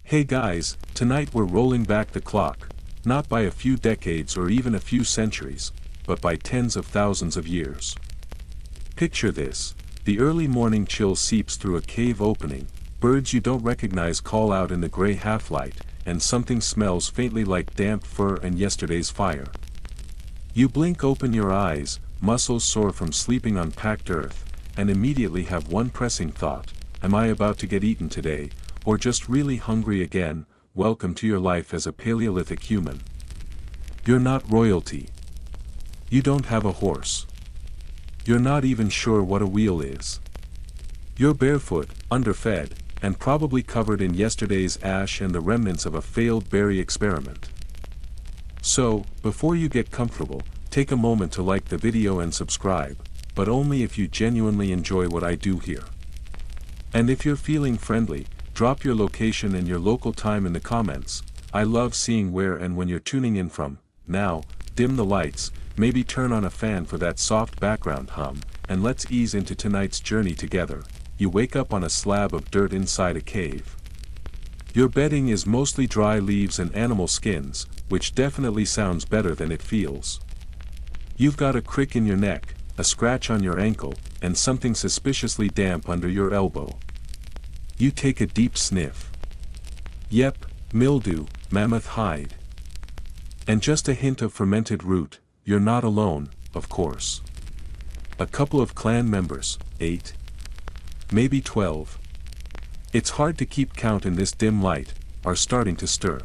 Hey guys, tonight we're rolling back the clock, not by a few decades or even a few centuries, but by tens of thousands of years. Picture this: the early morning chill seeps through a cave opening, birds you don't recognize call out in the gray half-light, and something smells faintly like damp fur and yesterday's fire. You blink open your eyes, muscles sore from sleeping on packed earth, and immediately have one pressing thought: am I about to get eaten today, or just really hungry again? Welcome to your life as a Paleolithic human. You're not royalty. You don't have a horse. You're not even sure what a wheel is. You're barefoot, underfed, and probably covered in yesterday's ash and the remnants of a failed berry experiment. So, before you get comfortable, take a moment to like the video and subscribe, but only if you genuinely enjoy what I do here. And if you're feeling friendly, drop your location and your local time in the comments. I love seeing where and when you're tuning in from. Now, dim the lights, maybe turn on a fan for that soft background hum, and let's ease into tonight's journey together. You wake up on a slab of dirt inside a cave. Your bedding is mostly dry leaves and animal skins, which definitely sounds better than it feels. You've got a crick in your neck, a scratch on your ankle, and something suspiciously damp under your elbow. You take a deep sniff. Yep, mildew, mammoth hide. And just a hint of fermented root. You're not alone, of course. A couple of clan members, 8. Maybe 12. It's hard to keep count in this dim light, are starting to stir.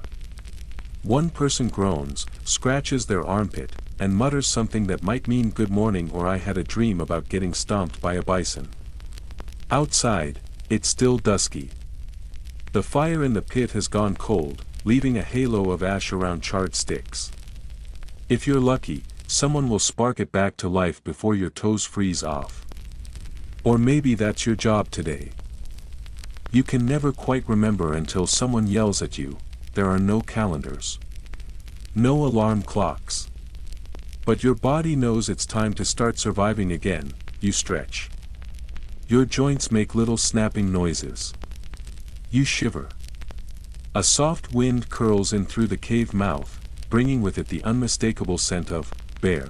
One person groans, scratches their armpit, and mutters something that might mean good morning or I had a dream about getting stomped by a bison. Outside, it's still dusky. The fire in the pit has gone cold, leaving a halo of ash around charred sticks. If you're lucky, someone will spark it back to life before your toes freeze off. Or maybe that's your job today. You can never quite remember until someone yells at you. There are no calendars. No alarm clocks. But your body knows it's time to start surviving again. You stretch. Your joints make little snapping noises. You shiver. A soft wind curls in through the cave mouth, bringing with it the unmistakable scent of bear.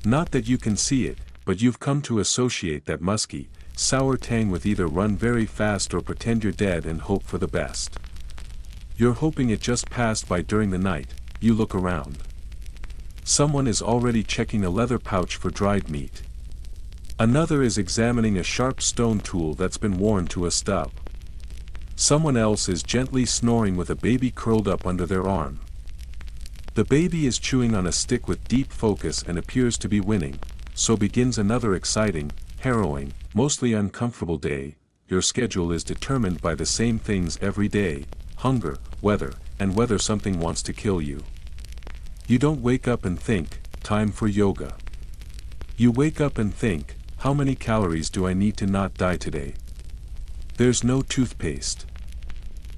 Not that you can see it, but you've come to associate that musky, sour tang with either run very fast or pretend you're dead and hope for the best. You're hoping it just passed by during the night. You look around. Someone is already checking a leather pouch for dried meat. Another is examining a sharp stone tool that's been worn to a stub. Someone else is gently snoring with a baby curled up under their arm. The baby is chewing on a stick with deep focus and appears to be winning, so begins another exciting, harrowing, mostly uncomfortable day. Your schedule is determined by the same things every day: hunger, weather, and whether something wants to kill you. You don't wake up and think, time for yoga. You wake up and think, how many calories do I need to not die today? There's no toothpaste.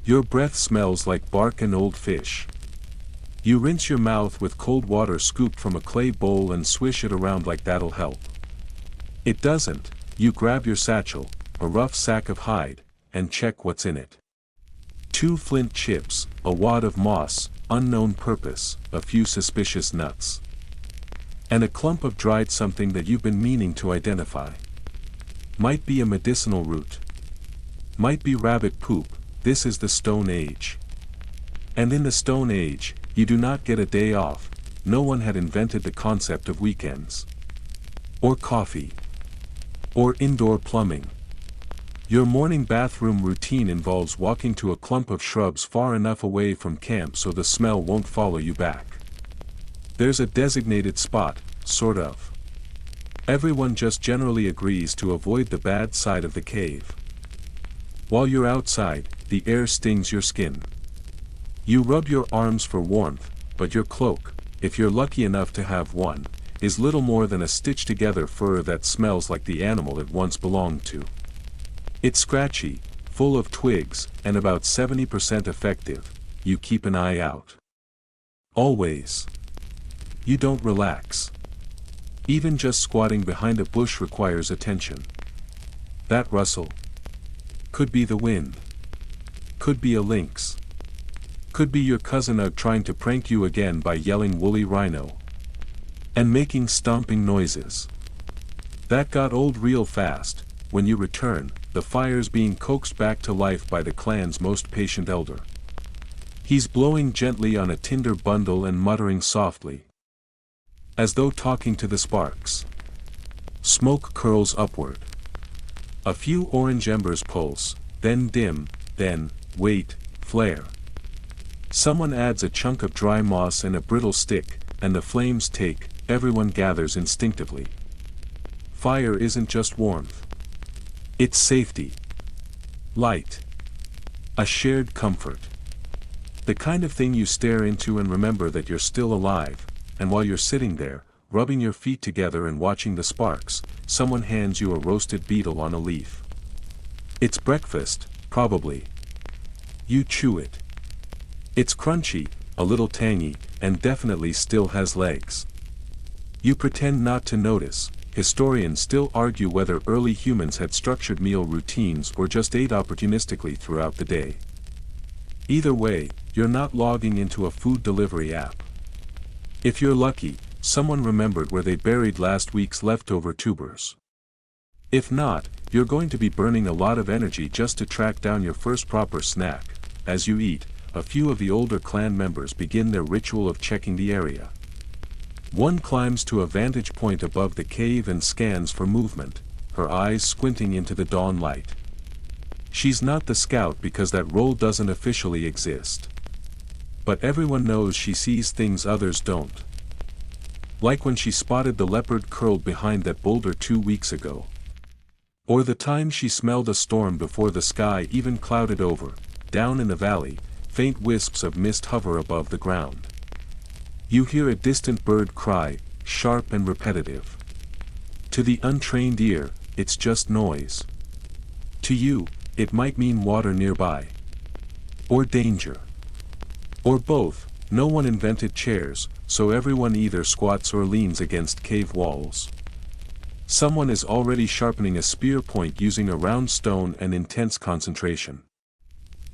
Your breath smells like bark and old fish. You rinse your mouth with cold water scooped from a clay bowl and swish it around like that'll help. It doesn't. You grab your satchel, a rough sack of hide, and check what's in it. 2 flint chips, a wad of moss, unknown purpose, a few suspicious nuts. And a clump of dried something that you've been meaning to identify. Might be a medicinal root. Might be rabbit poop. This is the Stone Age. And in the Stone Age, you do not get a day off. No one had invented the concept of weekends. Or coffee. Or indoor plumbing. Your morning bathroom routine involves walking to a clump of shrubs far enough away from camp so the smell won't follow you back. There's a designated spot, sort of. Everyone just generally agrees to avoid the bad side of the cave. While you're outside, the air stings your skin. You rub your arms for warmth, but your cloak, if you're lucky enough to have one, is little more than a stitched-together fur that smells like the animal it once belonged to. It's scratchy, full of twigs, and about 70% effective. You keep an eye out. Always. You don't relax. Even just squatting behind a bush requires attention. That rustle could be the wind. Could be a lynx. Could be your cousin out trying to prank you again by yelling woolly rhino. And making stomping noises. That got old real fast. When you return, the fire's being coaxed back to life by the clan's most patient elder. He's blowing gently on a tinder bundle and muttering softly, as though talking to the sparks. Smoke curls upward. A few orange embers pulse, then dim, then, wait, flare. Someone adds a chunk of dry moss and a brittle stick, and the flames take. Everyone gathers instinctively. Fire isn't just warmth. It's safety. Light. A shared comfort. The kind of thing you stare into and remember that you're still alive, and while you're sitting there, rubbing your feet together and watching the sparks, someone hands you a roasted beetle on a leaf. It's breakfast, probably. You chew it. It's crunchy, a little tangy, and definitely still has legs. You pretend not to notice. Historians still argue whether early humans had structured meal routines or just ate opportunistically throughout the day. Either way, you're not logging into a food delivery app. If you're lucky, someone remembered where they buried last week's leftover tubers. If not, you're going to be burning a lot of energy just to track down your first proper snack. As you eat, a few of the older clan members begin their ritual of checking the area. One climbs to a vantage point above the cave and scans for movement, her eyes squinting into the dawn light. She's not the scout because that role doesn't officially exist. But everyone knows she sees things others don't. Like when she spotted the leopard curled behind that boulder 2 weeks ago. Or the time she smelled a storm before the sky even clouded over. Down in the valley, faint wisps of mist hover above the ground. You hear a distant bird cry, sharp and repetitive. To the untrained ear, it's just noise. To you, it might mean water nearby. Or danger. Or both. No one invented chairs, so everyone either squats or leans against cave walls. Someone is already sharpening a spear point using a round stone and intense concentration.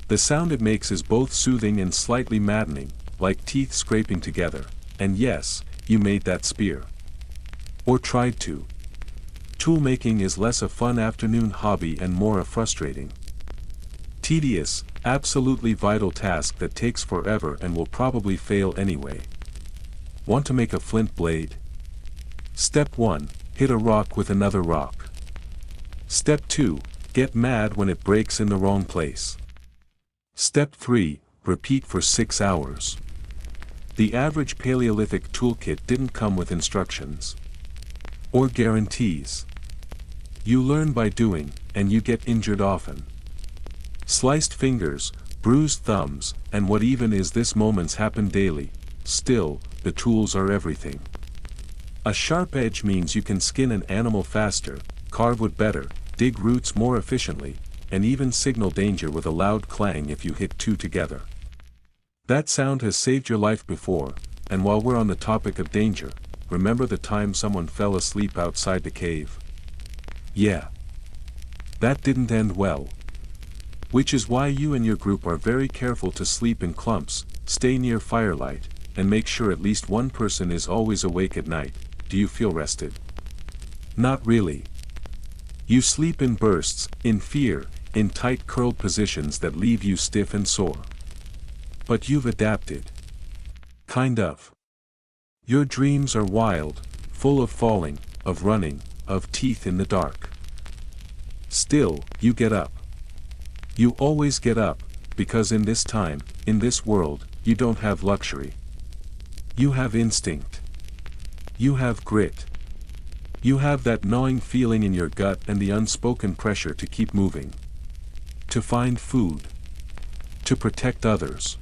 The sound it makes is both soothing and slightly maddening, like teeth scraping together, and yes, you made that spear. Or tried to. Tool-making is less a fun afternoon hobby and more a frustrating, tedious, absolutely vital task that takes forever and will probably fail anyway. Want to make a flint blade? Step 1, hit a rock with another rock. Step 2, get mad when it breaks in the wrong place. Step 3, repeat for 6 hours. The average Paleolithic toolkit didn't come with instructions. Or guarantees. You learn by doing, and you get injured often. Sliced fingers, bruised thumbs, and what even is this moments happen daily. Still, the tools are everything. A sharp edge means you can skin an animal faster, carve wood better, dig roots more efficiently, and even signal danger with a loud clang if you hit two together. That sound has saved your life before, and while we're on the topic of danger, remember the time someone fell asleep outside the cave? Yeah. That didn't end well. Which is why you and your group are very careful to sleep in clumps, stay near firelight, and make sure at least one person is always awake at night. Do you feel rested? Not really. You sleep in bursts, in fear, in tight curled positions that leave you stiff and sore. But you've adapted. Kind of. Your dreams are wild, full of falling, of running, of teeth in the dark. Still, you get up. You always get up, because in this time, in this world, you don't have luxury. You have instinct. You have grit. You have that gnawing feeling in your gut and the unspoken pressure to keep moving. To find food. To protect others.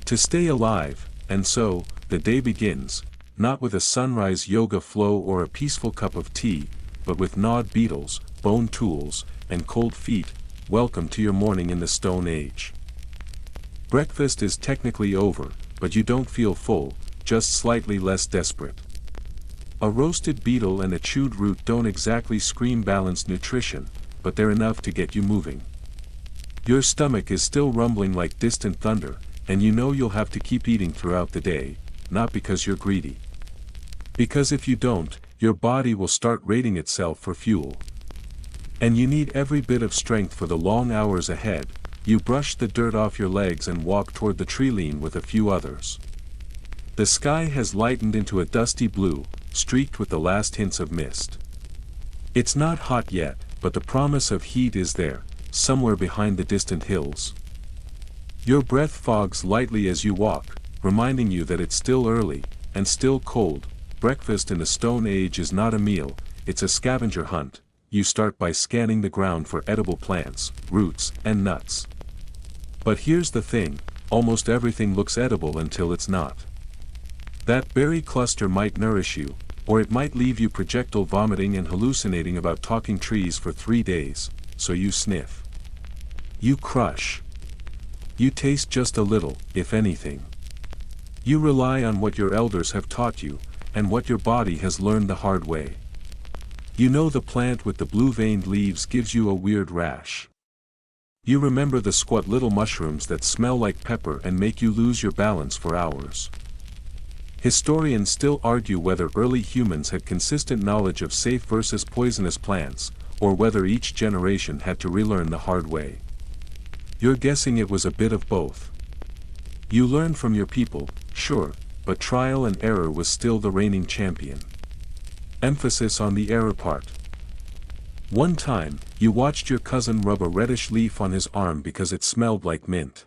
To stay alive, and so, the day begins, not with a sunrise yoga flow or a peaceful cup of tea, but with gnawed beetles, bone tools, and cold feet. Welcome to your morning in the Stone Age. Breakfast is technically over, but you don't feel full, just slightly less desperate. A roasted beetle and a chewed root don't exactly scream balanced nutrition, but they're enough to get you moving. Your stomach is still rumbling like distant thunder, and you know you'll have to keep eating throughout the day, not because you're greedy. Because if you don't, your body will start rating itself for fuel. And you need every bit of strength for the long hours ahead. You brush the dirt off your legs and walk toward the tree line with a few others. The sky has lightened into a dusty blue, streaked with the last hints of mist. It's not hot yet, but the promise of heat is there, somewhere behind the distant hills. Your breath fogs lightly as you walk, reminding you that it's still early, and still cold. Breakfast in the Stone Age is not a meal, it's a scavenger hunt. You start by scanning the ground for edible plants, roots, and nuts. But here's the thing, almost everything looks edible until it's not. That berry cluster might nourish you, or it might leave you projectile vomiting and hallucinating about talking trees for 3 days, so you sniff. You crush. You taste just a little, if anything. You rely on what your elders have taught you, and what your body has learned the hard way. You know the plant with the blue-veined leaves gives you a weird rash. You remember the squat little mushrooms that smell like pepper and make you lose your balance for hours. Historians still argue whether early humans had consistent knowledge of safe versus poisonous plants, or whether each generation had to relearn the hard way. You're guessing it was a bit of both. You learned from your people, sure, but trial and error was still the reigning champion. Emphasis on the error part. One time, you watched your cousin rub a reddish leaf on his arm because it smelled like mint.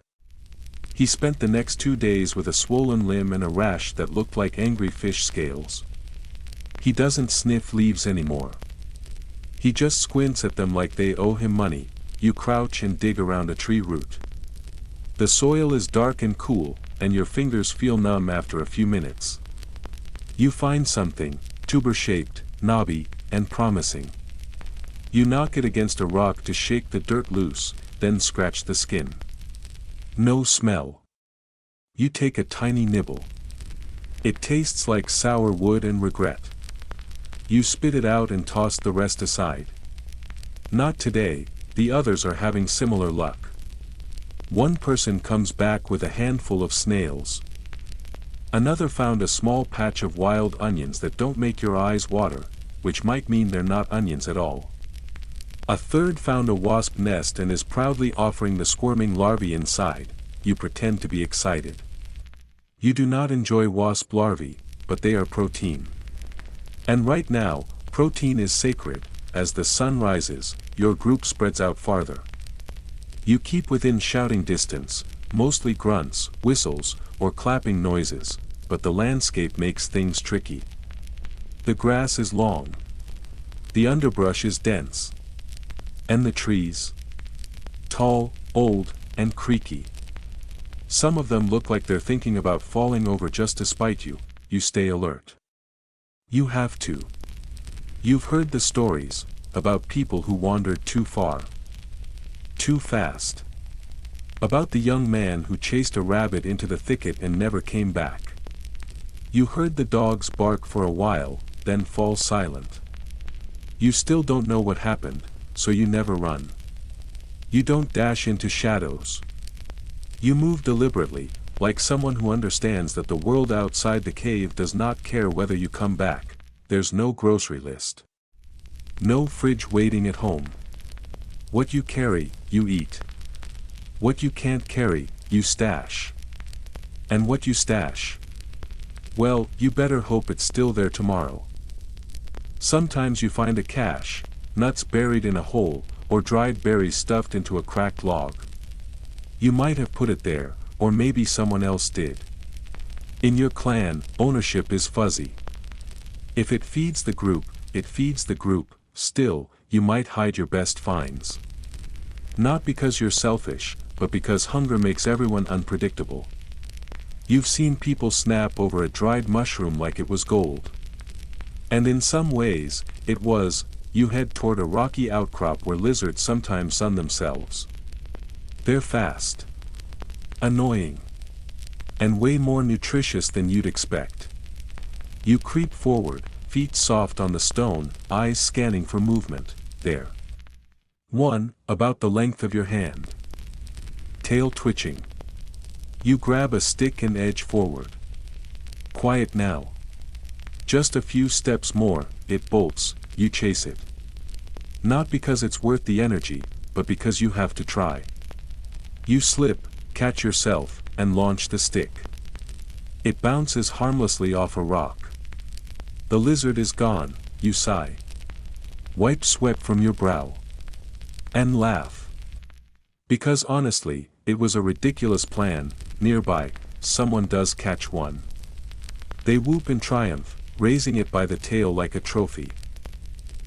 He spent the next 2 days with a swollen limb and a rash that looked like angry fish scales. He doesn't sniff leaves anymore. He just squints at them like they owe him money. You crouch and dig around a tree root. The soil is dark and cool, and your fingers feel numb after a few minutes. You find something, tuber-shaped, knobby, and promising. You knock it against a rock to shake the dirt loose, then scratch the skin. No smell. You take a tiny nibble. It tastes like sour wood and regret. You spit it out and toss the rest aside. Not today, the others are having similar luck. One person comes back with a handful of snails. Another found a small patch of wild onions that don't make your eyes water, which might mean they're not onions at all. A third found a wasp nest and is proudly offering the squirming larvae inside. You pretend to be excited. You do not enjoy wasp larvae, but they are protein. And right now, protein is sacred. As the sun rises, your group spreads out farther. You keep within shouting distance, mostly grunts, whistles, or clapping noises, but the landscape makes things tricky. The grass is long. The underbrush is dense. And the trees? Tall, old, and creaky. Some of them look like they're thinking about falling over just to spite you. You stay alert. You have to. You've heard the stories, about people who wandered too far. Too fast. About the young man who chased a rabbit into the thicket and never came back. You heard the dogs bark for a while, then fall silent. You still don't know what happened, so you never run. You don't dash into shadows. You move deliberately, like someone who understands that the world outside the cave does not care whether you come back. There's no grocery list. No fridge waiting at home. What you carry, you eat. What you can't carry, you stash. And what you stash? Well, you better hope it's still there tomorrow. Sometimes you find a cache, nuts buried in a hole, or dried berries stuffed into a cracked log. You might have put it there, or maybe someone else did. In your clan, ownership is fuzzy. If it feeds the group, it feeds the group. Still, you might hide your best finds. Not because you're selfish, but because hunger makes everyone unpredictable. You've seen people snap over a dried mushroom like it was gold. And in some ways, it was. You head toward a rocky outcrop where lizards sometimes sun themselves. They're fast. Annoying. And way more nutritious than you'd expect. You creep forward, feet soft on the stone, eyes scanning for movement. There. One, about the length of your hand. tail twitching. You grab a stick and edge forward. Quiet now. Just a few steps more, it bolts, you chase it. Not because it's worth the energy, but because you have to try. You slip, catch yourself, and launch the stick. It bounces harmlessly off a rock. The lizard is gone, you sigh. Wipe sweat from your brow. And laugh. Because honestly, it was a ridiculous plan. Nearby, someone does catch one. They whoop in triumph, raising it by the tail like a trophy.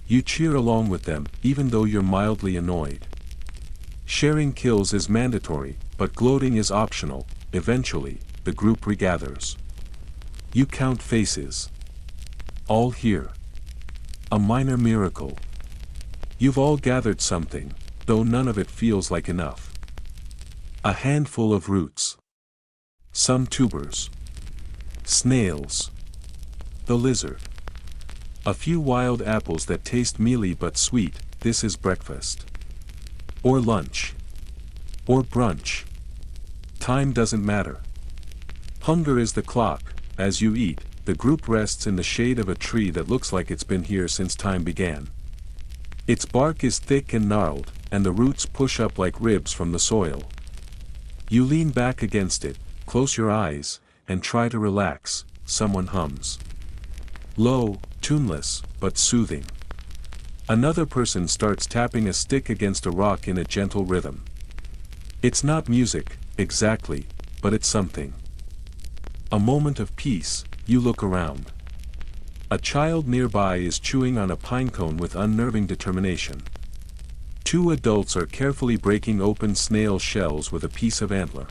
You cheer along with them, even though you're mildly annoyed. Sharing kills is mandatory, but gloating is optional. Eventually, the group regathers. You count faces. All here. A minor miracle. You've all gathered something, though none of it feels like enough. A handful of roots. Some tubers. Snails. The lizard. A few wild apples that taste mealy but sweet. This is breakfast. Or lunch. Or brunch. Time doesn't matter. Hunger is the clock. As you eat, the group rests in the shade of a tree that looks like it's been here since time began. Its bark is thick and gnarled, and the roots push up like ribs from the soil. You lean back against it, close your eyes, and try to relax. Someone hums. Low, tuneless, but soothing. Another person starts tapping a stick against a rock in a gentle rhythm. It's not music, exactly, but it's something. A moment of peace. You look around. A child nearby is chewing on a pine cone with unnerving determination. Two adults are carefully breaking open snail shells with a piece of antler.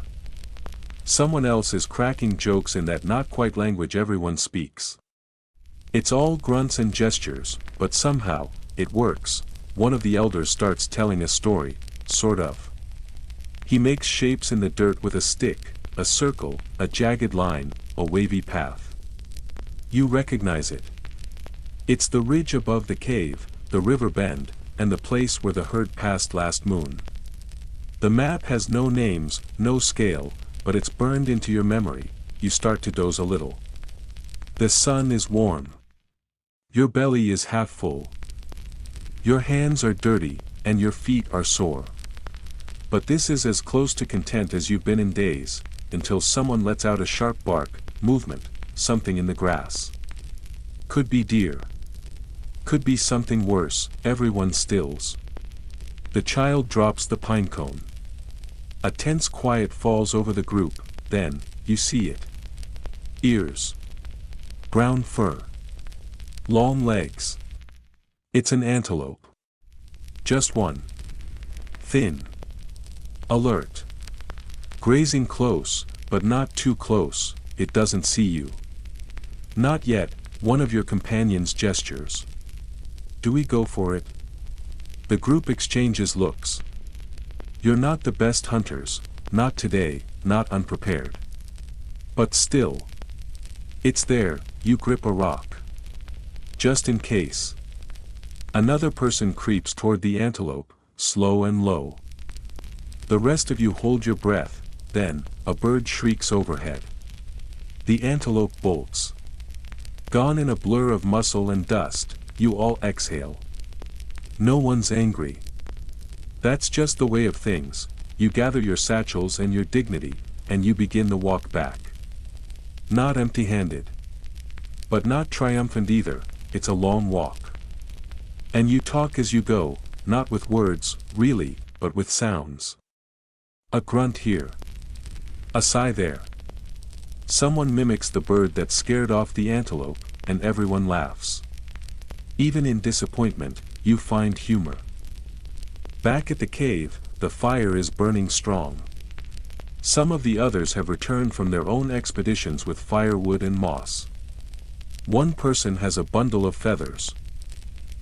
Someone else is cracking jokes in that not-quite language everyone speaks. It's all grunts and gestures, but somehow, it works. One of the elders starts telling a story, sort of. He makes shapes in the dirt with a stick, a circle, a jagged line, a wavy path. You recognize it. It's the ridge above the cave, the river bend, and the place where the herd passed last moon. The map has no names, no scale, but it's burned into your memory. You start to doze a little. The sun is warm. Your belly is half full. Your hands are dirty, and your feet are sore. But this is as close to content as you've been in days, until someone lets out a sharp bark, movement, something in the grass. Could be deer. Could be something worse. Everyone stills. The child drops the pine cone. A tense quiet falls over the group, then, you see it. Ears. Brown fur. Long legs. It's an antelope. Just one. Thin. Alert. Grazing close, but not too close. It doesn't see you. Not yet. One of your companions gestures. Do we go for it? The group exchanges looks. You're not the best hunters, not today, not unprepared. But still. It's there. You grip a rock. Just in case. Another person creeps toward the antelope, slow and low. The rest of you hold your breath, then, a bird shrieks overhead. The antelope bolts. Gone in a blur of muscle and dust, you all exhale. No one's angry. That's just the way of things. You gather your satchels and your dignity, and you begin the walk back. Not empty-handed. But not triumphant either. It's a long walk. And you talk as you go, not with words, really, but with sounds. A grunt here. A sigh there. Someone mimics the bird that scared off the antelope, and everyone laughs. Even in disappointment, you find humor. Back at the cave, the fire is burning strong. Some of the others have returned from their own expeditions with firewood and moss. One person has a bundle of feathers.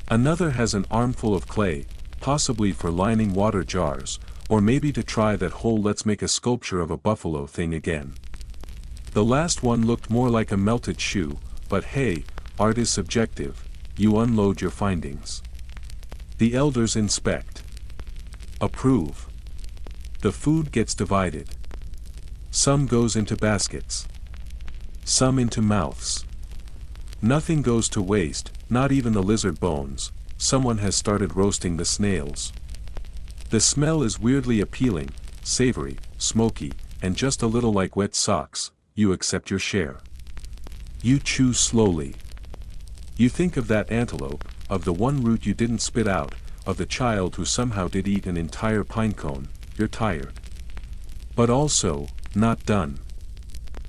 Another has an armful of clay, possibly for lining water jars, or maybe to try that whole let's make a sculpture of a buffalo thing again. The last one looked more like a melted shoe, but hey, art is subjective. You unload your findings. The elders inspect. Approve. The food gets divided. Some goes into baskets. Some into mouths. Nothing goes to waste, not even the lizard bones. Someone has started roasting the snails. The smell is weirdly appealing, savory, smoky, and just a little like wet socks. You accept your share. You chew slowly. You think of that antelope, of the one root you didn't spit out, of the child who somehow did eat an entire pine cone. You're tired. But also, not done.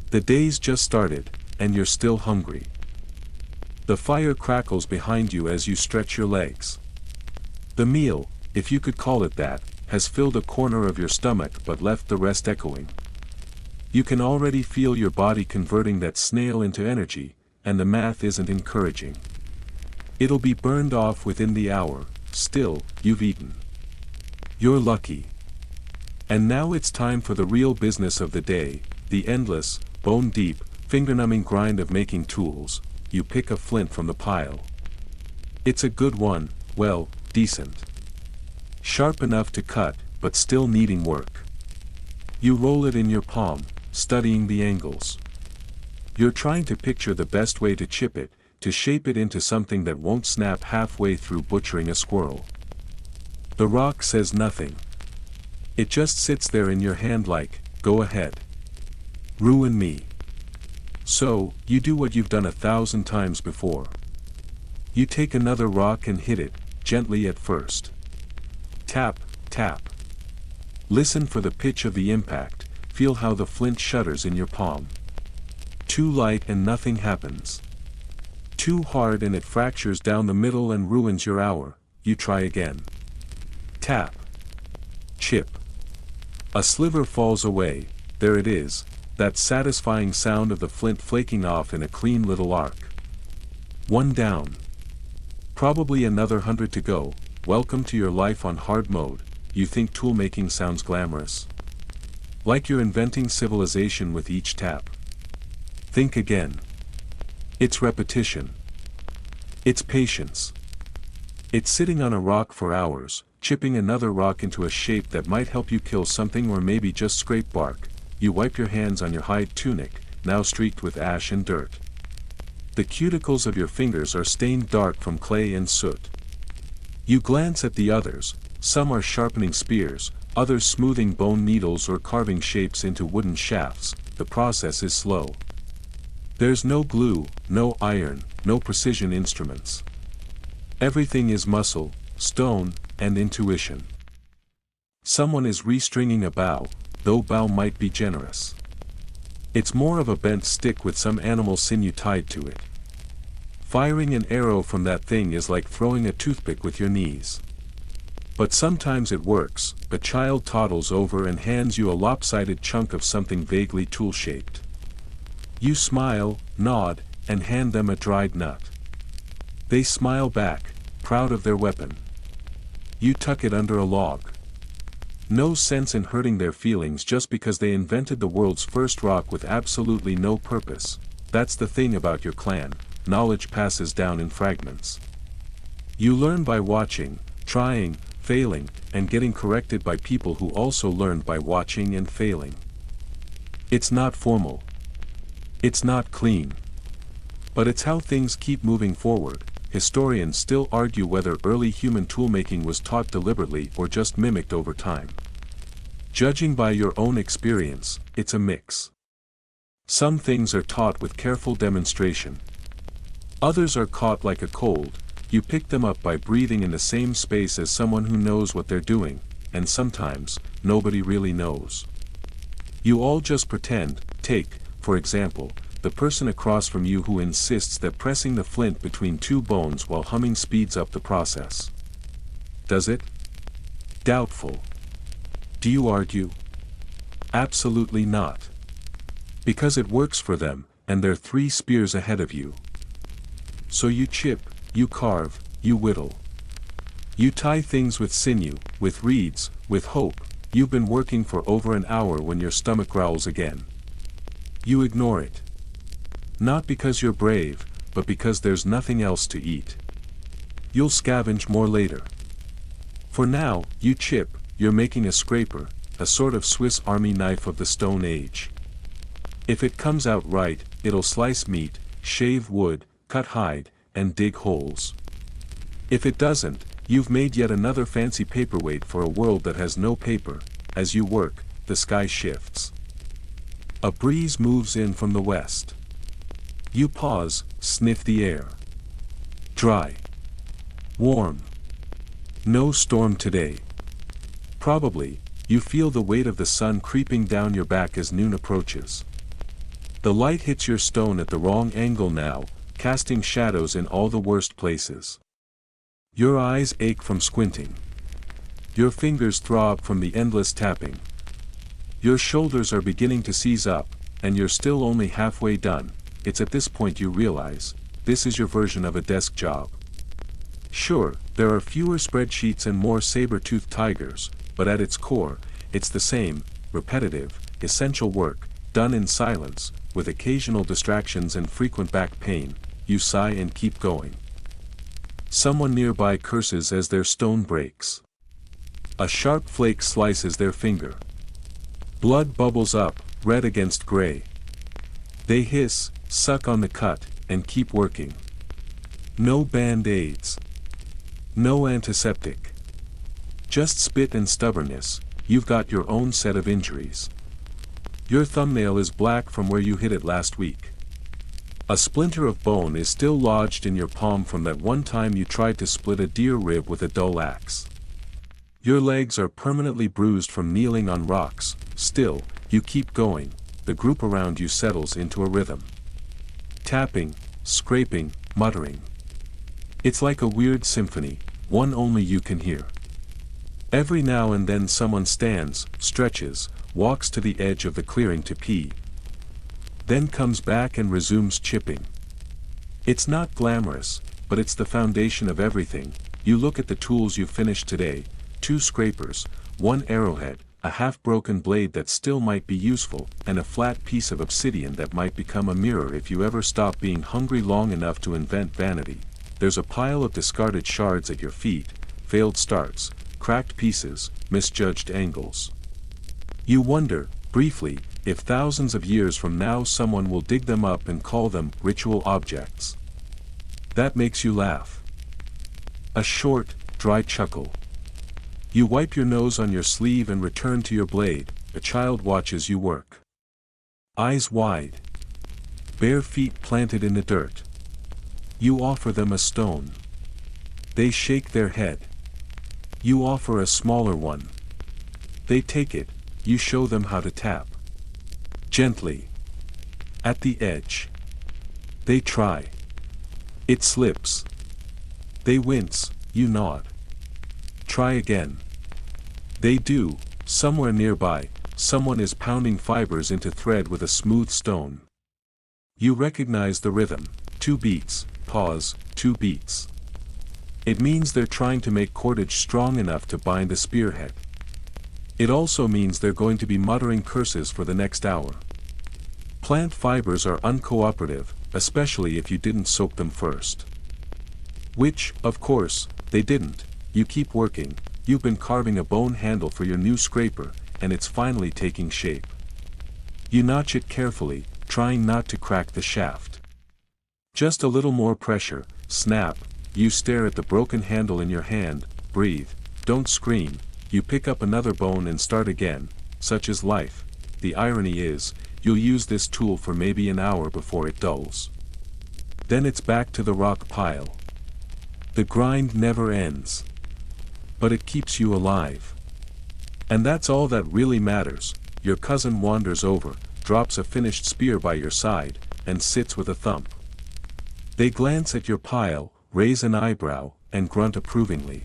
The day's just started, and you're still hungry. The fire crackles behind you as you stretch your legs. The meal, if you could call it that, has filled a corner of your stomach but left the rest echoing. You can already feel your body converting that snail into energy, and the math isn't encouraging. It'll be burned off within the hour. Still, you've eaten. You're lucky. And now it's time for the real business of the day, the endless, bone-deep, finger-numbing grind of making tools. You pick a flint from the pile. It's a good one, well, decent. Sharp enough to cut, but still needing work. You roll it in your palm, studying the angles. You're trying to picture the best way to chip it, to shape it into something that won't snap halfway through butchering a squirrel. The rock says nothing. It just sits there in your hand like, go ahead. Ruin me. So, you do what you've done 1,000 times before. You take another rock and hit it, gently at first. Tap, tap. Listen for the pitch of the impact, feel how the flint shudders in your palm. Too light and nothing happens. Too hard and it fractures down the middle and ruins your hour. You try again. Tap. Chip. A sliver falls away. There it is, that satisfying sound of the flint flaking off in a clean little arc. One down. Probably another 100 to go. Welcome to your life on hard mode. You think toolmaking sounds glamorous. Like you're inventing civilization with each tap. Think again. It's repetition. It's patience. It's sitting on a rock for hours, chipping another rock into a shape that might help you kill something or maybe just scrape bark. You wipe your hands on your hide tunic, now streaked with ash and dirt. The cuticles of your fingers are stained dark from clay and soot. You glance at the others, some are sharpening spears, others smoothing bone needles or carving shapes into wooden shafts. The process is slow. There's no glue, no iron, no precision instruments. Everything is muscle, stone, and intuition. Someone is restringing a bow, though bow might be generous. It's more of a bent stick with some animal sinew tied to it. Firing an arrow from that thing is like throwing a toothpick with your knees. But sometimes it works. A child toddles over and hands you a lopsided chunk of something vaguely tool-shaped. You smile, nod, and hand them a dried nut. They smile back, proud of their weapon. You tuck it under a log. No sense in hurting their feelings just because they invented the world's first rock with absolutely no purpose. That's the thing about your clan, knowledge passes down in fragments. You learn by watching, trying, failing, and getting corrected by people who also learned by watching and failing. It's not formal. It's not clean. But it's how things keep moving forward. Historians still argue whether early human toolmaking was taught deliberately or just mimicked over time. Judging by your own experience, it's a mix. Some things are taught with careful demonstration. Others are caught like a cold. You pick them up by breathing in the same space as someone who knows what they're doing, and sometimes, nobody really knows. You all just pretend. Take, for example, the person across from you who insists that pressing the flint between two bones while humming speeds up the process. Does it? Doubtful. Do you argue? Absolutely not. Because it works for them, and they're 3 spears ahead of you. So you chip, you carve, you whittle. You tie things with sinew, with reeds, with hope. You've been working for over an hour when your stomach growls again. You ignore it. Not because you're brave, but because there's nothing else to eat. You'll scavenge more later. For now, you chip, you're making a scraper, a sort of Swiss Army knife of the Stone Age. If it comes out right, it'll slice meat, shave wood, cut hide, and dig holes. If it doesn't, you've made yet another fancy paperweight for a world that has no paper. As you work, the sky shifts. A breeze moves in from the west. You pause, sniff the air. Dry. Warm. No storm today. Probably, you feel the weight of the sun creeping down your back as noon approaches. The light hits your stone at the wrong angle now, casting shadows in all the worst places. Your eyes ache from squinting. Your fingers throb from the endless tapping. Your shoulders are beginning to seize up, and you're still only halfway done. It's at this point you realize, this is your version of a desk job. Sure, there are fewer spreadsheets and more saber-toothed tigers, but at its core, it's the same, repetitive, essential work, done in silence, with occasional distractions and frequent back pain. You sigh and keep going. Someone nearby curses as their stone breaks. A sharp flake slices their finger. Blood bubbles up, red against gray. They hiss, suck on the cut, and keep working. No band-aids. No antiseptic. Just spit and stubbornness. You've got your own set of injuries. Your thumbnail is black from where you hit it last week. A splinter of bone is still lodged in your palm from that one time you tried to split a deer rib with a dull axe. Your legs are permanently bruised from kneeling on rocks. Still, you keep going. The group around you settles into a rhythm. Tapping, scraping, muttering. It's like a weird symphony, one only you can hear. Every now and then someone stands, stretches, walks to the edge of the clearing to pee. Then comes back and resumes chipping. It's not glamorous, but it's the foundation of everything. You look at the tools you finished today, 2 scrapers, 1 arrowhead, a half-broken blade that still might be useful, and a flat piece of obsidian that might become a mirror if you ever stop being hungry long enough to invent vanity. There's a pile of discarded shards at your feet, failed starts, cracked pieces, misjudged angles. You wonder, briefly, if thousands of years from now someone will dig them up and call them ritual objects. That makes you laugh. A short, dry chuckle. You wipe your nose on your sleeve and return to your blade. A child watches you work. Eyes wide. Bare feet planted in the dirt. You offer them a stone. They shake their head. You offer a smaller one. They take it. You show them how to tap. Gently. At the edge. They try. It slips. They wince. You nod. Try again. They do. Somewhere nearby, someone is pounding fibers into thread with a smooth stone. You recognize the rhythm. 2 beats, pause, 2 beats. It means they're trying to make cordage strong enough to bind a spearhead. It also means they're going to be muttering curses for the next hour. Plant fibers are uncooperative, especially if you didn't soak them first. Which, of course, they didn't. You keep working. You've been carving a bone handle for your new scraper, and it's finally taking shape. You notch it carefully, trying not to crack the shaft. Just a little more pressure, snap. You stare at the broken handle in your hand, breathe, don't scream. You pick up another bone and start again. Such is life. The irony is, you'll use this tool for maybe an hour before it dulls. Then it's back to the rock pile. The grind never ends. But it keeps you alive. And that's all that really matters. Your cousin wanders over, drops a finished spear by your side, and sits with a thump. They glance at your pile, raise an eyebrow, and grunt approvingly.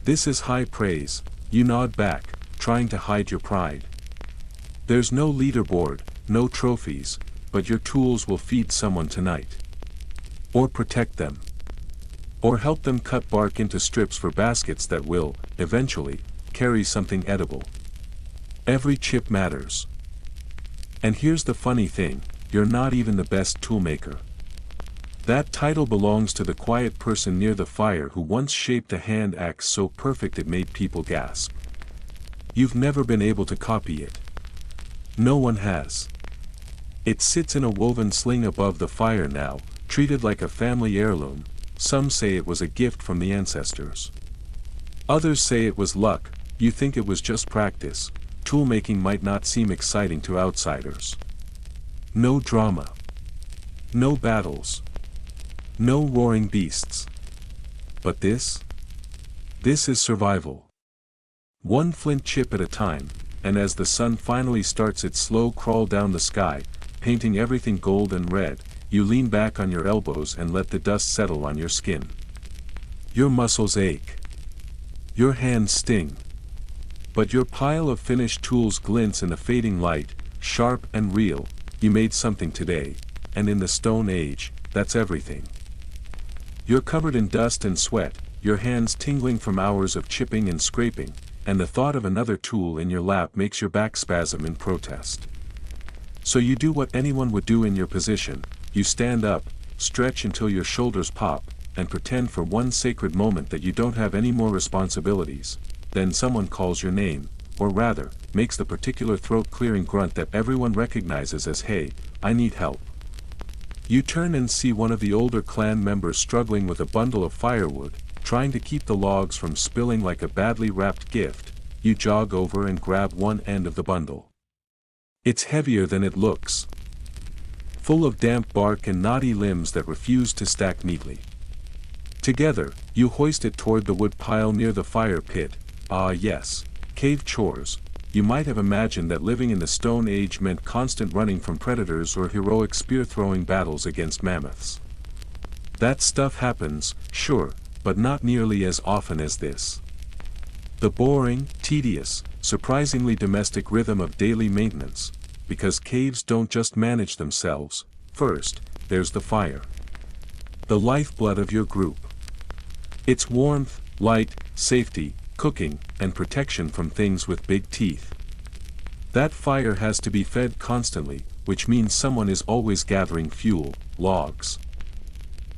This is high praise. You nod back, trying to hide your pride. There's no leaderboard, no trophies, but your tools will feed someone tonight. Or protect them. Or help them cut bark into strips for baskets that will, eventually, carry something edible. Every chip matters. And here's the funny thing, you're not even the best toolmaker. That title belongs to the quiet person near the fire who once shaped a hand axe so perfect it made people gasp. You've never been able to copy it. No one has. It sits in a woven sling above the fire now, treated like a family heirloom. Some say it was a gift from the ancestors. Others say it was luck. You think it was just practice. Toolmaking might not seem exciting to outsiders. No drama. No battles. No roaring beasts. But this? This is survival. One flint chip at a time, and as the sun finally starts its slow crawl down the sky, painting everything gold and red, you lean back on your elbows and let the dust settle on your skin. Your muscles ache. Your hands sting. But your pile of finished tools glints in the fading light, sharp and real. You made something today, and in the Stone Age, that's everything. You're covered in dust and sweat, your hands tingling from hours of chipping and scraping, and the thought of another tool in your lap makes your back spasm in protest. So you do what anyone would do in your position, you stand up, stretch until your shoulders pop, and pretend for one sacred moment that you don't have any more responsibilities. Then someone calls your name, or rather, makes the particular throat-clearing grunt that everyone recognizes as "Hey, I need help." You turn and see one of the older clan members struggling with a bundle of firewood, trying to keep the logs from spilling like a badly wrapped gift. You jog over and grab one end of the bundle. It's heavier than it looks. Full of damp bark and knotty limbs that refuse to stack neatly. Together, you hoist it toward the wood pile near the fire pit. Ah yes, cave chores. You might have imagined that living in the Stone Age meant constant running from predators or heroic spear-throwing battles against mammoths. That stuff happens, sure, but not nearly as often as this. The boring, tedious, surprisingly domestic rhythm of daily maintenance, because caves don't just manage themselves. First, there's the fire. The lifeblood of your group. Its warmth, light, safety, cooking, and protection from things with big teeth. That fire has to be fed constantly, which means someone is always gathering fuel, logs,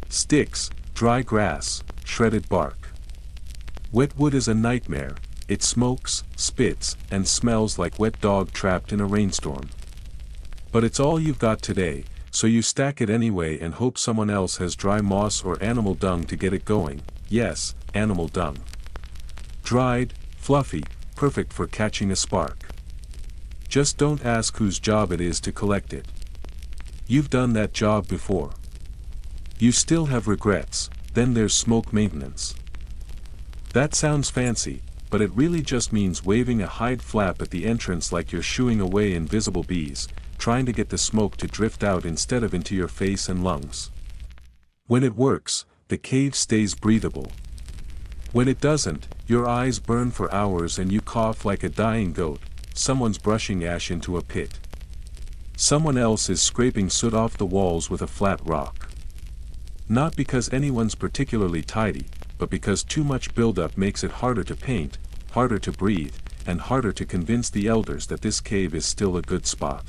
sticks, dry grass, shredded bark. Wet wood is a nightmare. It smokes, spits, and smells like wet dog trapped in a rainstorm. But it's all you've got today, so you stack it anyway and hope someone else has dry moss or animal dung to get it going. Yes, animal dung. Dried, fluffy, perfect for catching a spark. Just don't ask whose job it is to collect it. You've done that job before. You still have regrets. Then there's smoke maintenance. That sounds fancy, but it really just means waving a hide flap at the entrance like you're shooing away invisible bees, trying to get the smoke to drift out instead of into your face and lungs. When it works, the cave stays breathable. When it doesn't, your eyes burn for hours and you cough like a dying goat. Someone's brushing ash into a pit. Someone else is scraping soot off the walls with a flat rock. Not because anyone's particularly tidy, but because too much buildup makes it harder to paint, harder to breathe, and harder to convince the elders that this cave is still a good spot.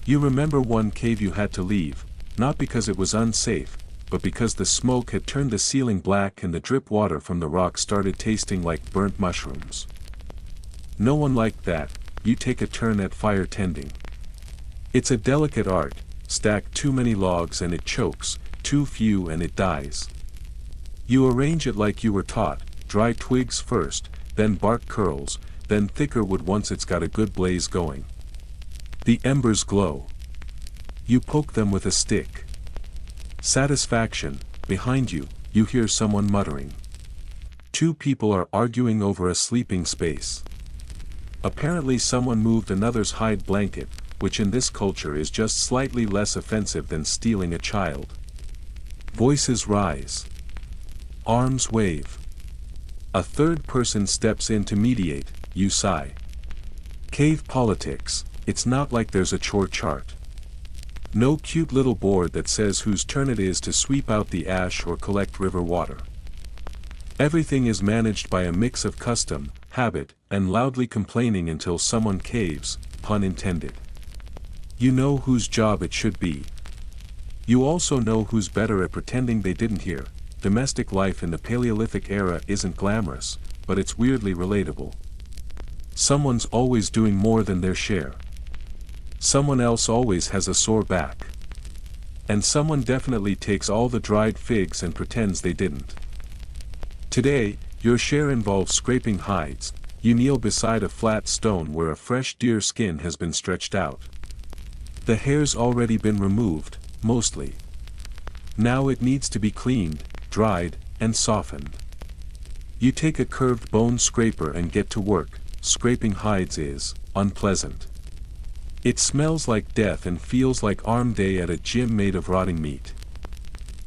You remember one cave you had to leave, not because it was unsafe, but because the smoke had turned the ceiling black and the drip water from the rock started tasting like burnt mushrooms. No one liked that. You take a turn at fire tending. It's a delicate art. Stack too many logs and it chokes, too few and it dies. You arrange it like you were taught, dry twigs first, then bark curls, then thicker wood once it's got a good blaze going. The embers glow. You poke them with a stick. Satisfaction. Behind you, you hear someone muttering. Two people are arguing over a sleeping space. Apparently someone moved another's hide blanket, which in this culture is just slightly less offensive than stealing a child. Voices rise. Arms wave. A third person steps in to mediate. You sigh. Cave politics. It's not like there's a chore chart. No cute little board that says whose turn it is to sweep out the ash or collect river water. Everything is managed by a mix of custom, habit, and loudly complaining until someone caves, pun intended. You know whose job it should be. You also know who's better at pretending they didn't hear. Domestic life in the Paleolithic era isn't glamorous, but it's weirdly relatable. Someone's always doing more than their share. Someone else always has a sore back. And someone definitely takes all the dried figs and pretends they didn't. Today, your share involves scraping hides. You kneel beside a flat stone where a fresh deer skin has been stretched out. The hair's already been removed, mostly. Now it needs to be cleaned, dried, and softened. You take a curved bone scraper and get to work. Scraping hides is unpleasant. It smells like death and feels like arm day at a gym made of rotting meat.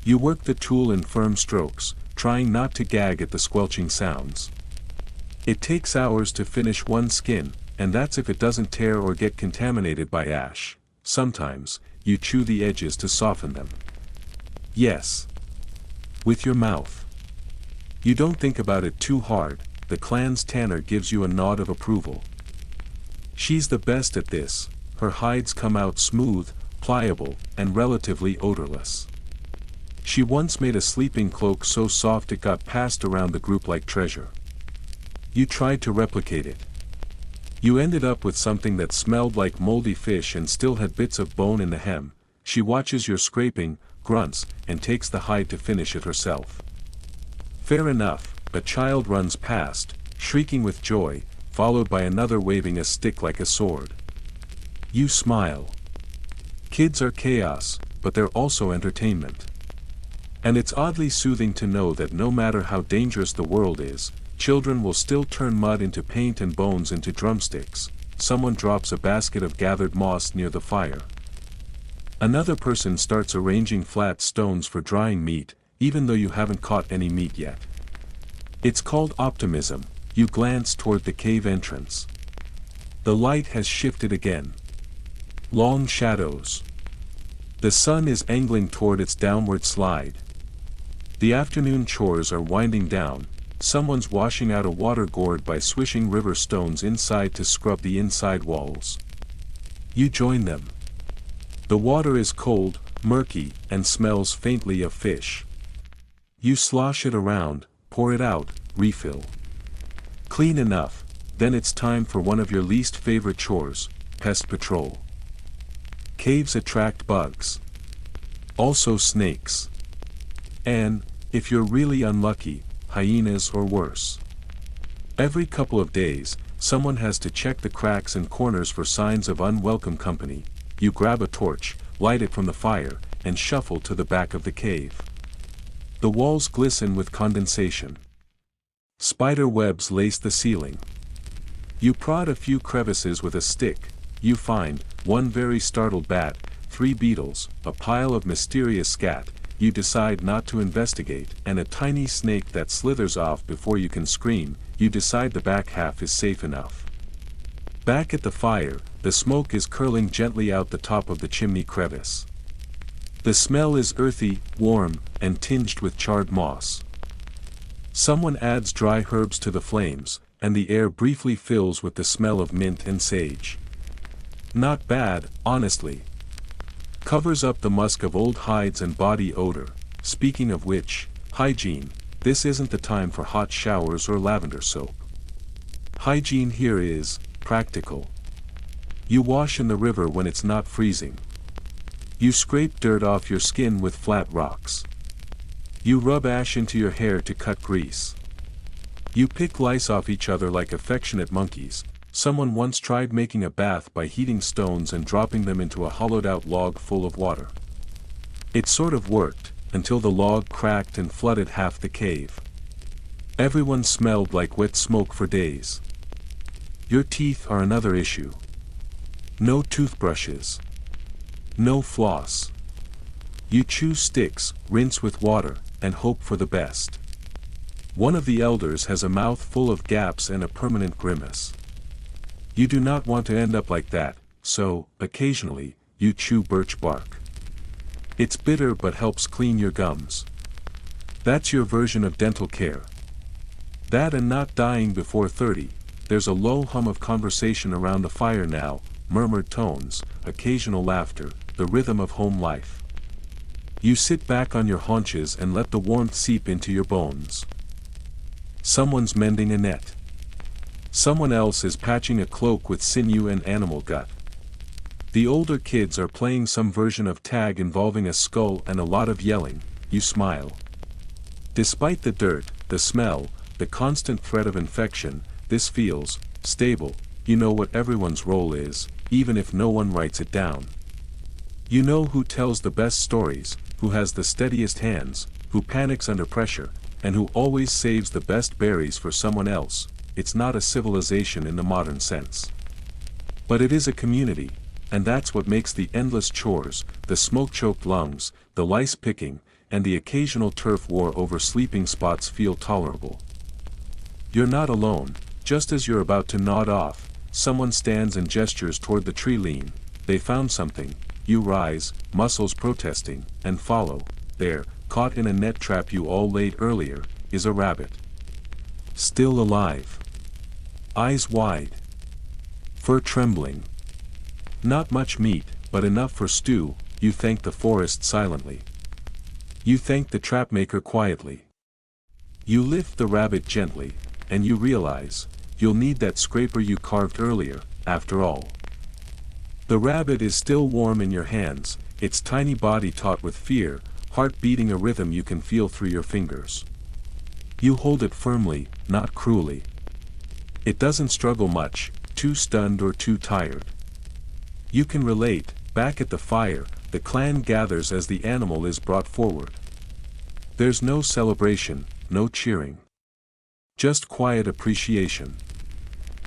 You work the tool in firm strokes, trying not to gag at the squelching sounds. It takes hours to finish one skin, and that's if it doesn't tear or get contaminated by ash. Sometimes, you chew the edges to soften them. Yes. With your mouth. You don't think about it too hard. The clan's tanner gives you a nod of approval. She's the best at this. Her hides come out smooth, pliable, and relatively odorless. She once made a sleeping cloak so soft it got passed around the group like treasure. You tried to replicate it. You ended up with something that smelled like moldy fish and still had bits of bone in the hem. She watches your scraping, grunts, and takes the hide to finish it herself. Fair enough. A child runs past, shrieking with joy, followed by another waving a stick like a sword. You smile. Kids are chaos, but they're also entertainment. And it's oddly soothing to know that no matter how dangerous the world is, children will still turn mud into paint and bones into drumsticks. Someone drops a basket of gathered moss near the fire. Another person starts arranging flat stones for drying meat, even though you haven't caught any meat yet. It's called optimism. You glance toward the cave entrance. The light has shifted again. Long shadows. The sun is angling toward its downward slide. The afternoon chores are winding down. Someone's washing out a water gourd by swishing river stones inside to scrub the inside walls. You join them. The water is cold, murky, and smells faintly of fish. You slosh it around, pour it out, refill. Clean enough, then it's time for one of your least favorite chores, pest patrol. Caves attract bugs. Also snakes. And, if you're really unlucky, hyenas or worse. Every couple of days, someone has to check the cracks and corners for signs of unwelcome company. You grab a torch, light it from the fire, and shuffle to the back of the cave. The walls glisten with condensation. Spider webs lace the ceiling. You prod a few crevices with a stick. You find one very startled bat, 3 beetles, a pile of mysterious scat. You decide not to investigate, and a tiny snake that slithers off before you can scream. You decide the back half is safe enough. Back at the fire, the smoke is curling gently out the top of the chimney crevice. The smell is earthy, warm, and tinged with charred moss. Someone adds dry herbs to the flames, and the air briefly fills with the smell of mint and sage. Not bad, honestly. Covers up the musk of old hides and body odor. Speaking of which, hygiene, this isn't the time for hot showers or lavender soap. Hygiene here is practical. You wash in the river when it's not freezing. You scrape dirt off your skin with flat rocks. You rub ash into your hair to cut grease. You pick lice off each other like affectionate monkeys. Someone once tried making a bath by heating stones and dropping them into a hollowed-out log full of water. It sort of worked, until the log cracked and flooded half the cave. Everyone smelled like wet smoke for days. Your teeth are another issue. No toothbrushes. No floss. You chew sticks, rinse with water, and hope for the best. One of the elders has a mouth full of gaps and a permanent grimace. You do not want to end up like that, so, occasionally, you chew birch bark. It's bitter but helps clean your gums. That's your version of dental care. That and not dying before 30, there's a low hum of conversation around the fire now, murmured tones, occasional laughter, the rhythm of home life. You sit back on your haunches and let the warmth seep into your bones. Someone's mending a net. Someone else is patching a cloak with sinew and animal gut. The older kids are playing some version of tag involving a skull and a lot of yelling. You smile. Despite the dirt, the smell, the constant threat of infection, this feels stable. You know what everyone's role is, even if no one writes it down. You know who tells the best stories, who has the steadiest hands, who panics under pressure, and who always saves the best berries for someone else. It's not a civilization in the modern sense. But it is a community, and that's what makes the endless chores, the smoke-choked lungs, the lice picking, and the occasional turf war over sleeping spots feel tolerable. You're not alone. Just as you're about to nod off, someone stands and gestures toward the tree lean. They found something. You rise, muscles protesting, and follow. There, caught in a net trap you all laid earlier, is a rabbit. Still alive. Eyes wide. Fur trembling. Not much meat, but enough for stew. You thank the forest silently. You thank the trapmaker quietly. You lift the rabbit gently, and you realize, you'll need that scraper you carved earlier, after all. The rabbit is still warm in your hands, its tiny body taut with fear, heart beating a rhythm you can feel through your fingers. You hold it firmly, not cruelly. It doesn't struggle much, too stunned or too tired. You can relate. Back at the fire, the clan gathers as the animal is brought forward. There's no celebration, no cheering. Just quiet appreciation.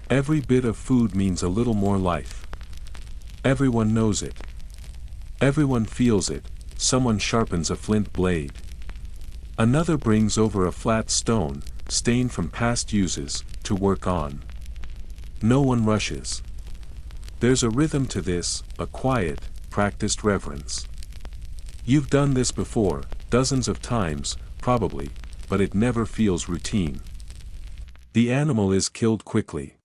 Every bit of food means a little more life. Everyone knows it. Everyone feels it. Someone sharpens a flint blade. Another brings over a flat stone, stained from past uses, to work on. No one rushes. There's a rhythm to this, a quiet, practiced reverence. You've done this before, dozens of times, probably, but it never feels routine. The animal is killed quickly.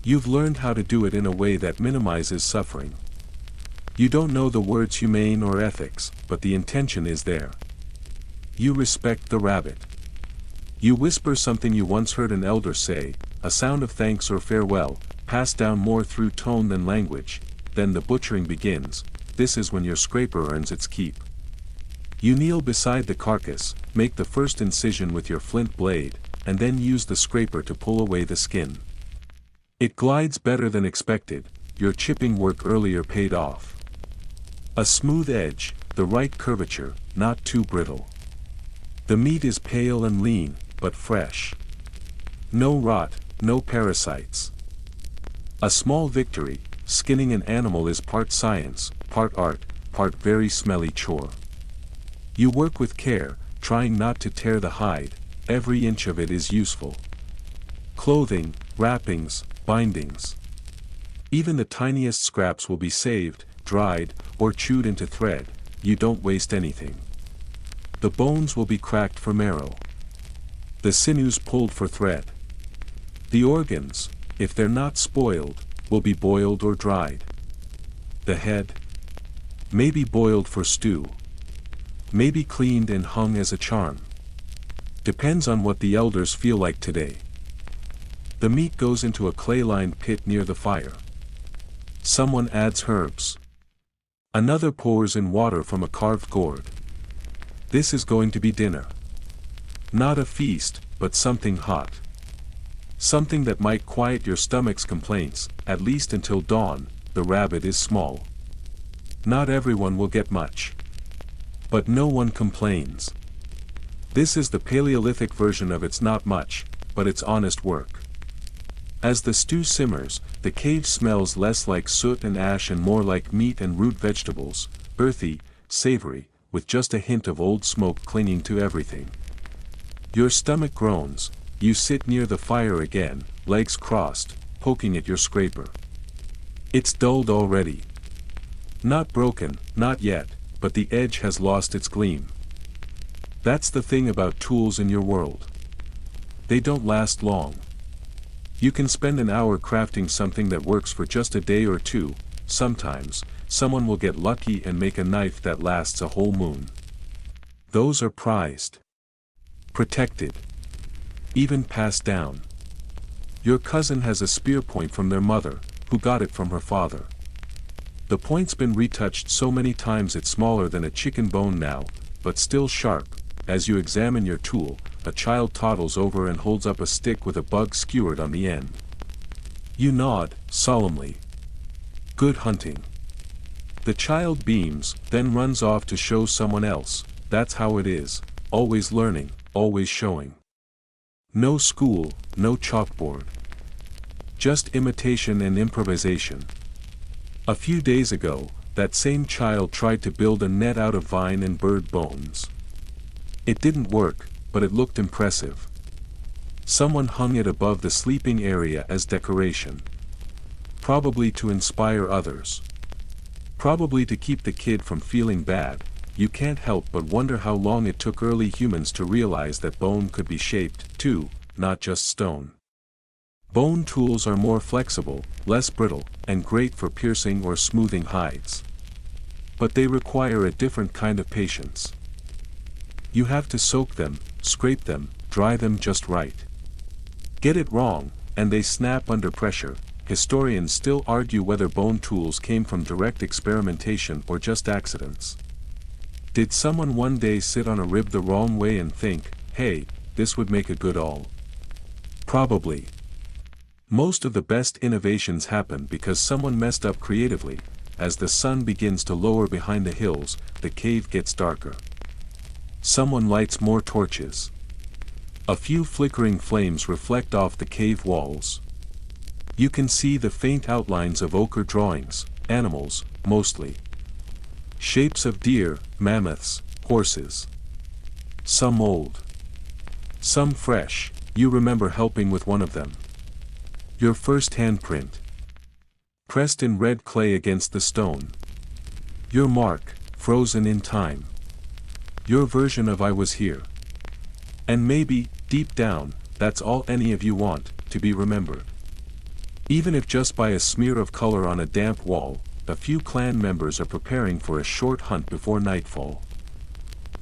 You've learned how to do it in a way that minimizes suffering. You don't know the words humane or ethics, but the intention is there. You respect the rabbit. You whisper something you once heard an elder say, a sound of thanks or farewell, passed down more through tone than language. Then the butchering begins. This is when your scraper earns its keep. You kneel beside the carcass, make the first incision with your flint blade, and then use the scraper to pull away the skin. It glides better than expected. Your chipping work earlier paid off. A smooth edge, the right curvature, not too brittle. The meat is pale and lean, but fresh. No rot, no parasites. A small victory. Skinning an animal is part science, part art, part very smelly chore. You work with care, trying not to tear the hide. Every inch of it is useful. Clothing, wrappings, bindings. Even the tiniest scraps will be saved, dried, or chewed into thread. You don't waste anything. The bones will be cracked for marrow. The sinews pulled for thread. The organs, if they're not spoiled, will be boiled or dried. The head? Maybe boiled for stew. Maybe cleaned and hung as a charm. Depends on what the elders feel like today. The meat goes into a clay-lined pit near the fire. Someone adds herbs. Another pours in water from a carved gourd. This is going to be dinner. Not a feast, but something hot. Something that might quiet your stomach's complaints, at least until dawn. The rabbit is small. Not everyone will get much. But no one complains. This is the Paleolithic version of it's not much, but it's honest work. As the stew simmers, the cave smells less like soot and ash and more like meat and root vegetables, earthy, savory, with just a hint of old smoke clinging to everything. Your stomach groans. You sit near the fire again, legs crossed, poking at your scraper. It's dulled already. Not broken, not yet, but the edge has lost its gleam. That's the thing about tools in your world. They don't last long. You can spend an hour crafting something that works for just a day or two. Sometimes, someone will get lucky and make a knife that lasts a whole moon. Those are prized. Protected. Even passed down. Your cousin has a spear point from their mother, who got it from her father. The point's been retouched so many times it's smaller than a chicken bone now, but still sharp. As you examine your tool, a child toddles over and holds up a stick with a bug skewered on the end. You nod, solemnly. Good hunting. The child beams, then runs off to show someone else. That's how it is, always learning, always showing. No school, no chalkboard. Just imitation and improvisation. A few days ago, that same child tried to build a net out of vine and bird bones. It didn't work, but it looked impressive. Someone hung it above the sleeping area as decoration. Probably to inspire others. Probably to keep the kid from feeling bad. You can't help but wonder how long it took early humans to realize that bone could be shaped, too, not just stone. Bone tools are more flexible, less brittle, and great for piercing or smoothing hides. But they require a different kind of patience. You have to soak them, scrape them, dry them just right. Get it wrong, and they snap under pressure. Historians still argue whether bone tools came from direct experimentation or just accidents. Did someone one day sit on a rib the wrong way and think, hey, this would make a good awl? Probably. Most of the best innovations happen because someone messed up creatively. As the sun begins to lower behind the hills, the cave gets darker. Someone lights more torches. A few flickering flames reflect off the cave walls. You can see the faint outlines of ochre drawings, animals, mostly. Shapes of deer, mammoths, horses. Some old. Some fresh. You remember helping with one of them. Your first handprint. Pressed in red clay against the stone. Your mark, frozen in time. Your version of I was here. And maybe, deep down, that's all any of you want, to be remembered. Even if just by a smear of color on a damp wall, a few clan members are preparing for a short hunt before nightfall.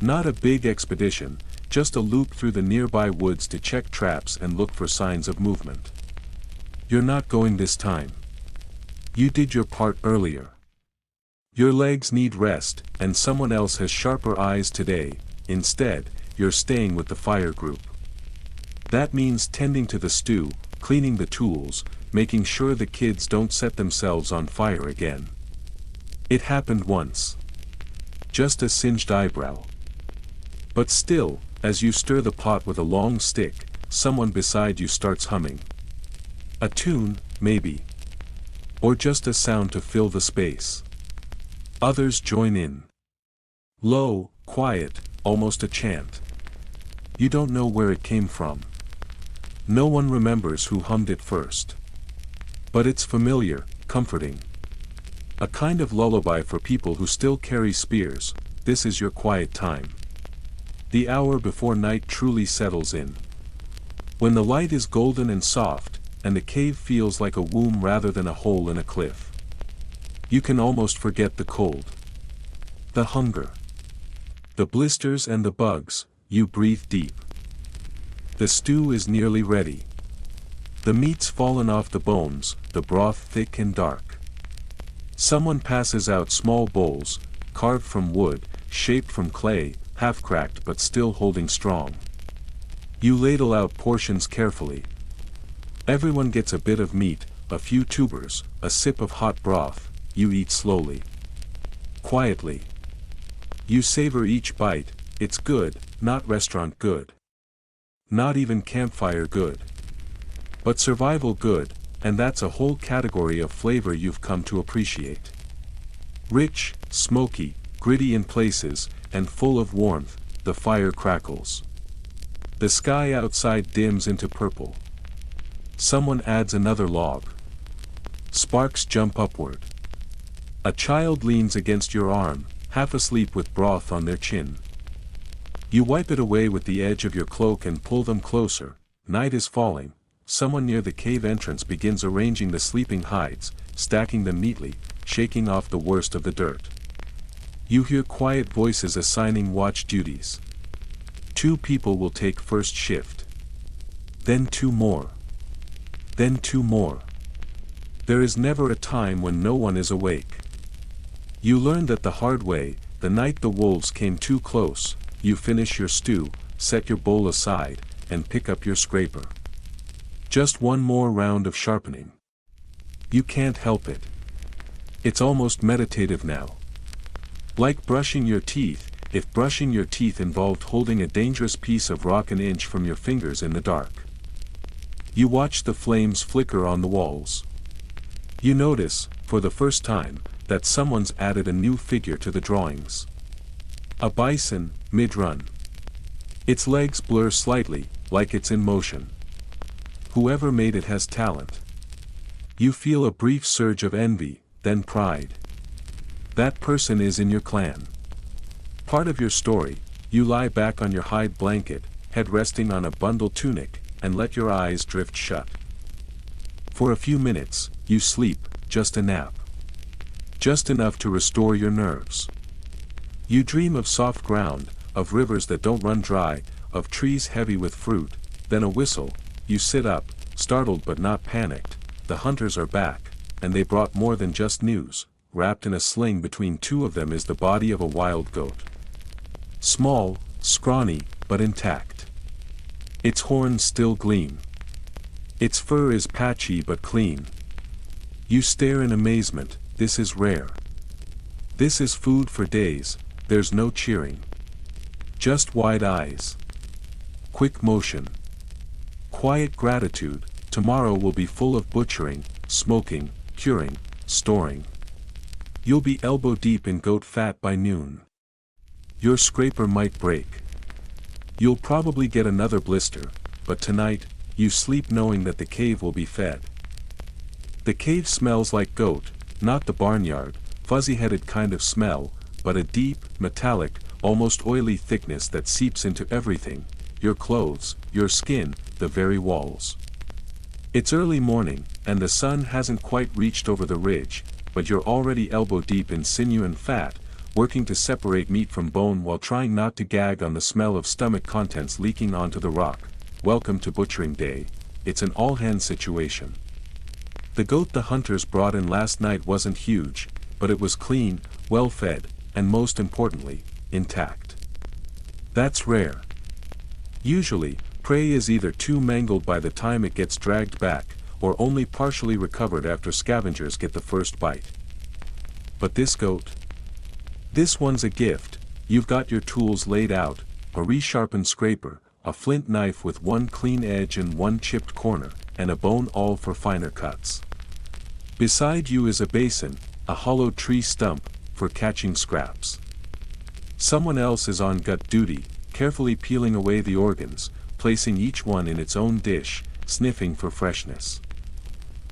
Not a big expedition, just a loop through the nearby woods to check traps and look for signs of movement. You're not going this time. You did your part earlier. Your legs need rest, and someone else has sharper eyes today. Instead, you're staying with the fire group. That means tending to the stew, cleaning the tools, making sure the kids don't set themselves on fire again. It happened once. Just a singed eyebrow. But still, as you stir the pot with a long stick, someone beside you starts humming. A tune, maybe. Or just a sound to fill the space. Others join in. Low, quiet, almost a chant. You don't know where it came from. No one remembers who hummed it first. But it's familiar, comforting. A kind of lullaby for people who still carry spears. This is your quiet time. The hour before night truly settles in. When the light is golden and soft, and the cave feels like a womb rather than a hole in a cliff. You can almost forget the cold. The hunger. The blisters and the bugs. You breathe deep. The stew is nearly ready. The meat's fallen off the bones, the broth thick and dark. Someone passes out small bowls, carved from wood, shaped from clay, half-cracked but still holding strong. You ladle out portions carefully. Everyone gets a bit of meat, a few tubers, a sip of hot broth. You eat slowly. Quietly. You savor each bite. It's good, not restaurant good. Not even campfire good. But survival good, and that's a whole category of flavor you've come to appreciate. Rich, smoky, gritty in places, and full of warmth, the fire crackles. The sky outside dims into purple. Someone adds another log. Sparks jump upward. A child leans against your arm, half asleep with broth on their chin. You wipe it away with the edge of your cloak and pull them closer. Night is falling. Someone near the cave entrance begins arranging the sleeping hides, stacking them neatly, shaking off the worst of the dirt. You hear quiet voices assigning watch duties. 2 people will take first shift. Then 2 more. Then 2 more. There is never a time when no one is awake. You learn that the hard way, the night the wolves came too close. You finish your stew, set your bowl aside, and pick up your scraper. Just one more round of sharpening. You can't help it. It's almost meditative now. Like brushing your teeth, if brushing your teeth involved holding a dangerous piece of rock an inch from your fingers in the dark. You watch the flames flicker on the walls. You notice, for the first time, that someone's added a new figure to the drawings. A bison, mid-run. Its legs blur slightly, like it's in motion. Whoever made it has talent. You feel a brief surge of envy, then pride. That person is in your clan. Part of your story, you lie back on your hide blanket, head resting on a bundled tunic, and let your eyes drift shut. For a few minutes, you sleep, just a nap. Just enough to restore your nerves. You dream of soft ground, of rivers that don't run dry, of trees heavy with fruit, then a whistle. You sit up, startled but not panicked. The hunters are back, and they brought more than just news. Wrapped in a sling between 2 of them is the body of a wild goat. Small, scrawny, but intact. Its horns still gleam. Its fur is patchy but clean. You stare in amazement. This is rare. This is food for days. There's no cheering. Just wide eyes. Quick motion. Quiet gratitude. Tomorrow will be full of butchering, smoking, curing, storing. You'll be elbow deep in goat fat by noon. Your scraper might break. You'll probably get another blister, but tonight, you sleep knowing that the cave will be fed. The cave smells like goat, not the barnyard, fuzzy-headed kind of smell, but a deep, metallic, almost oily thickness that seeps into everything, your clothes, your skin, the very walls. It's early morning, and the sun hasn't quite reached over the ridge, but you're already elbow-deep in sinew and fat, working to separate meat from bone while trying not to gag on the smell of stomach contents leaking onto the rock. Welcome to butchering day. It's an all-hands situation. The goat the hunters brought in last night wasn't huge, but it was clean, well-fed, and most importantly, intact. That's rare. Usually, prey is either too mangled by the time it gets dragged back, or only partially recovered after scavengers get the first bite. But this goat? This one's a gift. You've got your tools laid out, a resharpened scraper, a flint knife with 1 clean edge and 1 chipped corner, and a bone awl for finer cuts. Beside you is a basin, a hollowed tree stump, for catching scraps. Someone else is on gut duty, carefully peeling away the organs, placing each one in its own dish, sniffing for freshness.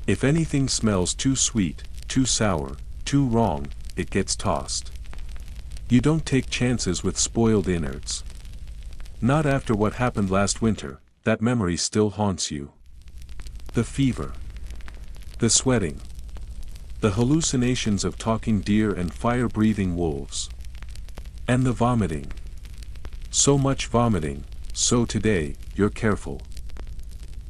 If anything smells too sweet, too sour, too wrong, it gets tossed. You don't take chances with spoiled innards. Not after what happened last winter. That memory still haunts you. The fever. The sweating. The hallucinations of talking deer and fire-breathing wolves. And the vomiting. So much vomiting, so today, you're careful.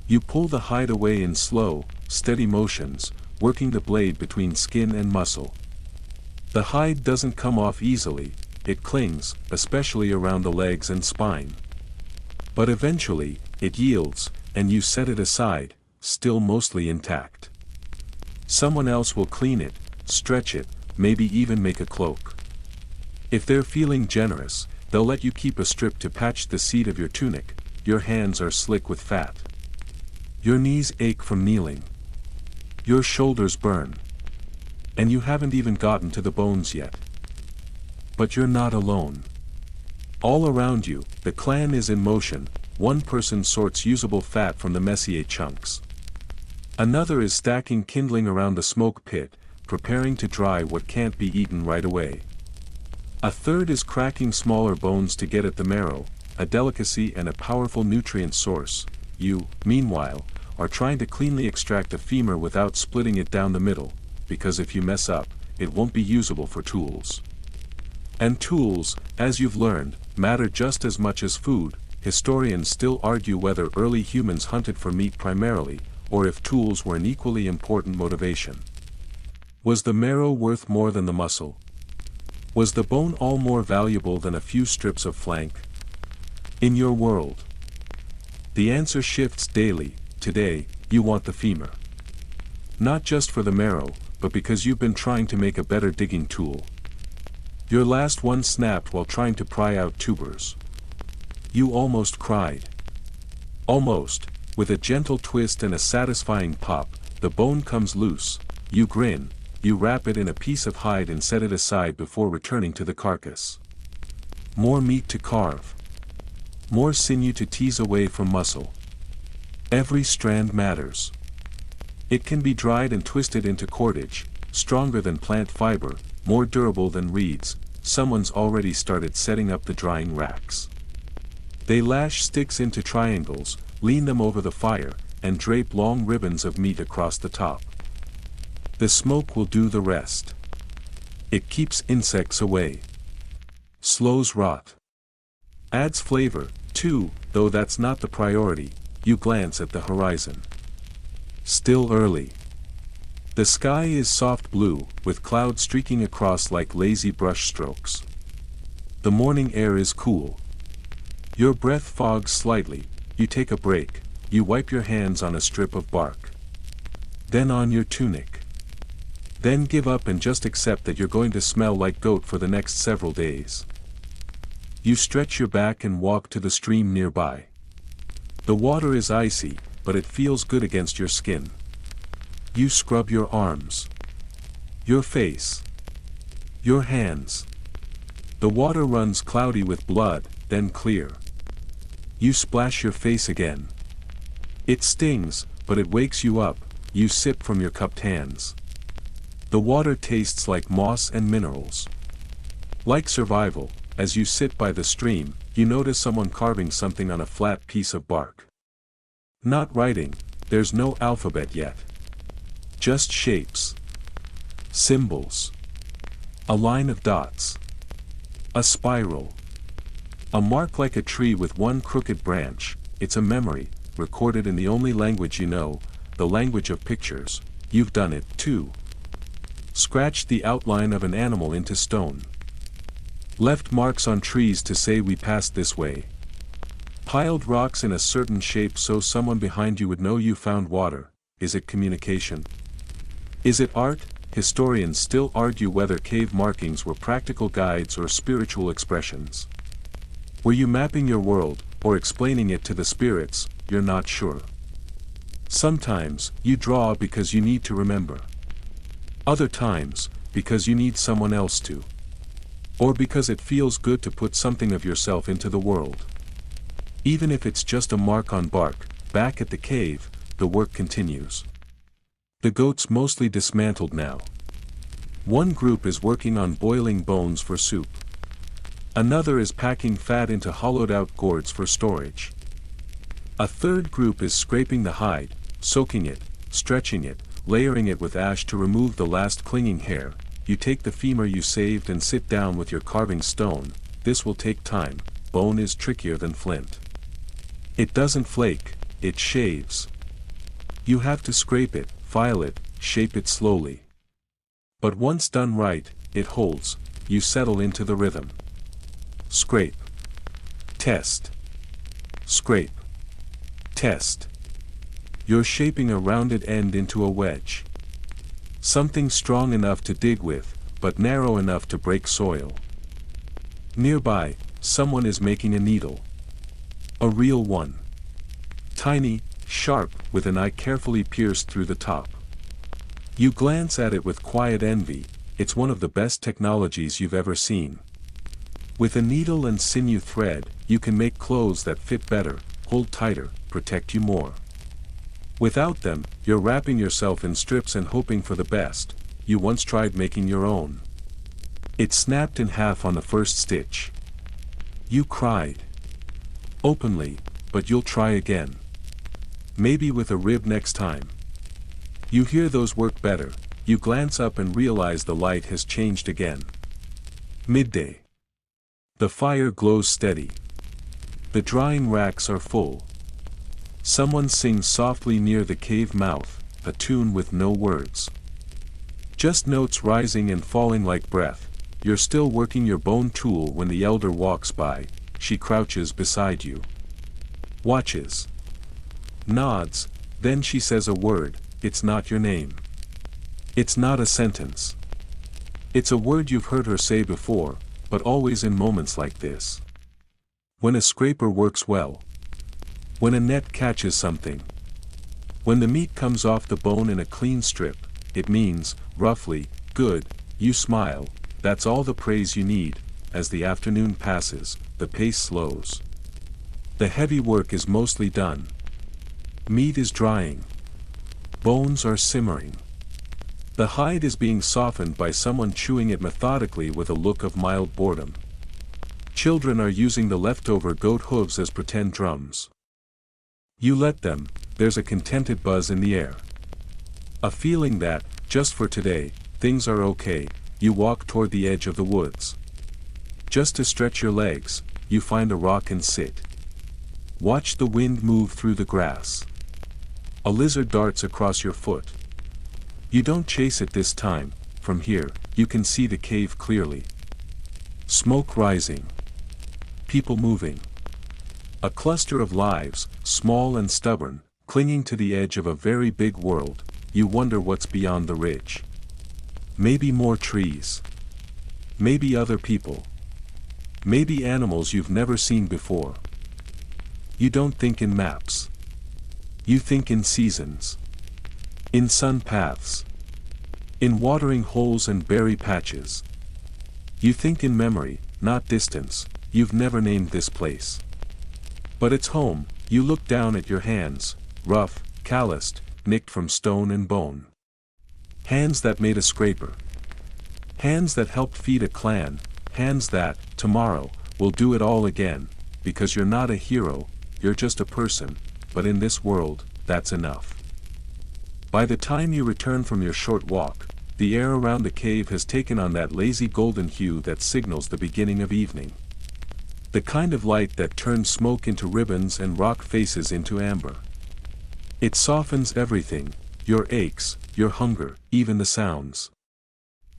You pull the hide away in slow, steady motions, working the blade between skin and muscle. The hide doesn't come off easily, it clings, especially around the legs and spine. But eventually, it yields, and you set it aside, still mostly intact. Someone else will clean it, stretch it, maybe even make a cloak. If they're feeling generous, they'll let you keep a strip to patch the seat of your tunic. Your hands are slick with fat. Your knees ache from kneeling. Your shoulders burn. And you haven't even gotten to the bones yet. But you're not alone. All around you, the clan is in motion. One person sorts usable fat from the messier chunks. Another is stacking kindling around the smoke pit, preparing to dry what can't be eaten right away. A third is cracking smaller bones to get at the marrow, a delicacy and a powerful nutrient source. You, meanwhile, are trying to cleanly extract a femur without splitting it down the middle, because if you mess up, it won't be usable for tools. And tools, as you've learned, matter just as much as food. Historians still argue whether early humans hunted for meat primarily, or if tools were an equally important motivation. Was the marrow worth more than the muscle? Was the bone all more valuable than a few strips of flank? In your world, the answer shifts daily. Today, you want the femur. Not just for the marrow, but because you've been trying to make a better digging tool. Your last one snapped while trying to pry out tubers. You almost cried. Almost, with a gentle twist and a satisfying pop, the bone comes loose. You grin, you wrap it in a piece of hide and set it aside before returning to the carcass. More meat to carve. More sinew to tease away from muscle. Every strand matters. It can be dried and twisted into cordage, stronger than plant fiber, more durable than reeds. Someone's already started setting up the drying racks. They lash sticks into triangles, lean them over the fire, and drape long ribbons of meat across the top. The smoke will do the rest. It keeps insects away. Slows rot. Adds flavor, too, though that's not the priority. You glance at the horizon. Still early. The sky is soft blue, with clouds streaking across like lazy brush strokes. The morning air is cool. Your breath fogs slightly. You take a break. You wipe your hands on a strip of bark. Then on your tunic. Then give up and just accept that you're going to smell like goat for the next several days. You stretch your back and walk to the stream nearby. The water is icy, but it feels good against your skin. You scrub your arms. Your face. Your hands. The water runs cloudy with blood, then clear. You splash your face again. It stings, but it wakes you up. You sip from your cupped hands. The water tastes like moss and minerals. Like survival, as you sit by the stream, you notice someone carving something on a flat piece of bark. Not writing, there's no alphabet yet. Just shapes. Symbols. A line of dots. A spiral. A mark like a tree with one crooked branch. It's a memory, recorded in the only language you know, the language of pictures. You've done it, too. Scratched the outline of an animal into stone. Left marks on trees to say we passed this way. Piled rocks in a certain shape so someone behind you would know you found water. Is it communication? Is it art? Historians still argue whether cave markings were practical guides or spiritual expressions. Were you mapping your world, or explaining it to the spirits? You're not sure. Sometimes, you draw because you need to remember. Other times, because you need someone else to. Or because it feels good to put something of yourself into the world. Even if it's just a mark on bark, back at the cave, the work continues. The goat's mostly dismantled now. One group is working on boiling bones for soup. Another is packing fat into hollowed-out gourds for storage. A third group is scraping the hide, soaking it, stretching it, layering it with ash to remove the last clinging hair. You take the femur you saved and sit down with your carving stone. This will take time. Bone is trickier than flint. It doesn't flake, it shaves. You have to scrape it, file it, shape it slowly. But once done right, it holds. You settle into the rhythm. Scrape. Test. Scrape. Test. You're shaping a rounded end into a wedge. Something strong enough to dig with, but narrow enough to break soil. Nearby, someone is making a needle. A real one. Tiny, sharp, with an eye carefully pierced through the top. You glance at it with quiet envy. It's one of the best technologies you've ever seen. With a needle and sinew thread, you can make clothes that fit better, hold tighter, protect you more. Without them, you're wrapping yourself in strips and hoping for the best. You once tried making your own. It snapped in half on the first stitch. You cried. Openly, but you'll try again. Maybe with a rib next time. You hear those work better. You glance up and realize the light has changed again. Midday. The fire glows steady. The drying racks are full. Someone sings softly near the cave mouth, a tune with no words. Just notes rising and falling like breath. You're still working your bone tool when the elder walks by. She crouches beside you. Watches. Nods, then she says a word. It's not your name. It's not a sentence. It's a word you've heard her say before, but always in moments like this. When a scraper works well. When a net catches something. When the meat comes off the bone in a clean strip, it means, roughly, good. You smile. That's all the praise you need. As the afternoon passes, the pace slows. The heavy work is mostly done. Meat is drying. Bones are simmering. The hide is being softened by someone chewing it methodically with a look of mild boredom. Children are using the leftover goat hooves as pretend drums. You let them. There's a contented buzz in the air. A feeling that, just for today, things are okay. You walk toward the edge of the woods. Just to stretch your legs, you find a rock and sit. Watch the wind move through the grass. A lizard darts across your foot. You don't chase it this time. From here, you can see the cave clearly. Smoke rising. People moving. A cluster of lives, small and stubborn, clinging to the edge of a very big world. You wonder what's beyond the ridge. Maybe more trees. Maybe other people. Maybe animals you've never seen before. You don't think in maps. You think in seasons. In sun paths. In watering holes and berry patches. You think in memory, not distance. You've never named this place. But it's home. You look down at your hands, rough, calloused, nicked from stone and bone. Hands that made a scraper. Hands that helped feed a clan. Hands that, tomorrow, will do it all again. Because you're not a hero, you're just a person, but in this world, that's enough. By the time you return from your short walk, the air around the cave has taken on that lazy golden hue that signals the beginning of evening. The kind of light that turns smoke into ribbons and rock faces into amber. It softens everything, your aches, your hunger, even the sounds.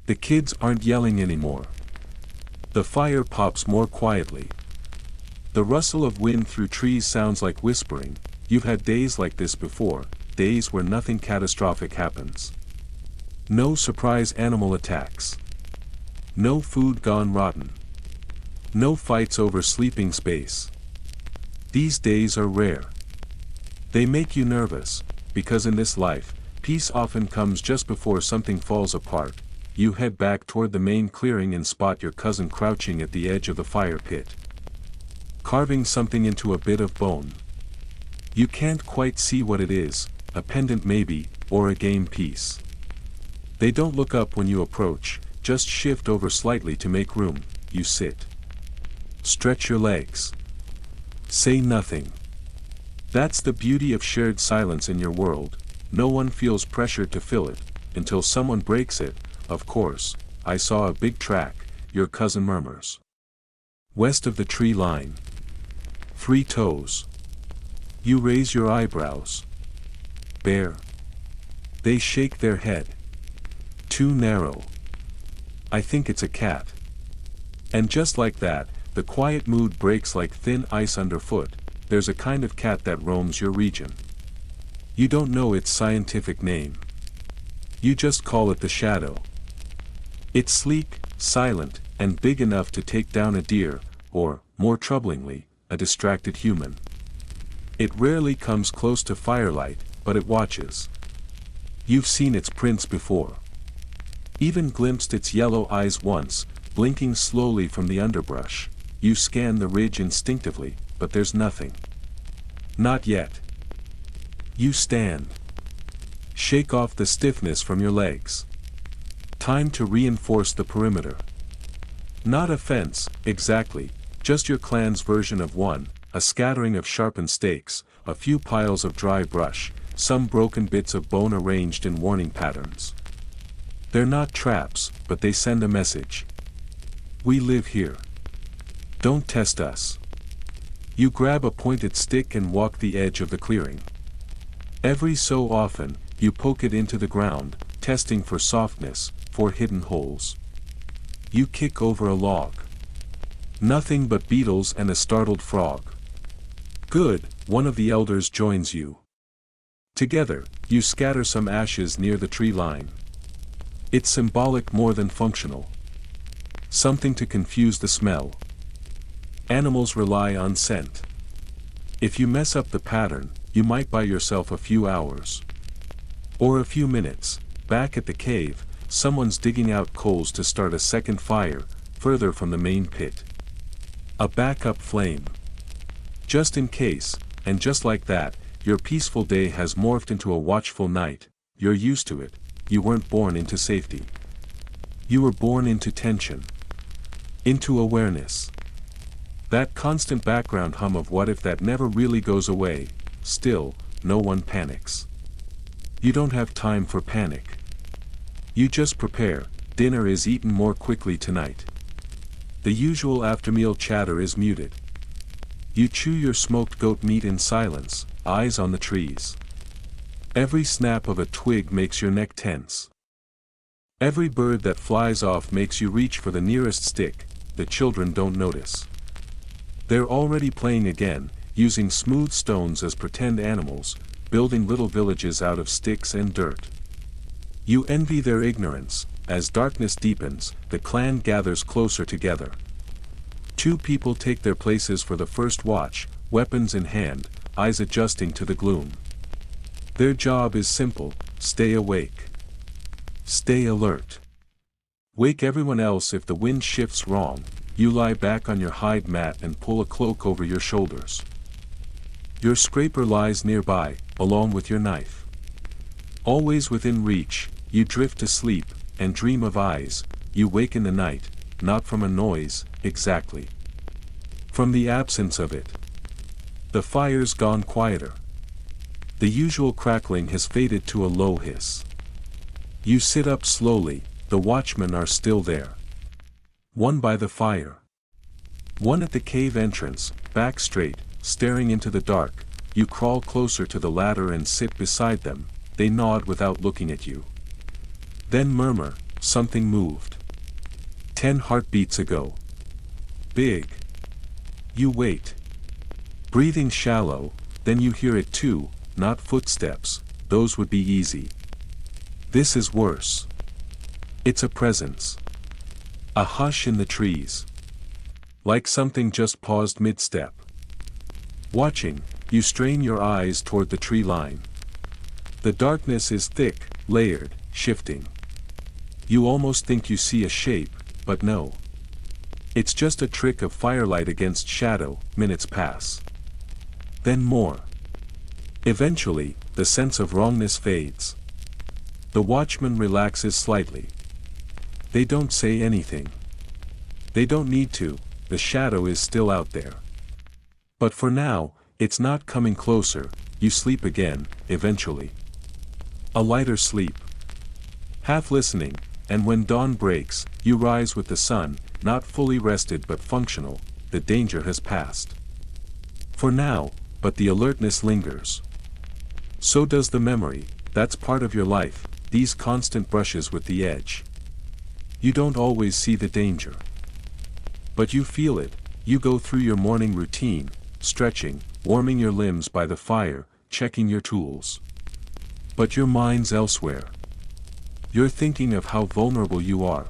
The kids aren't yelling anymore. The fire pops more quietly. The rustle of wind through trees sounds like whispering. You've had days like this before, days where nothing catastrophic happens. No surprise animal attacks. No food gone rotten. No fights over sleeping space. These days are rare. They make you nervous, because in this life, peace often comes just before something falls apart. You head back toward the main clearing and spot your cousin crouching at the edge of the fire pit. Carving something into a bit of bone. You can't quite see what it is, a pendant maybe, or a game piece. They don't look up when you approach, just shift over slightly to make room. You sit. Stretch your legs. Say nothing. That's the beauty of shared silence in your world. No one feels pressured to fill it, until someone breaks it. Of course, I saw a big track, your cousin murmurs. West of the tree line. 3 toes. You raise your eyebrows. Bear. They shake their head. Too narrow. I think it's a cat. And just like that, the quiet mood breaks like thin ice underfoot. There's a kind of cat that roams your region. You don't know its scientific name. You just call it the shadow. It's sleek, silent, and big enough to take down a deer, or, more troublingly, a distracted human. It rarely comes close to firelight, but it watches. You've seen its prints before. Even glimpsed its yellow eyes once, blinking slowly from the underbrush. You scan the ridge instinctively, but there's nothing. Not yet. You stand. Shake off the stiffness from your legs. Time to reinforce the perimeter. Not a fence, exactly, just your clan's version of one, a scattering of sharpened stakes, a few piles of dry brush, some broken bits of bone arranged in warning patterns. They're not traps, but they send a message. We live here. Don't test us. You grab a pointed stick and walk the edge of the clearing. Every so often, you poke it into the ground, testing for softness, for hidden holes. You kick over a log. Nothing but beetles and a startled frog. Good, one of the elders joins you. Together, you scatter some ashes near the tree line. It's symbolic more than functional. Something to confuse the smell. Animals rely on scent. If you mess up the pattern, you might buy yourself a few hours. Or a few minutes. Back at the cave, someone's digging out coals to start a second fire, further from the main pit. A backup flame. Just in case, and just like that, your peaceful day has morphed into a watchful night. You're used to it. You weren't born into safety. You were born into tension. Into awareness. That constant background hum of what if that never really goes away. Still, no one panics. You don't have time for panic. You just prepare. Dinner is eaten more quickly tonight. The usual after-meal chatter is muted. You chew your smoked goat meat in silence, eyes on the trees. Every snap of a twig makes your neck tense. Every bird that flies off makes you reach for the nearest stick. The children don't notice. They're already playing again, using smooth stones as pretend animals, building little villages out of sticks and dirt. You envy their ignorance. As darkness deepens, the clan gathers closer together. Two people take their places for the first watch, weapons in hand, eyes adjusting to the gloom. Their job is simple: stay awake. Stay alert. Wake everyone else if the wind shifts wrong. You lie back on your hide mat and pull a cloak over your shoulders. Your scraper lies nearby, along with your knife. Always within reach, you drift to sleep, and dream of eyes. You wake in the night, not from a noise, exactly. From the absence of it. The fire's gone quieter. The usual crackling has faded to a low hiss. You sit up slowly. The watchmen are still there. One by the fire. One at the cave entrance, back straight, staring into the dark. You crawl closer to the ladder and sit beside them. They nod without looking at you. Then murmur, something moved. 10 heartbeats ago. Big. You wait. Breathing shallow, then you hear it too, not footsteps, those would be easy. This is worse. It's a presence. A hush in the trees. Like something just paused mid-step. Watching, you strain your eyes toward the tree line. The darkness is thick, layered, shifting. You almost think you see a shape, but no. It's just a trick of firelight against shadow. Minutes pass. Then more. Eventually, the sense of wrongness fades. The watchman relaxes slightly. They don't say anything. They don't need to. The shadow is still out there. But for now, it's not coming closer. You sleep again, eventually. A lighter sleep. Half listening, and when dawn breaks, you rise with the sun, not fully rested but functional. The danger has passed. For now, but the alertness lingers. So does the memory. That's part of your life, these constant brushes with the edge. You don't always see the danger. But you feel it. You go through your morning routine, stretching, warming your limbs by the fire, checking your tools. But your mind's elsewhere. You're thinking of how vulnerable you are.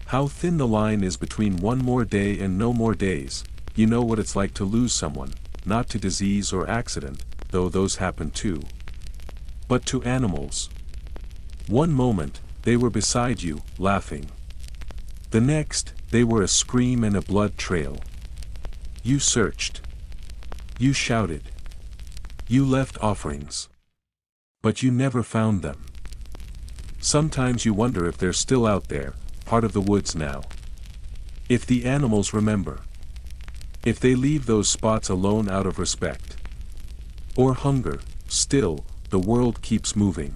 How thin the line is between one more day and no more days. You know what it's like to lose someone, not to disease or accident, though those happen too. But to animals. One moment, they were beside you, laughing. The next, they were a scream and a blood trail. You searched. You shouted. You left offerings. But you never found them. Sometimes you wonder if they're still out there, part of the woods now. If the animals remember. If they leave those spots alone out of respect. Or hunger. Still, the world keeps moving.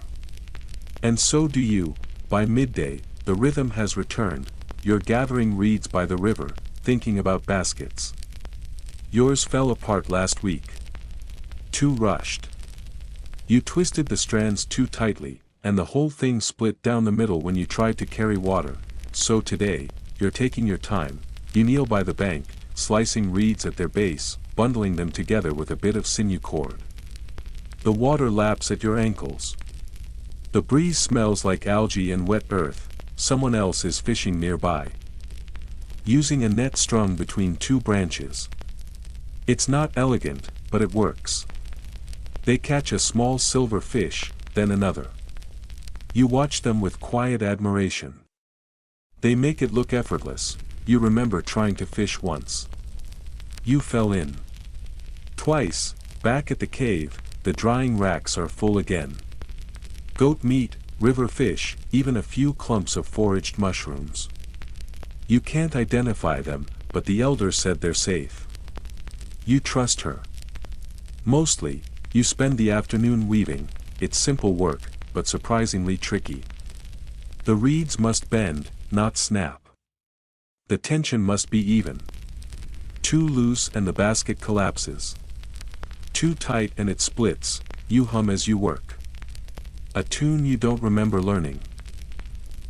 And so do you. By midday, the rhythm has returned. You're gathering reeds by the river, thinking about baskets. Yours fell apart last week. Too rushed. You twisted the strands too tightly, and the whole thing split down the middle when you tried to carry water. So today, you're taking your time. You kneel by the bank, slicing reeds at their base, bundling them together with a bit of sinew cord. The water laps at your ankles. The breeze smells like algae and wet earth. Someone else is fishing nearby, using a net strung between two branches. It's not elegant, but it works. They catch a small silver fish, then another. You watch them with quiet admiration. They make it look effortless. You remember trying to fish once. You fell in. Twice. Back at the cave, the drying racks are full again. Goat meat, river fish, even a few clumps of foraged mushrooms. You can't identify them, but the elder said they're safe. You trust her. Mostly, you spend the afternoon weaving. It's simple work, but surprisingly tricky. The reeds must bend, not snap. The tension must be even. Too loose and the basket collapses. Too tight and it splits. You hum as you work. A tune you don't remember learning.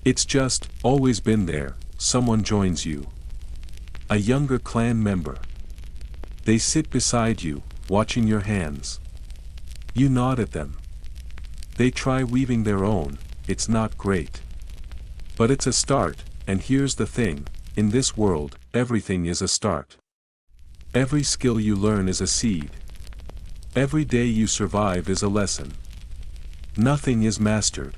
It's just, always been there. Someone joins you. A younger clan member. They sit beside you, watching your hands. You nod at them. They try weaving their own. It's not great. But it's a start, and here's the thing, in this world, everything is a start. Every skill you learn is a seed. Every day you survive is a lesson. Nothing is mastered.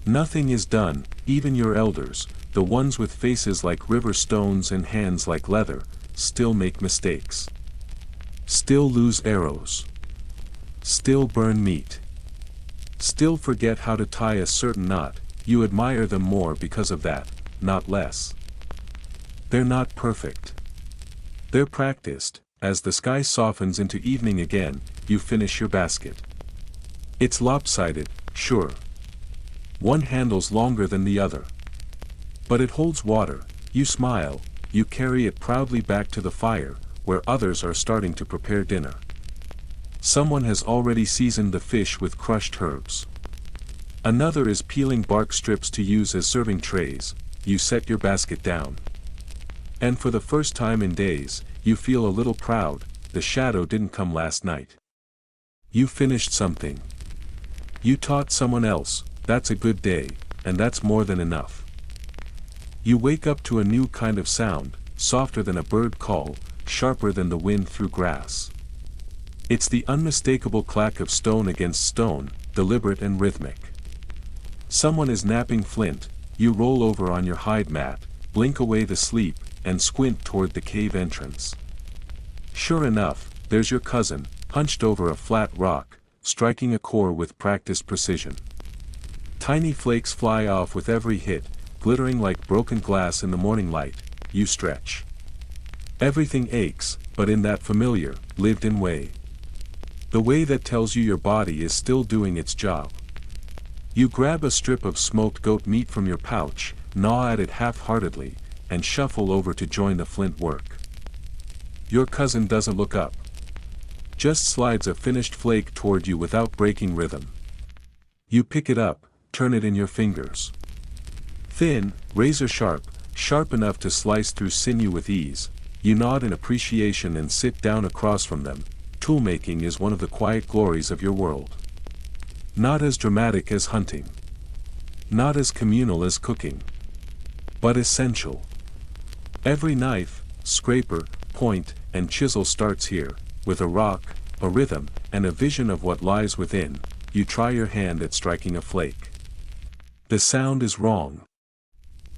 Nothing is done, even your elders, the ones with faces like river stones and hands like leather, still make mistakes. Still lose arrows. Still burn meat. Still forget how to tie a certain knot. You admire them more because of that, not less. They're not perfect. They're practiced. As the sky softens into evening again, you finish your basket. It's lopsided, sure. One handle's longer than the other. But it holds water. You smile. You carry it proudly back to the fire, where others are starting to prepare dinner. Someone has already seasoned the fish with crushed herbs. Another is peeling bark strips to use as serving trays. You set your basket down. And for the first time in days, you feel a little proud. The shadow didn't come last night. You finished something. You taught someone else. That's a good day, and that's more than enough. You wake up to a new kind of sound, softer than a bird call, sharper than the wind through grass. It's the unmistakable clack of stone against stone, deliberate and rhythmic. Someone is napping flint. You roll over on your hide mat, blink away the sleep, and squint toward the cave entrance. Sure enough, there's your cousin, hunched over a flat rock, striking a core with practiced precision. Tiny flakes fly off with every hit, glittering like broken glass in the morning light. You stretch. Everything aches, but in that familiar, lived-in way. The way that tells you your body is still doing its job. You grab a strip of smoked goat meat from your pouch, gnaw at it half-heartedly, and shuffle over to join the flint work. Your cousin doesn't look up. Just slides a finished flake toward you without breaking rhythm. You pick it up, turn it in your fingers. Thin, razor-sharp, sharp enough to slice through sinew with ease. You nod in appreciation and sit down across from them. Toolmaking is one of the quiet glories of your world. Not as dramatic as hunting. Not as communal as cooking. But essential. Every knife, scraper, point, and chisel starts here, with a rock, a rhythm, and a vision of what lies within. You try your hand at striking a flake. The sound is wrong.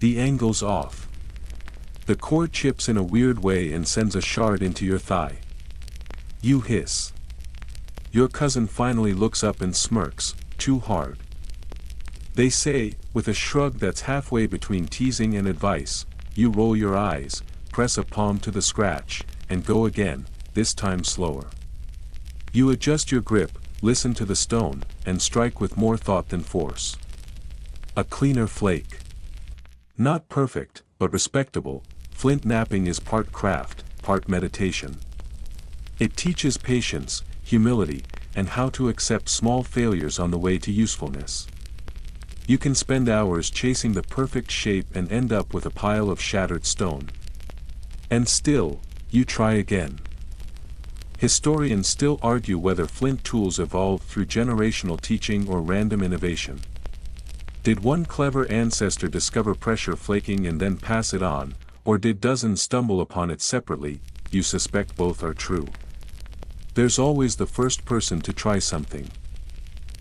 The angle's off. The cord chips in a weird way and sends a shard into your thigh. You hiss. Your cousin finally looks up and smirks, too hard. They say, with a shrug that's halfway between teasing and advice. You roll your eyes, press a palm to the scratch, and go again, this time slower. You adjust your grip, listen to the stone, and strike with more thought than force. A cleaner flake. Not perfect, but respectable. Flint napping is part craft, part meditation. It teaches patience, humility, and how to accept small failures on the way to usefulness. You can spend hours chasing the perfect shape and end up with a pile of shattered stone. And still, you try again. Historians still argue whether flint tools evolved through generational teaching or random innovation. Did one clever ancestor discover pressure flaking and then pass it on, or did dozens stumble upon it separately? You suspect both are true. There's always the first person to try something.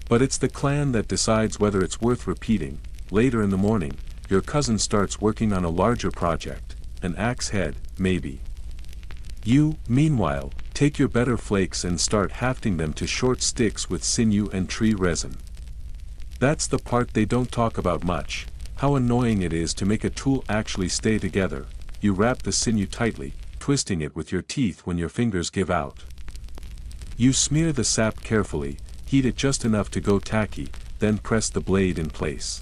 But it's the clan that decides whether it's worth repeating. Later in the morning, your cousin starts working on a larger project, an axe head, maybe. You, meanwhile, take your better flakes and start hafting them to short sticks with sinew and tree resin. That's the part they don't talk about much, how annoying it is to make a tool actually stay together. You wrap the sinew tightly, twisting it with your teeth when your fingers give out. You smear the sap carefully, heat it just enough to go tacky, then press the blade in place.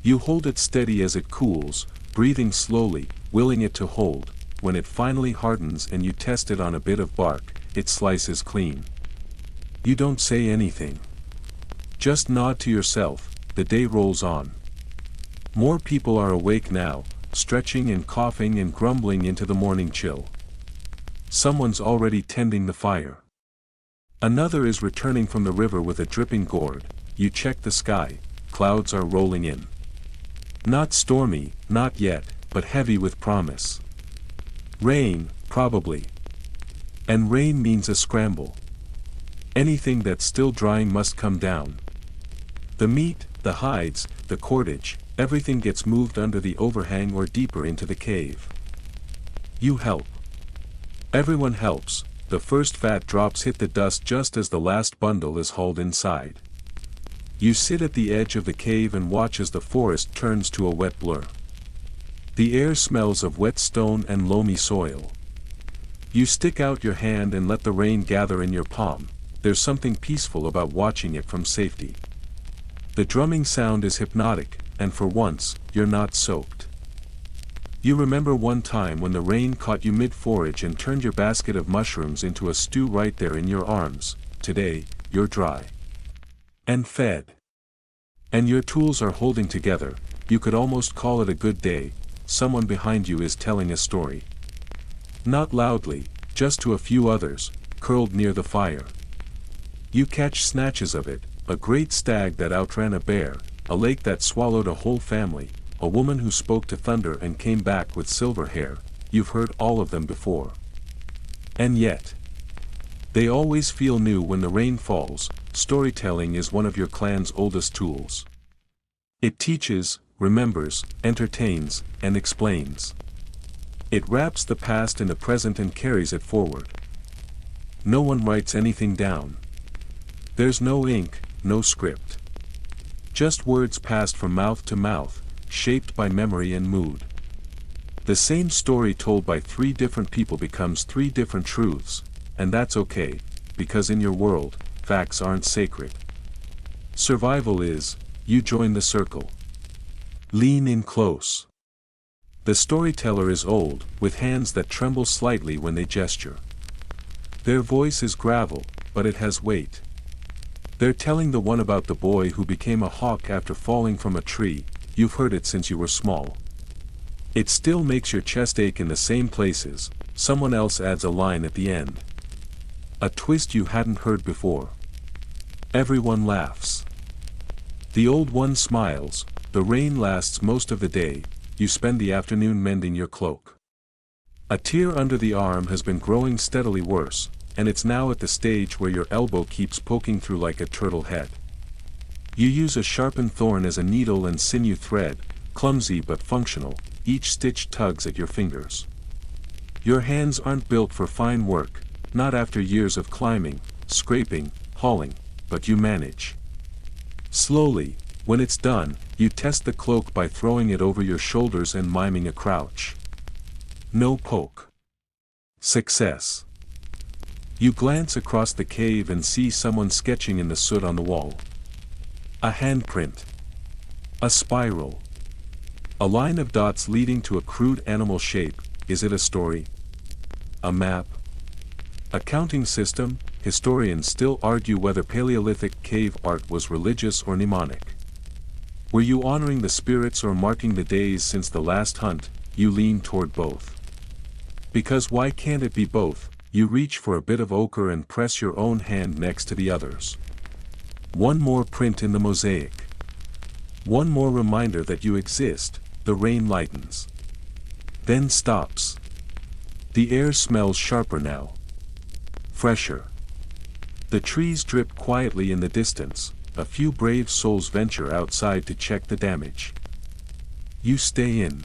You hold it steady as it cools, breathing slowly, willing it to hold. When it finally hardens and you test it on a bit of bark, it slices clean. You don't say anything. Just nod to yourself. The day rolls on. More people are awake now, stretching and coughing and grumbling into the morning chill. Someone's already tending the fire. Another is returning from the river with a dripping gourd. You check the sky, clouds are rolling in. Not stormy, not yet, but heavy with promise. Rain, probably. And rain means a scramble. Anything that's still drying must come down. The meat, the hides, the cordage, everything gets moved under the overhang or deeper into the cave. You help. Everyone helps. The first fat drops hit the dust just as the last bundle is hauled inside. You sit at the edge of the cave and watch as the forest turns to a wet blur. The air smells of wet stone and loamy soil. You stick out your hand and let the rain gather in your palm. There's something peaceful about watching it from safety. The drumming sound is hypnotic, and for once, you're not soaked. You remember one time when the rain caught you mid-forage and turned your basket of mushrooms into a stew right there in your arms. Today, you're dry. And fed. And your tools are holding together. You could almost call it a good day. Someone behind you is telling a story. Not loudly, just to a few others, curled near the fire. You catch snatches of it, a great stag that outran a bear, a lake that swallowed a whole family, a woman who spoke to thunder and came back with silver hair. You've heard all of them before. And yet, they always feel new when the rain falls. Storytelling is one of your clan's oldest tools. It teaches, remembers, entertains, and explains. It wraps the past in the present and carries it forward. No one writes anything down. There's no ink, no script. Just words passed from mouth to mouth, shaped by memory and mood. The same story told by 3 different people becomes 3 different truths, and that's okay, because in your world, facts aren't sacred. Survival is. You join the circle. Lean in close. The storyteller is old, with hands that tremble slightly when they gesture. Their voice is gravel, but it has weight. They're telling the one about the boy who became a hawk after falling from a tree. You've heard it since you were small. It still makes your chest ache in the same places. Someone else adds a line at the end. A twist you hadn't heard before. Everyone laughs. The old one smiles. The rain lasts most of the day. You spend the afternoon mending your cloak. A tear under the arm has been growing steadily worse, and it's now at the stage where your elbow keeps poking through like a turtle head. You use a sharpened thorn as a needle and sinew thread, clumsy but functional. Each stitch tugs at your fingers. Your hands aren't built for fine work, not after years of climbing, scraping, hauling, but you manage. Slowly, when it's done, you test the cloak by throwing it over your shoulders and miming a crouch. No poke. Success. You glance across the cave and see someone sketching in the soot on the wall. A handprint. A spiral. A line of dots leading to a crude animal shape. Is it a story? A map? A counting system? Historians still argue whether Paleolithic cave art was religious or mnemonic. Were you honoring the spirits or marking the days since the last hunt? You lean toward both. Because why can't it be both? You reach for a bit of ochre and press your own hand next to the others. One more print in the mosaic. One more reminder that you exist. The rain lightens. Then stops. The air smells sharper now. Fresher. The trees drip quietly in the distance. A few brave souls venture outside to check the damage. You stay in.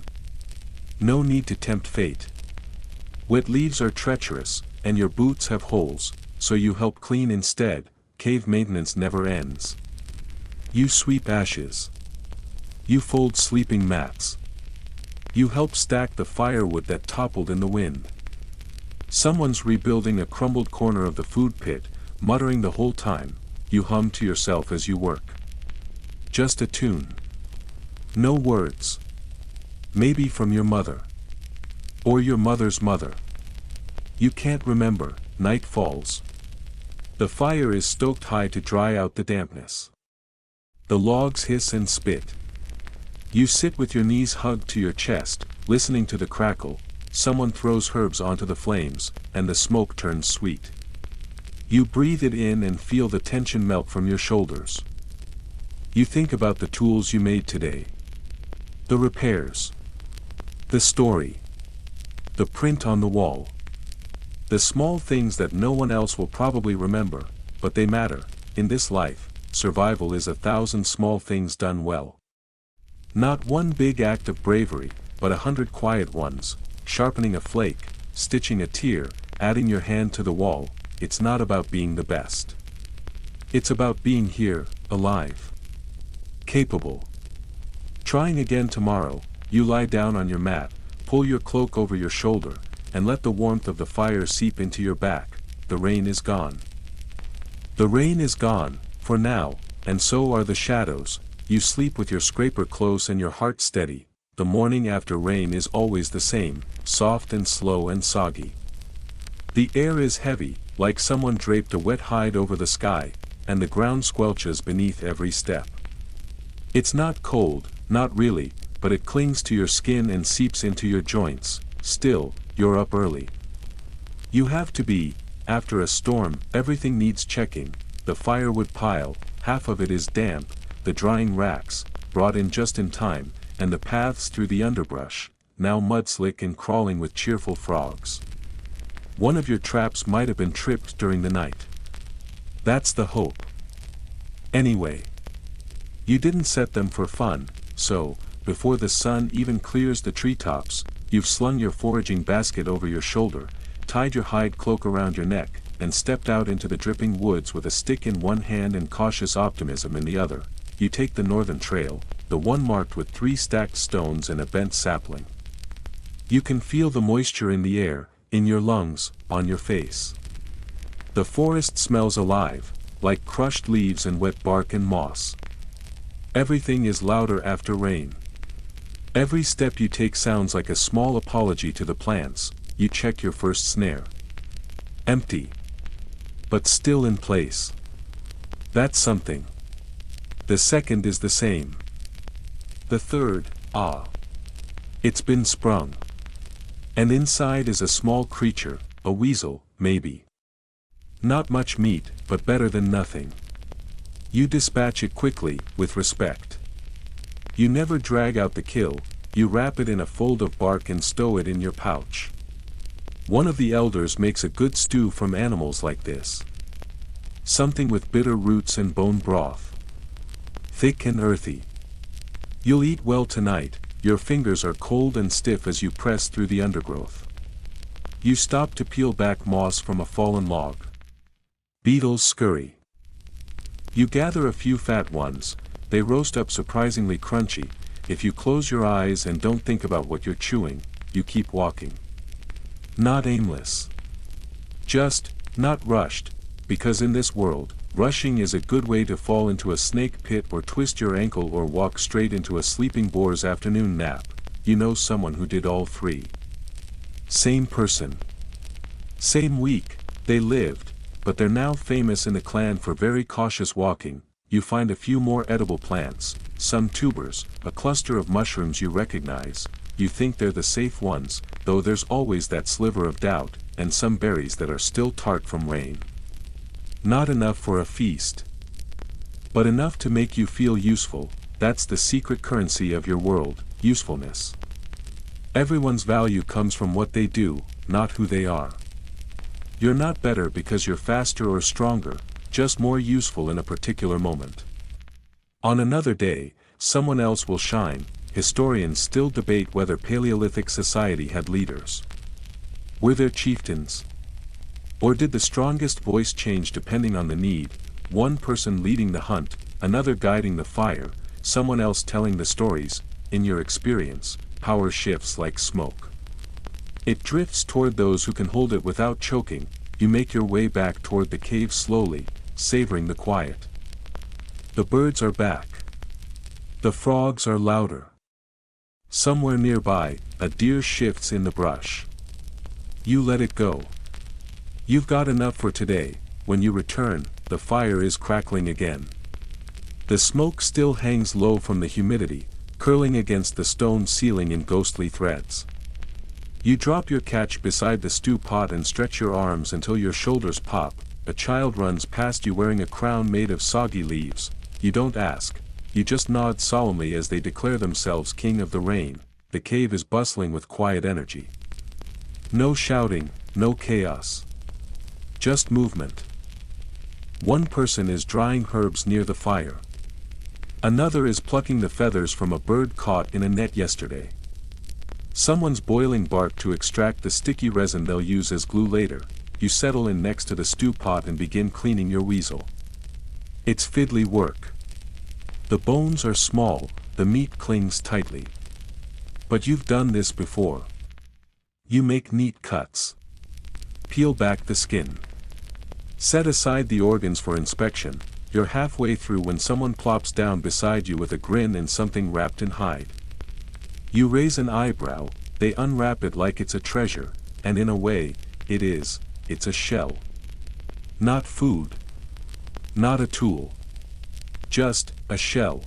No need to tempt fate. Wet leaves are treacherous, and your boots have holes, so you help clean instead. Cave maintenance never ends. You sweep ashes. You fold sleeping mats. You help stack the firewood that toppled in the wind. Someone's rebuilding a crumbled corner of the food pit, muttering the whole time. You hum to yourself as you work. Just a tune. No words. Maybe from your mother. Or your mother's mother. You can't remember. Night falls. The fire is stoked high to dry out the dampness. The logs hiss and spit. You sit with your knees hugged to your chest, listening to the crackle. Someone throws herbs onto the flames, and the smoke turns sweet. You breathe it in and feel the tension melt from your shoulders. You think about the tools you made today. The repairs. The story. The print on the wall. The small things that no one else will probably remember, but they matter. In this life, survival is 1,000 small things done well. Not one big act of bravery, but 100 quiet ones, sharpening a flake, stitching a tear, adding your hand to the wall. It's not about being the best. It's about being here, alive. Capable. Trying again tomorrow. You lie down on your mat, pull your cloak over your shoulder, and let the warmth of the fire seep into your back. The rain is gone. The rain is gone, for now, and so are the shadows. You sleep with your scraper close and your heart steady. The morning after rain is always the same, soft and slow and soggy. The air is heavy, like someone draped a wet hide over the sky, and the ground squelches beneath every step. It's not cold, not really, but it clings to your skin and seeps into your joints. Still, you're up early. You have to be. After a storm, everything needs checking. The firewood pile, half of it is damp, the drying racks, brought in just in time, and the paths through the underbrush, now mudslick and crawling with cheerful frogs. One of your traps might have been tripped during the night. That's the hope. Anyway. You didn't set them for fun, so, before the sun even clears the treetops, you've slung your foraging basket over your shoulder, tied your hide cloak around your neck, and stepped out into the dripping woods with a stick in one hand and cautious optimism in the other. You take the northern trail, the one marked with 3 stacked stones and a bent sapling. You can feel the moisture in the air, in your lungs, on your face. The forest smells alive, like crushed leaves and wet bark and moss. Everything is louder after rain. Every step you take sounds like a small apology to the plants. You check your first snare. Empty. But still in place. That's something. The second is the same. The third, it's been sprung. And inside is a small creature, a weasel, maybe. Not much meat, but better than nothing. You dispatch it quickly, with respect. You never drag out the kill, you wrap it in a fold of bark and stow it in your pouch. One of the elders makes a good stew from animals like this. Something with bitter roots and bone broth. Thick and earthy. You'll eat well tonight. Your fingers are cold and stiff as you press through the undergrowth. You stop to peel back moss from a fallen log. Beetles scurry. You gather a few fat ones, they roast up surprisingly crunchy. If you close your eyes and don't think about what you're chewing, you keep walking. Not aimless. Just, not rushed, because in this world, rushing is a good way to fall into a snake pit or twist your ankle or walk straight into a sleeping boar's afternoon nap. You know someone who did all 3. Same person. Same week, They lived, but they're now famous in the clan for very cautious walking. You find a few more edible plants, some tubers, a cluster of mushrooms you recognize. You think they're the safe ones, though there's always that sliver of doubt, and some berries that are still tart from rain. Not enough for a feast, but enough to make you feel useful. That's the secret currency of your world, usefulness. Everyone's value comes from what they do, not who they are. You're not better because you're faster or stronger, just more useful in a particular moment. On another day, someone else will shine. Historians still debate whether Paleolithic society had leaders. Were there chieftains? Or did the strongest voice change depending on the need, one person leading the hunt, another guiding the fire, someone else telling the stories? In your experience, power shifts like smoke. It drifts toward those who can hold it without choking. You make your way back toward the cave slowly, savoring the quiet. The birds are back. The frogs are louder. Somewhere nearby, a deer shifts in the brush. You let it go. You've got enough for today. When you return, the fire is crackling again. The smoke still hangs low from the humidity, curling against the stone ceiling in ghostly threads. You drop your catch beside the stew pot and stretch your arms until your shoulders pop. A child runs past you wearing a crown made of soggy leaves. You don't ask. You just nod solemnly as they declare themselves king of the rain. The cave is bustling with quiet energy. No shouting, no chaos. Just movement. One person is drying herbs near the fire. Another is plucking the feathers from a bird caught in a net yesterday. Someone's boiling bark to extract the sticky resin they'll use as glue later. You settle in next to the stew pot and begin cleaning your weasel. It's fiddly work. The bones are small, the meat clings tightly. But you've done this before. You make neat cuts. Peel back the skin. Set aside the organs for inspection. You're halfway through when someone plops down beside you with a grin and something wrapped in hide. You raise an eyebrow, they unwrap it like it's a treasure, and in a way, it is. It's a shell. Not food. Not a tool. Just a shell.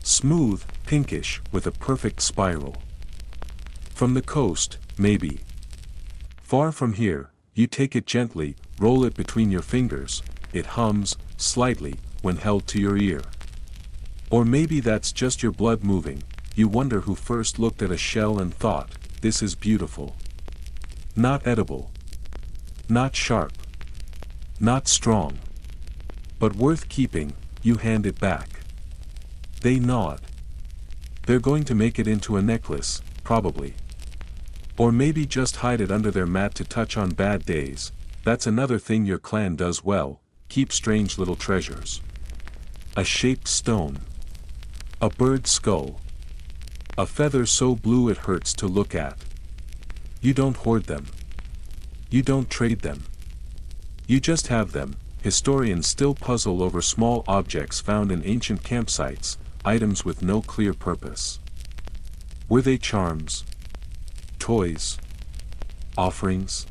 Smooth, pinkish, with a perfect spiral. From the coast, maybe. Far from here, you take it gently, roll it between your fingers. It hums, slightly, when held to your ear. Or maybe that's just your blood moving. You wonder who first looked at a shell and thought, this is beautiful. Not edible. Not sharp. Not strong. But worth keeping. You hand it back. They nod. They're going to make it into a necklace, probably. Or maybe just hide it under their mat to touch on bad days. That's another thing your clan does well, keep strange little treasures. A shaped stone. A bird's skull. A feather so blue it hurts to look at. You don't hoard them. You don't trade them. You just have them. Historians still puzzle over small objects found in ancient campsites, items with no clear purpose. Were they charms? Toys? Offerings?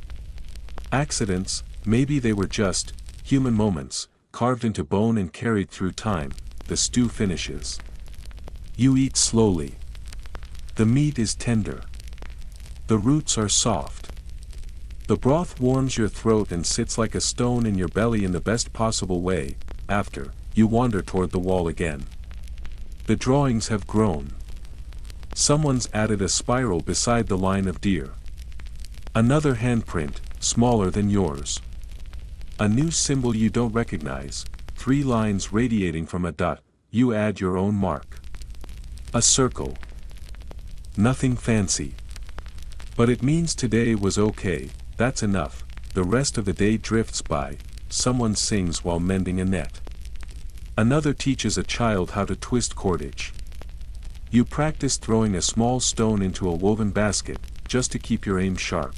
Accidents? Maybe they were just human moments, carved into bone and carried through time. The stew finishes. You eat slowly. The meat is tender. The roots are soft. The broth warms your throat and sits like a stone in your belly in the best possible way. After, you wander toward the wall again. The drawings have grown. Someone's added a spiral beside the line of deer. Another handprint, smaller than yours. A new symbol you don't recognize, 3 lines radiating from a dot. You add your own mark. A circle. Nothing fancy. But it means today was okay. That's enough. The rest of the day drifts by. Someone sings while mending a net. Another teaches a child how to twist cordage. You practice throwing a small stone into a woven basket, just to keep your aim sharp.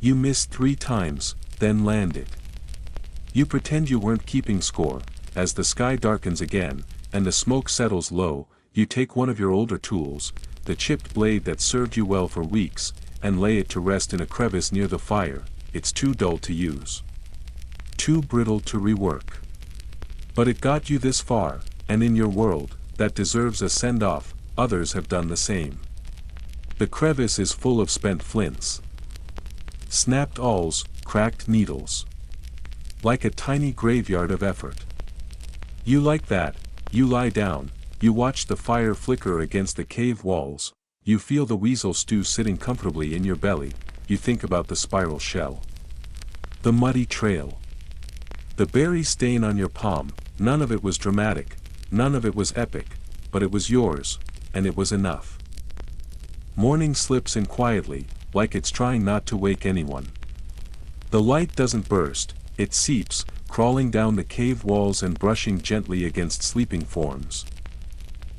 You miss 3 times, then land it. You pretend you weren't keeping score. As the sky darkens again, and the smoke settles low, you take one of your older tools, the chipped blade that served you well for weeks, and lay it to rest in a crevice near the fire. it's too dull to use. Too brittle to rework. But it got you this far, and in your world, that deserves a send-off, others have done the same. The crevice is full of spent flints. Snapped awls, cracked needles. Like a tiny graveyard of effort. You like that, you lie down, you watch the fire flicker against the cave walls, you feel the weasel stew sitting comfortably in your belly, you think about the spiral shell. The muddy trail. The berry stain on your palm, none of it was dramatic, none of it was epic, but it was yours, and it was enough. Morning slips in quietly, like it's trying not to wake anyone. The light doesn't burst, it seeps, crawling down the cave walls and brushing gently against sleeping forms.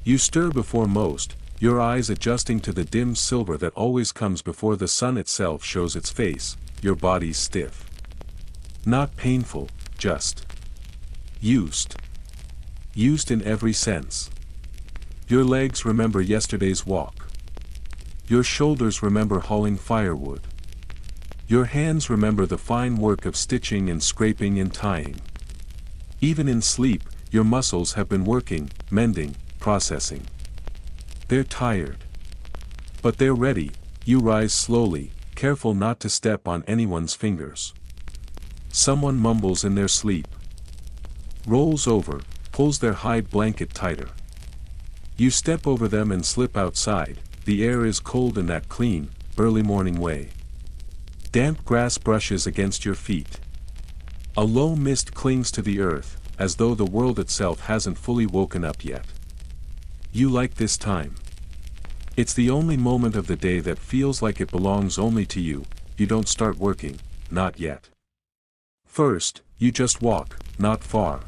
You stir before most, your eyes adjusting to the dim silver that always comes before the sun itself shows its face, your body's stiff. Not painful, just used. Used in every sense. Your legs remember yesterday's walk. Your shoulders remember hauling firewood. Your hands remember the fine work of stitching and scraping and tying. Even in sleep, your muscles have been working, mending, processing. They're tired. But they're ready. You rise slowly, careful not to step on anyone's fingers. Someone mumbles in their sleep. Rolls over, pulls their hide blanket tighter. You step over them and slip outside. The air is cold in that clean, early morning way. Damp grass brushes against your feet. A low mist clings to the earth, as though the world itself hasn't fully woken up yet. You like this time. It's the only moment of the day that feels like it belongs only to you. You don't start working, not yet. First, you just walk, not far.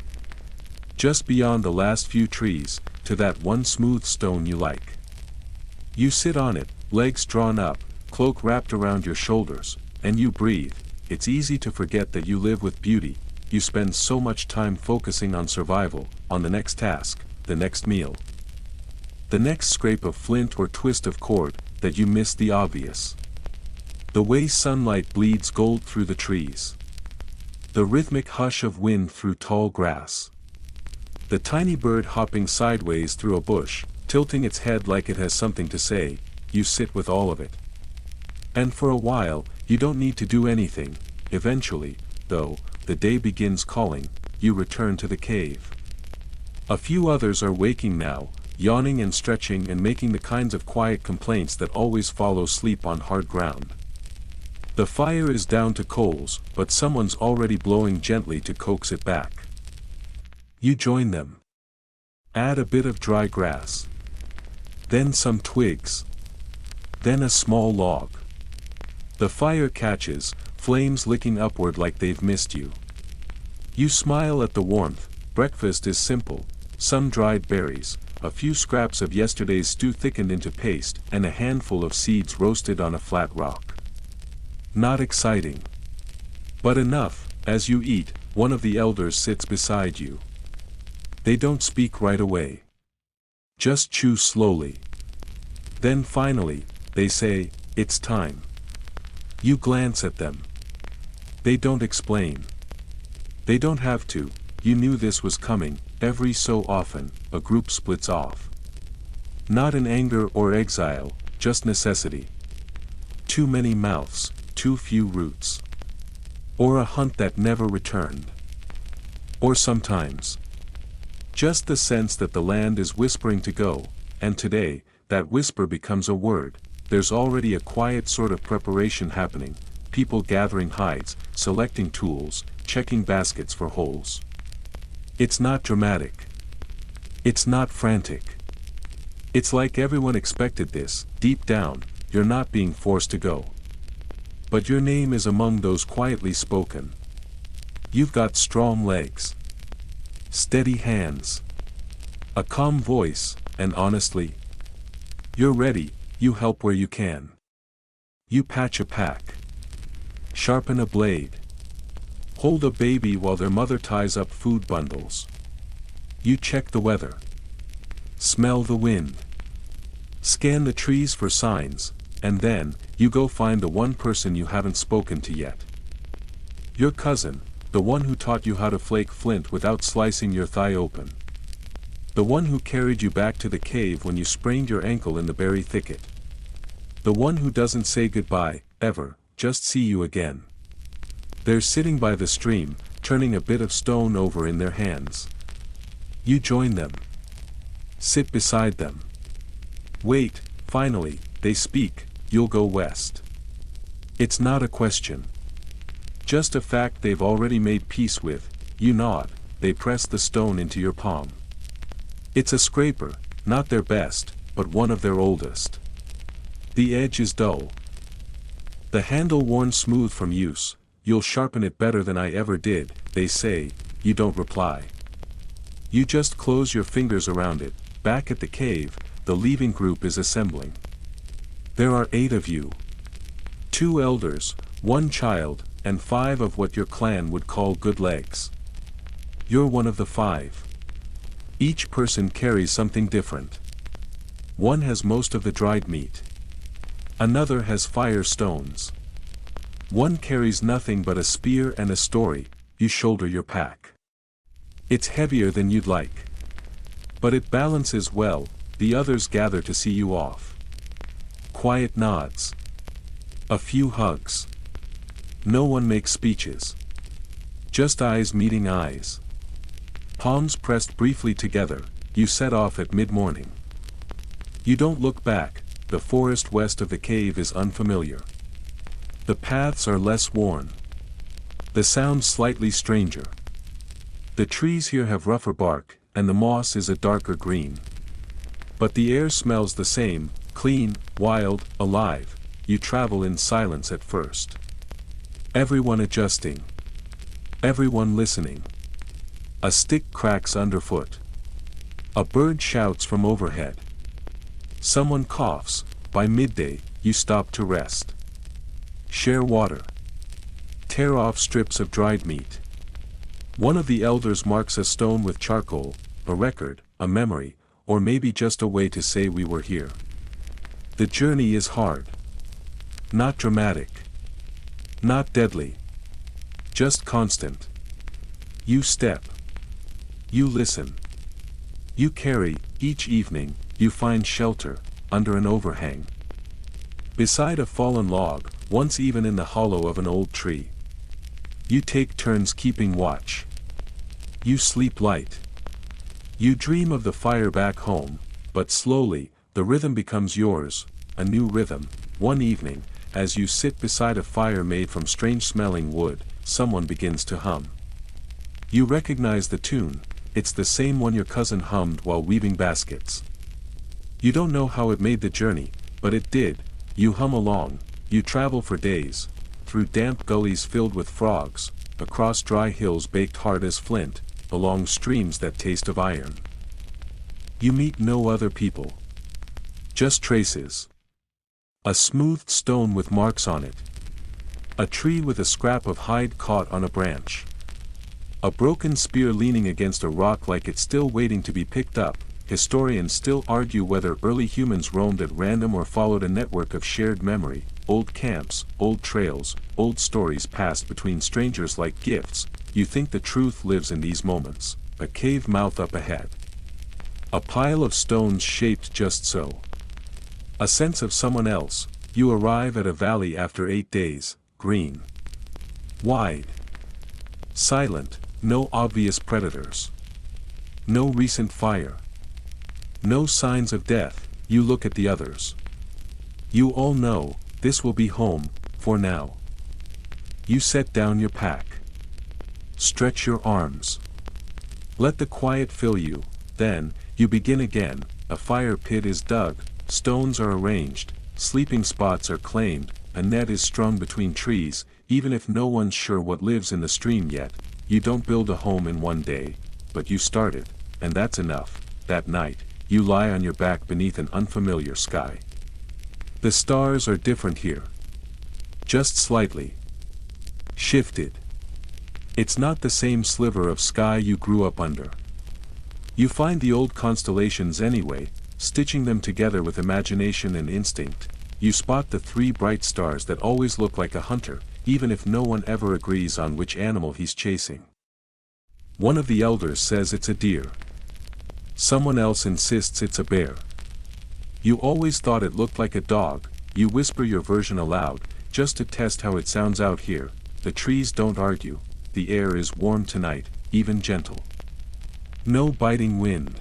Just beyond the last few trees, to that one smooth stone you like. You sit on it, legs drawn up, cloak wrapped around your shoulders, and you breathe. It's easy to forget that you live with beauty. You spend so much time focusing on survival, on the next task, the next meal. The next scrape of flint or twist of cord, that you miss the obvious. The way sunlight bleeds gold through the trees. The rhythmic hush of wind through tall grass. The tiny bird hopping sideways through a bush, tilting its head like it has something to say. You sit with all of it. And for a while, you don't need to do anything. Eventually, though, the day begins calling, you return to the cave. A few others are waking now, yawning and stretching and making the kinds of quiet complaints that always follow sleep on hard ground. The fire is down to coals, but someone's already blowing gently to coax it back. You join them. Add a bit of dry grass. Then some twigs. Then a small log. The fire catches, flames licking upward like they've missed you. You smile at the warmth. Breakfast is simple, some dried berries, a few scraps of yesterday's stew thickened into paste, and a handful of seeds roasted on a flat rock. Not exciting. But enough. As you eat, one of the elders sits beside you. They don't speak right away. Just chew slowly. Then finally, they say, "It's time." You glance at them. They don't explain. They don't have to. You knew this was coming. Every so often, a group splits off. Not in anger or exile, just necessity. Too many mouths, too few roots. Or a hunt that never returned. Or sometimes, just the sense that the land is whispering to go, and today, that whisper becomes a word. There's already a quiet sort of preparation happening, people gathering hides, selecting tools, checking baskets for holes. It's not dramatic. It's not frantic. It's like everyone expected this. Deep down, you're not being forced to go. But your name is among those quietly spoken. You've got strong legs. Steady hands. A calm voice, and honestly, you're ready. You help where you can. You patch a pack. Sharpen a blade. Hold a baby while their mother ties up food bundles. You check the weather. Smell the wind. Scan the trees for signs, and then, you go find the one person you haven't spoken to yet. Your cousin, the one who taught you how to flake flint without slicing your thigh open. The one who carried you back to the cave when you sprained your ankle in the berry thicket. The one who doesn't say goodbye, ever, just see you again. They're sitting by the stream, turning a bit of stone over in their hands. You join them. Sit beside them. Wait, finally, they speak, you'll go west. It's not a question. Just a fact they've already made peace with. You nod, they press the stone into your palm. It's a scraper, not their best, but one of their oldest. The edge is dull. The handle worn smooth from use. You'll sharpen it better than I ever did, they say. You don't reply. You just close your fingers around it. Back at the cave, the leaving group is assembling. There are 8 of you. 2 elders, 1 child, and 5 of what your clan would call good legs. You're one of the 5. Each person carries something different. One has most of the dried meat. Another has fire stones. One carries nothing but a spear and a story. You shoulder your pack. It's heavier than you'd like. But it balances well. The others gather to see you off. Quiet nods. A few hugs. No one makes speeches. Just eyes meeting eyes. Palms pressed briefly together. You set off at mid-morning. You don't look back. The forest west of the cave is unfamiliar. The paths are less worn. The sound slightly stranger. The trees here have rougher bark, and the moss is a darker green. But the air smells the same, clean, wild, alive. You travel in silence at first. Everyone adjusting. Everyone listening. A stick cracks underfoot. A bird shouts from overhead. Someone coughs. By midday, you stop to rest. Share water. Tear off strips of dried meat. One of the elders marks a stone with charcoal, a record, a memory, or maybe just a way to say we were here. The journey is hard. Not dramatic. Not deadly. Just constant. You step. You listen. You carry. Each evening, you find shelter, under an overhang. Beside a fallen log, once even in the hollow of an old tree. You take turns keeping watch. You sleep light. You dream of the fire back home, but slowly, the rhythm becomes yours, a new rhythm. One evening, as you sit beside a fire made from strange-smelling wood, someone begins to hum. You recognize the tune. It's the same one your cousin hummed while weaving baskets. You don't know how it made the journey, but it did. You hum along. You travel for days, through damp gullies filled with frogs, across dry hills baked hard as flint, along streams that taste of iron. You meet no other people. Just traces. A smoothed stone with marks on it. A tree with a scrap of hide caught on a branch. A broken spear leaning against a rock like it's still waiting to be picked up. Historians still argue whether early humans roamed at random or followed a network of shared memory. Old camps, old trails, old stories passed between strangers like gifts. You think the truth lives in these moments. A cave mouth up ahead. A pile of stones shaped just so. A sense of someone else. You arrive at a valley after 8 days, green. Wide. Silent, no obvious predators. No recent fire. No signs of death. You look at the others. You all know, this will be home, for now. You set down your pack. Stretch your arms. Let the quiet fill you, then, you begin again. A fire pit is dug, stones are arranged, sleeping spots are claimed, a net is strung between trees. Even if no one's sure what lives in the stream yet, you don't build a home in one day, but you start it, and that's enough. That night, you lie on your back beneath an unfamiliar sky. The stars are different here. Just slightly. Shifted. It's not the same sliver of sky you grew up under. You find the old constellations anyway, stitching them together with imagination and instinct. You spot the 3 bright stars that always look like a hunter, even if no one ever agrees on which animal he's chasing. One of the elders says it's a deer. Someone else insists it's a bear. You always thought it looked like a dog, you whisper your version aloud, just to test how it sounds out here. The trees don't argue, the air is warm tonight, even gentle. No biting wind.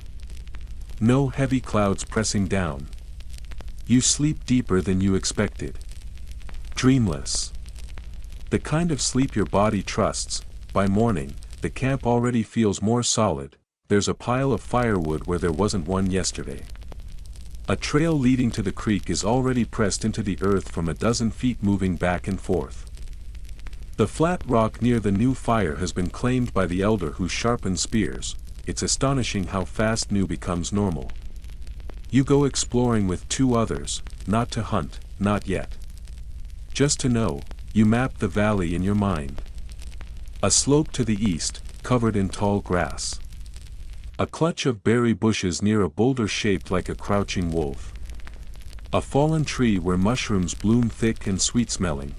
No heavy clouds pressing down. You sleep deeper than you expected. Dreamless. The kind of sleep your body trusts. By morning, the camp already feels more solid. There's a pile of firewood where there wasn't one yesterday. A trail leading to the creek is already pressed into the earth from a dozen feet moving back and forth. The flat rock near the new fire has been claimed by the elder who sharpens spears. It's astonishing how fast new becomes normal. You go exploring with two others, not to hunt, not yet. Just to know, you map the valley in your mind. A slope to the east, covered in tall grass. A clutch of berry bushes near a boulder shaped like a crouching wolf. A fallen tree where mushrooms bloom thick and sweet-smelling.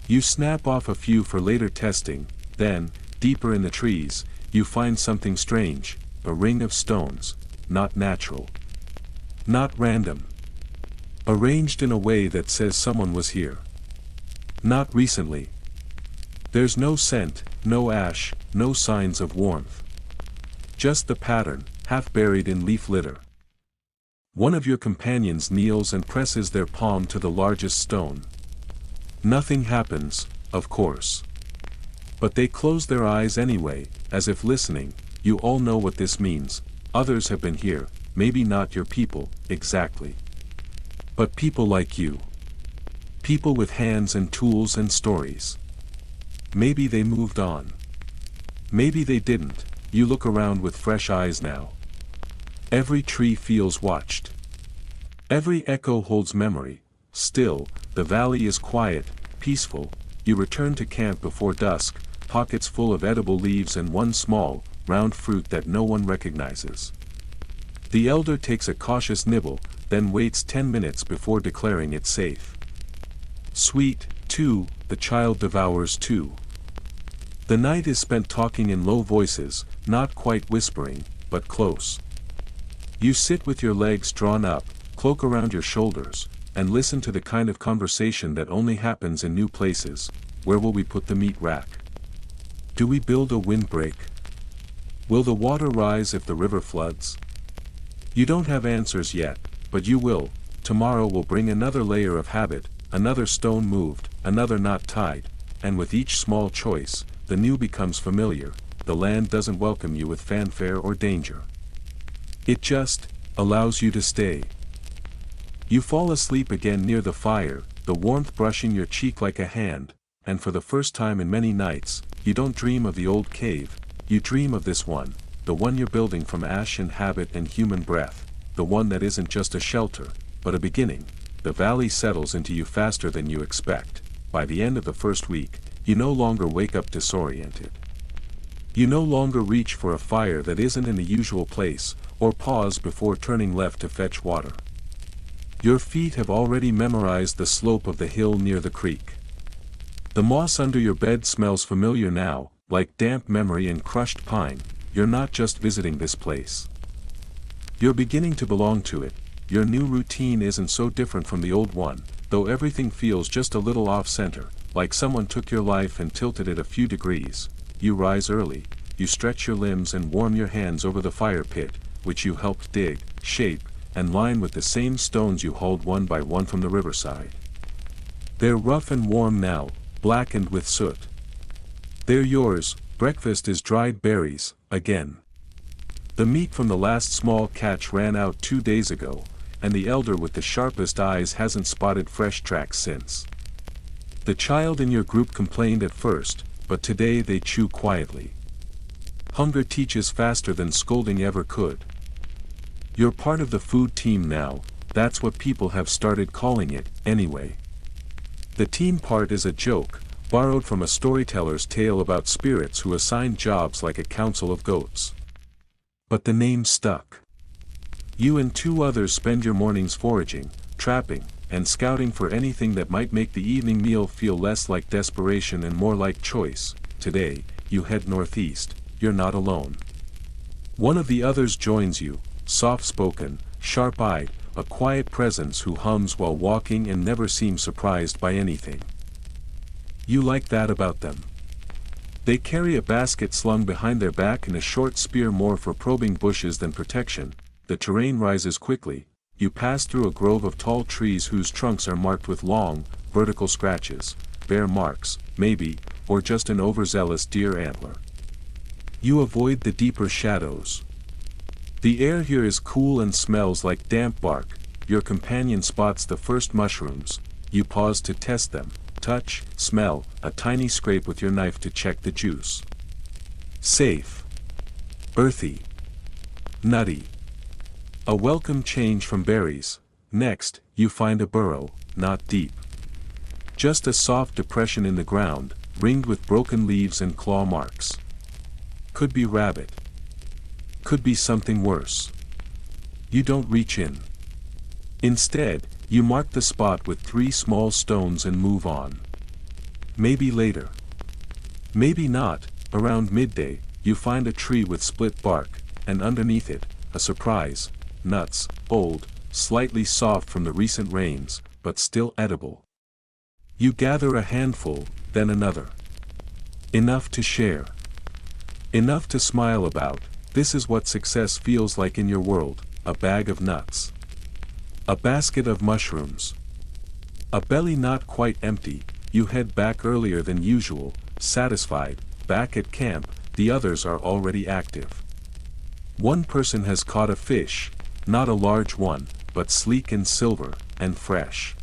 You snap off a few for later testing, then, deeper in the trees, you find something strange, a ring of stones, not natural. Not random. Arranged in a way that says someone was here. Not recently. There's no scent, no ash, no signs of warmth. Just the pattern, half buried in leaf litter. One of your companions kneels and presses their palm to the largest stone. Nothing happens, of course. But they close their eyes anyway, as if listening. You all know what this means. Others have been here, maybe not your people, exactly. But people like you. People with hands and tools and stories. Maybe they moved on. Maybe they didn't. You look around with fresh eyes now. Every tree feels watched. Every echo holds memory. Still, the valley is quiet, peaceful. You return to camp before dusk, pockets full of edible leaves and one small, round fruit that no one recognizes. The elder takes a cautious nibble, then waits 10 minutes before declaring it safe. Sweet, too, the child devours too. The night is spent talking in low voices, not quite whispering, but close. You sit with your legs drawn up, cloak around your shoulders, and listen to the kind of conversation that only happens in new places. Where will we put the meat rack? Do we build a windbreak? Will the water rise if the river floods? You don't have answers yet, but you will. Tomorrow will bring another layer of habit, another stone moved, another knot tied, and with each small choice, the new becomes familiar. The land doesn't welcome you with fanfare or danger. It just allows you to stay. You fall asleep again near the fire, the warmth brushing your cheek like a hand, and for the first time in many nights, you don't dream of the old cave, you dream of this one, the one you're building from ash and habit and human breath, the one that isn't just a shelter, but a beginning. The valley settles into you faster than you expect. By the end of the first week, you no longer wake up disoriented. You no longer reach for a fire that isn't in the usual place, or pause before turning left to fetch water. Your feet have already memorized the slope of the hill near the creek. The moss under your bed smells familiar now, like damp memory and crushed pine. You're not just visiting this place. You're beginning to belong to it. Your new routine isn't so different from the old one, though everything feels just a little off-center, like someone took your life and tilted it a few degrees. You rise early, you stretch your limbs and warm your hands over the fire pit, which you helped dig, shape, and line with the same stones you hauled one by one from the riverside. They're rough and warm now, blackened with soot. They're yours. Breakfast is dried berries, again. The meat from the last small catch ran out 2 days ago, and the elder with the sharpest eyes hasn't spotted fresh tracks since. The child in your group complained at first, but today they chew quietly. Hunger teaches faster than scolding ever could. You're part of the food team now, that's what people have started calling it, anyway. The team part is a joke, borrowed from a storyteller's tale about spirits who assigned jobs like a council of goats. But the name stuck. You and 2 others spend your mornings foraging, trapping, and scouting for anything that might make the evening meal feel less like desperation and more like choice. Today, you head northeast. You're not alone. One of the others joins you, soft-spoken, sharp-eyed, a quiet presence who hums while walking and never seems surprised by anything. You like that about them. They carry a basket slung behind their back and a short spear more for probing bushes than protection. The terrain rises quickly. You pass through a grove of tall trees whose trunks are marked with long, vertical scratches, bear marks, maybe, or just an overzealous deer antler. You avoid the deeper shadows. The air here is cool and smells like damp bark. Your companion spots the first mushrooms. You pause to test them. Touch, smell, a tiny scrape with your knife to check the juice. Safe. Earthy. Nutty. A welcome change from berries. Next, you find a burrow, not deep. Just a soft depression in the ground, ringed with broken leaves and claw marks. Could be rabbit. Could be something worse. You don't reach in. Instead, you mark the spot with 3 small stones and move on. Maybe later. Maybe not. Around midday, you find a tree with split bark, and underneath it, a surprise, nuts, old, slightly soft from the recent rains, but still edible. You gather a handful, then another. Enough to share. Enough to smile about. This is what success feels like in your world, a bag of nuts. A basket of mushrooms. A belly not quite empty. You head back earlier than usual, satisfied. Back at camp, the others are already active. One person has caught a fish, not a large one, but sleek and silver, and fresh.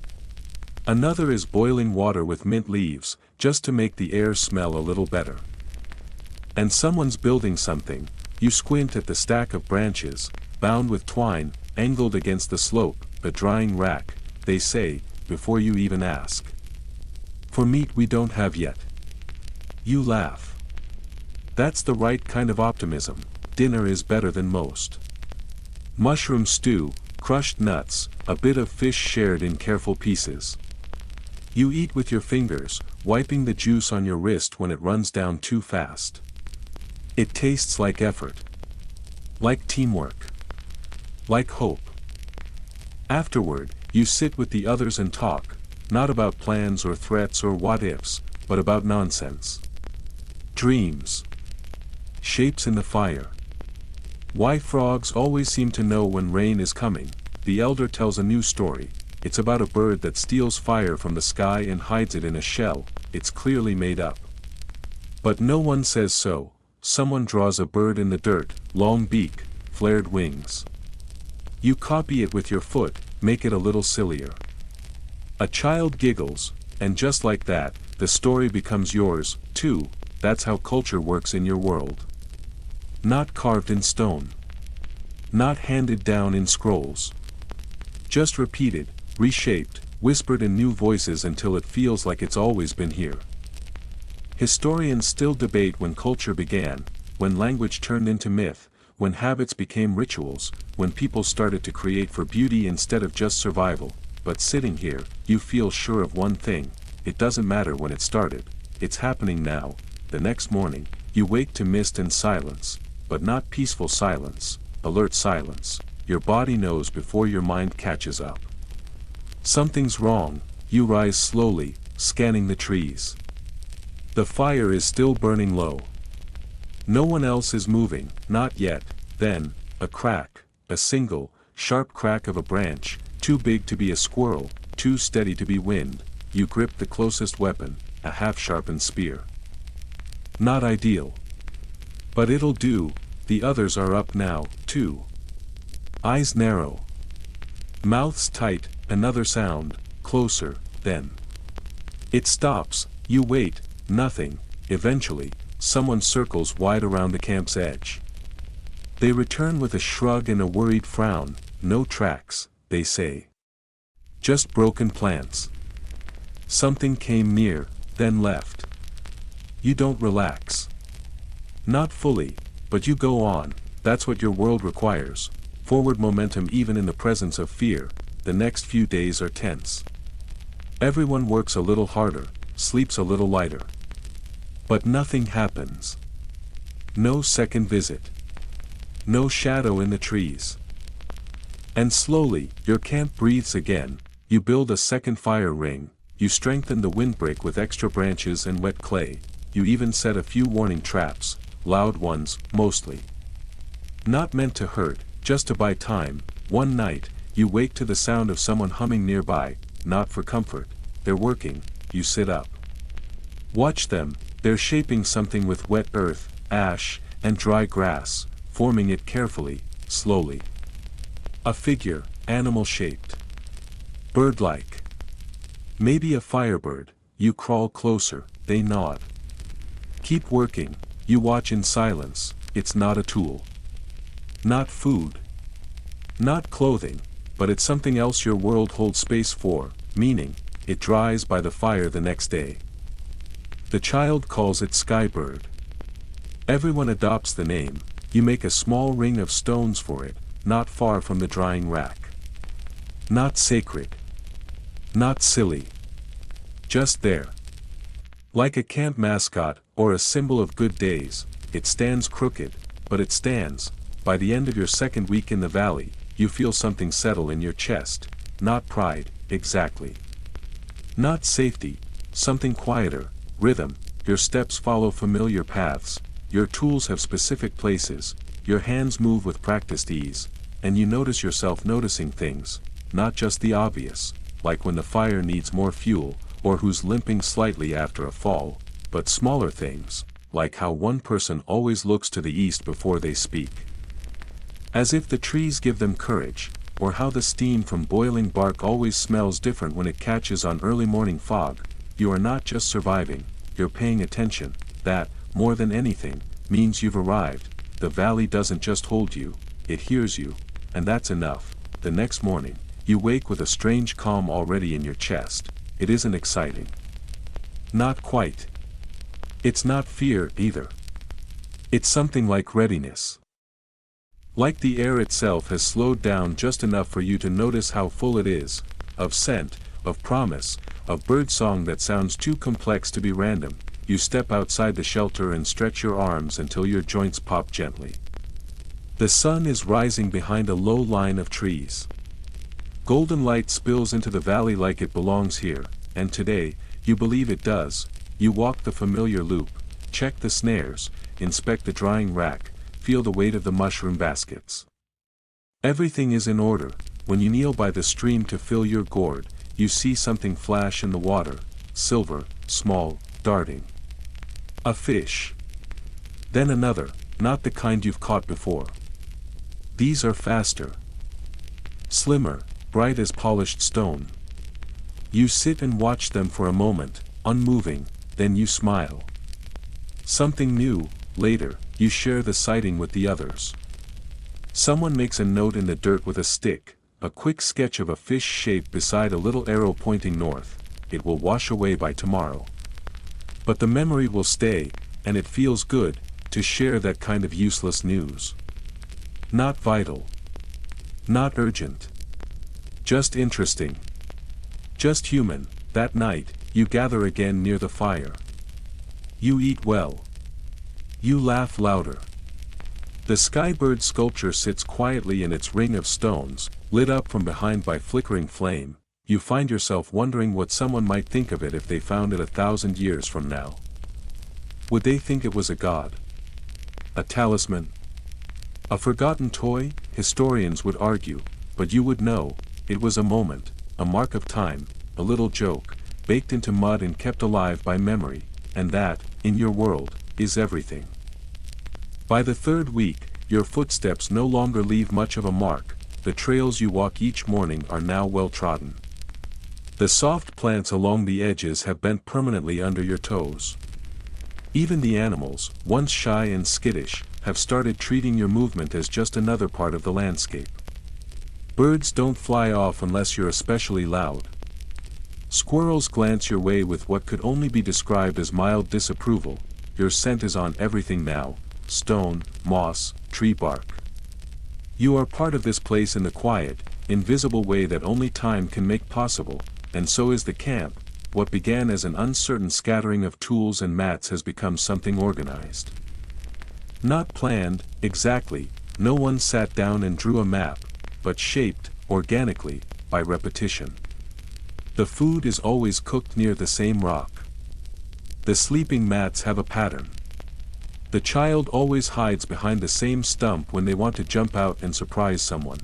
Another is boiling water with mint leaves, just to make the air smell a little better. And someone's building something. You squint at the stack of branches, bound with twine, angled against the slope, a drying rack, they say, before you even ask. For meat we don't have yet. You laugh. That's the right kind of optimism. Dinner is better than most. Mushroom stew, crushed nuts, a bit of fish shared in careful pieces. You eat with your fingers, wiping the juice on your wrist when it runs down too fast. It tastes like effort. Like teamwork. Like hope. Afterward, you sit with the others and talk, not about plans or threats or what-ifs, but about nonsense. Dreams. Shapes in the fire. Why frogs always seem to know when rain is coming. The elder tells a new story. It's about a bird that steals fire from the sky and hides it in a shell. It's clearly made up. But no one says so. Someone draws a bird in the dirt, long beak, flared wings. You copy it with your foot, make it a little sillier. A child giggles, and just like that, the story becomes yours, too. That's how culture works in your world. Not carved in stone. Not handed down in scrolls. Just repeated, reshaped, whispered in new voices until it feels like it's always been here. Historians still debate when culture began, when language turned into myth, when habits became rituals, when people started to create for beauty instead of just survival. But sitting here, you feel sure of one thing: it doesn't matter when it started, it's happening now. The next morning, you wake to mist and silence, but not peaceful silence, alert silence. Your body knows before your mind catches up. Something's wrong. You rise slowly, scanning the trees. The fire is still burning low. No one else is moving, not yet. Then, a crack, a single, sharp crack of a branch, too big to be a squirrel, too steady to be wind. You grip the closest weapon, a half-sharpened spear. Not ideal. But it'll do. The others are up now, too. Eyes narrow. Mouths tight, another sound, closer, then. It stops, you wait, nothing. Eventually, someone circles wide around the camp's edge. They return with a shrug and a worried frown. No tracks, they say. Just broken plants. Something came near, then left. You don't relax. Not fully, but you go on. That's what your world requires. Forward momentum even in the presence of fear. the next few days are tense. Everyone works a little harder, sleeps a little lighter. But nothing happens. No second visit. No shadow in the trees. And slowly, your camp breathes again. You build a second fire ring, you strengthen the windbreak with extra branches and wet clay, you even set a few warning traps, loud ones, mostly. Not meant to hurt, just to buy time. One night, you wake to the sound of someone humming nearby, not for comfort, they're working, you sit up. Watch them, they're shaping something with wet earth, ash, and dry grass, forming it carefully, slowly. A figure, animal-shaped. Bird-like. Maybe a firebird. You crawl closer, they nod. Keep working, you watch in silence. It's not a tool. Not food. Not clothing, but it's something else your world holds space for, meaning, it dries by the fire the next day. The child calls it skybird. Everyone adopts the name. You make a small ring of stones for it, not far from the drying rack. Not sacred. Not silly. Just there. Like a camp mascot, or a symbol of good days, it stands crooked, but it stands. By the end of your second week in the valley, you feel something settle in your chest. Not pride, exactly. Not safety, something quieter, rhythm. Your steps follow familiar paths, your tools have specific places, your hands move with practiced ease, and you notice yourself noticing things, not just the obvious, like when the fire needs more fuel, or who's limping slightly after a fall, but smaller things, like how one person always looks to the east before they speak. As if the trees give them courage, or how the steam from boiling bark always smells different when it catches on early morning fog. You are not just surviving, you're paying attention. That, more than anything, means you've arrived. The valley doesn't just hold you, it hears you, and that's enough. The next morning, you wake with a strange calm already in your chest. It isn't exciting. Not quite. It's not fear either. It's something like readiness. Like the air itself has slowed down just enough for you to notice how full it is, of scent, of promise, of birdsong that sounds too complex to be random. You step outside the shelter and stretch your arms until your joints pop gently. The sun is rising behind a low line of trees. Golden light spills into the valley like it belongs here, and today, you believe it does. You walk the familiar loop, check the snares, inspect the drying rack, feel the weight of the mushroom baskets. Everything is in order. When you kneel by the stream to fill your gourd, you see something flash in the water, silver, small, darting. A fish. Then another, not the kind you've caught before. These are faster. Slimmer, bright as polished stone. You sit and watch them for a moment, unmoving, then you smile. Something new. Later, you share the sighting with the others. Someone makes a note in the dirt with a stick, a quick sketch of a fish shape beside a little arrow pointing north. It will wash away by tomorrow. But the memory will stay, and it feels good to share that kind of useless news. Not vital. Not urgent. Just interesting. Just human. That night, you gather again near the fire. You eat well. You laugh louder. The skybird sculpture sits quietly in its ring of stones, lit up from behind by flickering flame. You find yourself wondering what someone might think of it if they found it 1,000 years from now. Would they think it was a god? A talisman? A forgotten toy? Historians would argue, but you would know, it was a moment, a mark of time, a little joke, baked into mud and kept alive by memory, and that, in your world, is everything. By the third week, your footsteps no longer leave much of a mark. The trails you walk each morning are now well trodden. The soft plants along the edges have bent permanently under your toes. Even the animals, once shy and skittish, have started treating your movement as just another part of the landscape. Birds don't fly off unless you're especially loud. Squirrels glance your way with what could only be described as mild disapproval. Your scent is on everything now, stone, moss, tree bark. You are part of this place in the quiet, invisible way that only time can make possible, and so is the camp. What began as an uncertain scattering of tools and mats has become something organized. Not planned, exactly, no one sat down and drew a map, but shaped, organically, by repetition. The food is always cooked near the same rock. The sleeping mats have a pattern. The child always hides behind the same stump when they want to jump out and surprise someone.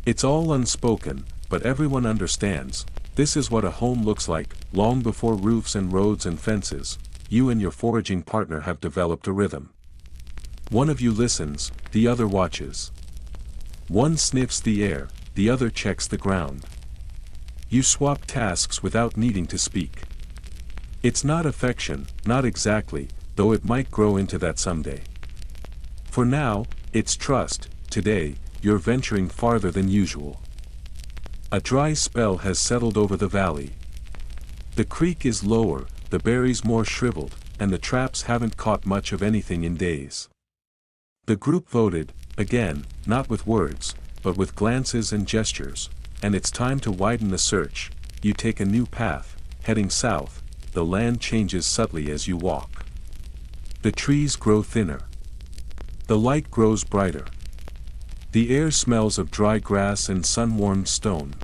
It's all unspoken, but everyone understands. This is what a home looks like. Long before roofs and roads and fences, you and your foraging partner have developed a rhythm. One of you listens, the other watches. One sniffs the air, the other checks the ground. You swap tasks without needing to speak. It's not affection, not exactly, though it might grow into that someday. For now, it's trust. Today, you're venturing farther than usual. A dry spell has settled over the valley. The creek is lower, the berries more shriveled, and the traps haven't caught much of anything in days. The group voted, again, not with words, but with glances and gestures, and it's time to widen the search. You take a new path, heading south. The land changes subtly as you walk. The trees grow thinner. The light grows brighter. The air smells of dry grass and sun-warmed stone.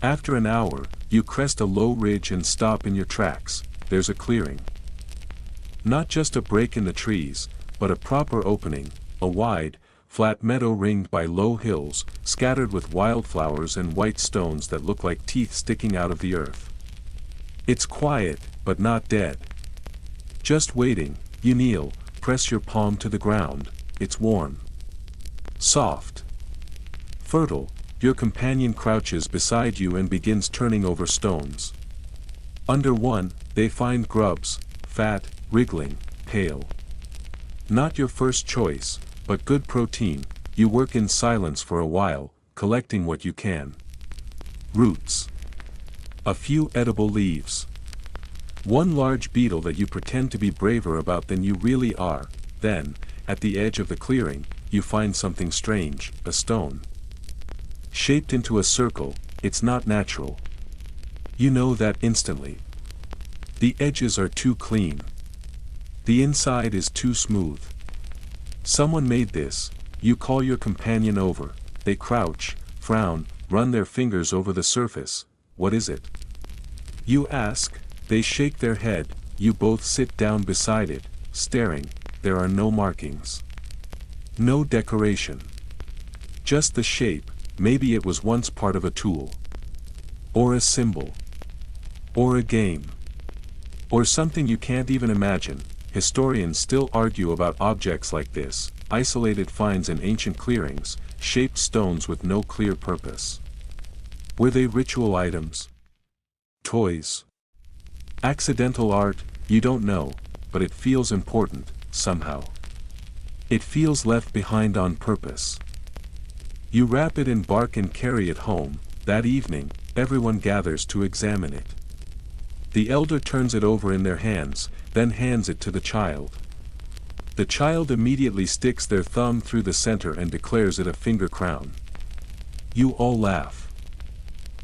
After an hour, you crest a low ridge and stop in your tracks. There's a clearing. Not just a break in the trees, but a proper opening, a wide, flat meadow ringed by low hills, scattered with wildflowers and white stones that look like teeth sticking out of the earth. It's quiet, but not dead. Just waiting. You kneel, press your palm to the ground. It's warm. Soft. Fertile. Your companion crouches beside you and begins turning over stones. Under one, they find grubs, fat, wriggling, pale. Not your first choice, but good protein. You work in silence for a while, collecting what you can. Roots. A few edible leaves. One large beetle that you pretend to be braver about than you really are. Then, at the edge of the clearing, you find something strange, a stone. Shaped into a circle, it's not natural. You know that instantly. The edges are too clean. The inside is too smooth. Someone made this. You call your companion over. They crouch, frown, run their fingers over the surface. What is it? You ask. They shake their head. You both sit down beside it, staring. There are no markings. No decoration. Just the shape. Maybe it was once part of a tool. Or a symbol. Or a game. Or something you can't even imagine. Historians still argue about objects like this, isolated finds in ancient clearings, shaped stones with no clear purpose. Were they ritual items? Toys? Accidental art? You don't know, but it feels important, somehow. It feels left behind on purpose. You wrap it in bark and carry it home. That evening, everyone gathers to examine it. The elder turns it over in their hands, then hands it to the child. The child immediately sticks their thumb through the center and declares it a finger crown. You all laugh.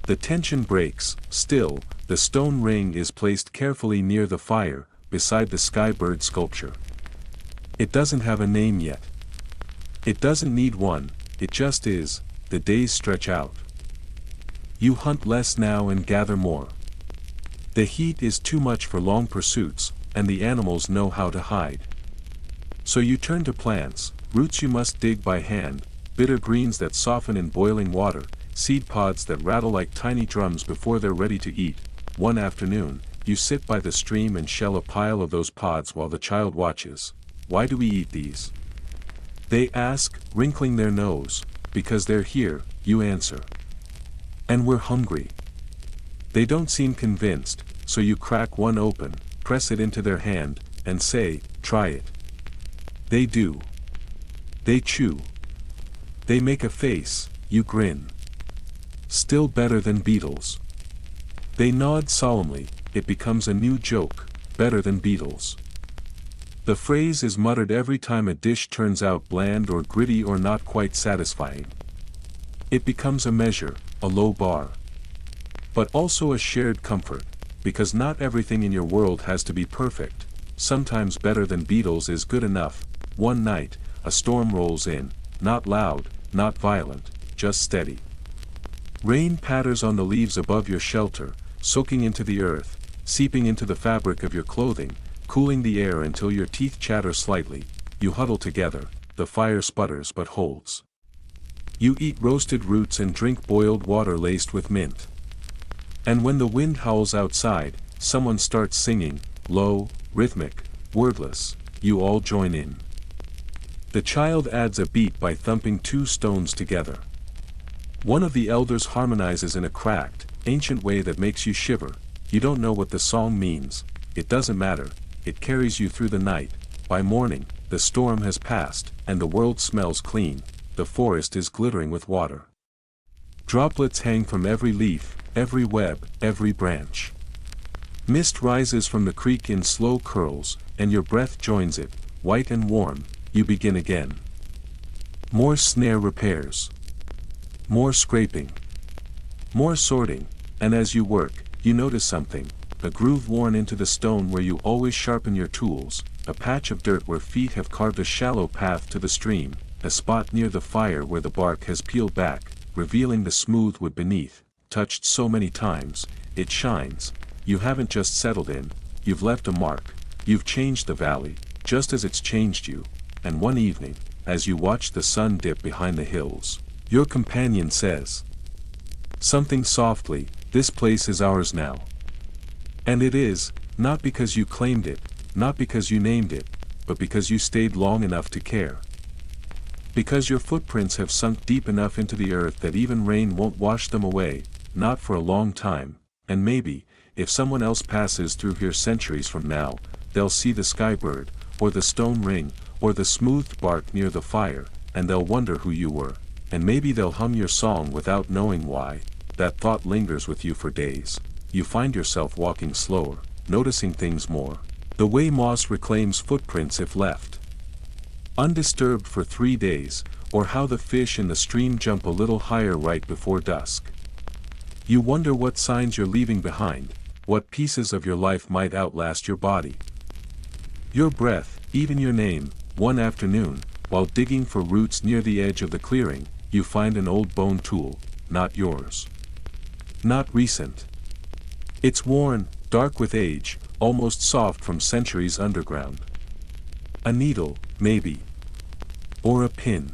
The tension breaks. Still, the stone ring is placed carefully near the fire, beside the skybird sculpture. It doesn't have a name yet. It doesn't need one, it just is. The days stretch out. You hunt less now and gather more. The heat is too much for long pursuits, and the animals know how to hide. So you turn to plants, roots you must dig by hand, bitter greens that soften in boiling water, seed pods that rattle like tiny drums before they're ready to eat. One afternoon, you sit by the stream and shell a pile of those pods while the child watches. Why do we eat these? They ask, wrinkling their nose. Because they're here, you answer. And we're hungry. They don't seem convinced, so you crack one open, press it into their hand, and say, try it. They do. They chew. They make a face, you grin. Still better than beetles. They nod solemnly. It becomes a new joke, better than beetles. The phrase is muttered every time a dish turns out bland or gritty or not quite satisfying. It becomes a measure, a low bar. But also a shared comfort, because not everything in your world has to be perfect. Sometimes better than Beatles is good enough. One night, a storm rolls in, not loud, not violent, just steady. Rain patters on the leaves above your shelter, soaking into the earth, seeping into the fabric of your clothing, cooling the air until your teeth chatter slightly. You huddle together, the fire sputters but holds. You eat roasted roots and drink boiled water laced with mint. And when the wind howls outside, someone starts singing, low, rhythmic, wordless, you all join in. The child adds a beat by thumping two stones together. One of the elders harmonizes in a cracked, ancient way that makes you shiver. You don't know what the song means, it doesn't matter, it carries you through the night. By morning, the storm has passed, and the world smells clean, the forest is glittering with water. Droplets hang from every leaf, every web, every branch. Mist rises from the creek in slow curls, and your breath joins it, white and warm. You begin again. More snare repairs. More scraping. More sorting, and as you work, you notice something, a groove worn into the stone where you always sharpen your tools, a patch of dirt where feet have carved a shallow path to the stream, a spot near the fire where the bark has peeled back, revealing the smooth wood beneath, touched so many times, it shines. You haven't just settled in, you've left a mark, you've changed the valley, just as it's changed you. And one evening, as you watch the sun dip behind the hills, your companion says something softly, this place is ours now. And it is, not because you claimed it, not because you named it, but because you stayed long enough to care. Because your footprints have sunk deep enough into the earth that even rain won't wash them away, not for a long time, and maybe, if someone else passes through here centuries from now, they'll see the skybird, or the stone ring, or the smoothed bark near the fire, and they'll wonder who you were, and maybe they'll hum your song without knowing why. That thought lingers with you for days. You find yourself walking slower, noticing things more. The way moss reclaims footprints if left undisturbed for 3 days, or how the fish in the stream jump a little higher right before dusk. You wonder what signs you're leaving behind, what pieces of your life might outlast your body. Your breath, even your name. One afternoon, while digging for roots near the edge of the clearing, you find an old bone tool, not yours. Not recent. It's worn, dark with age, almost soft from centuries underground. A needle, maybe. Or a pin.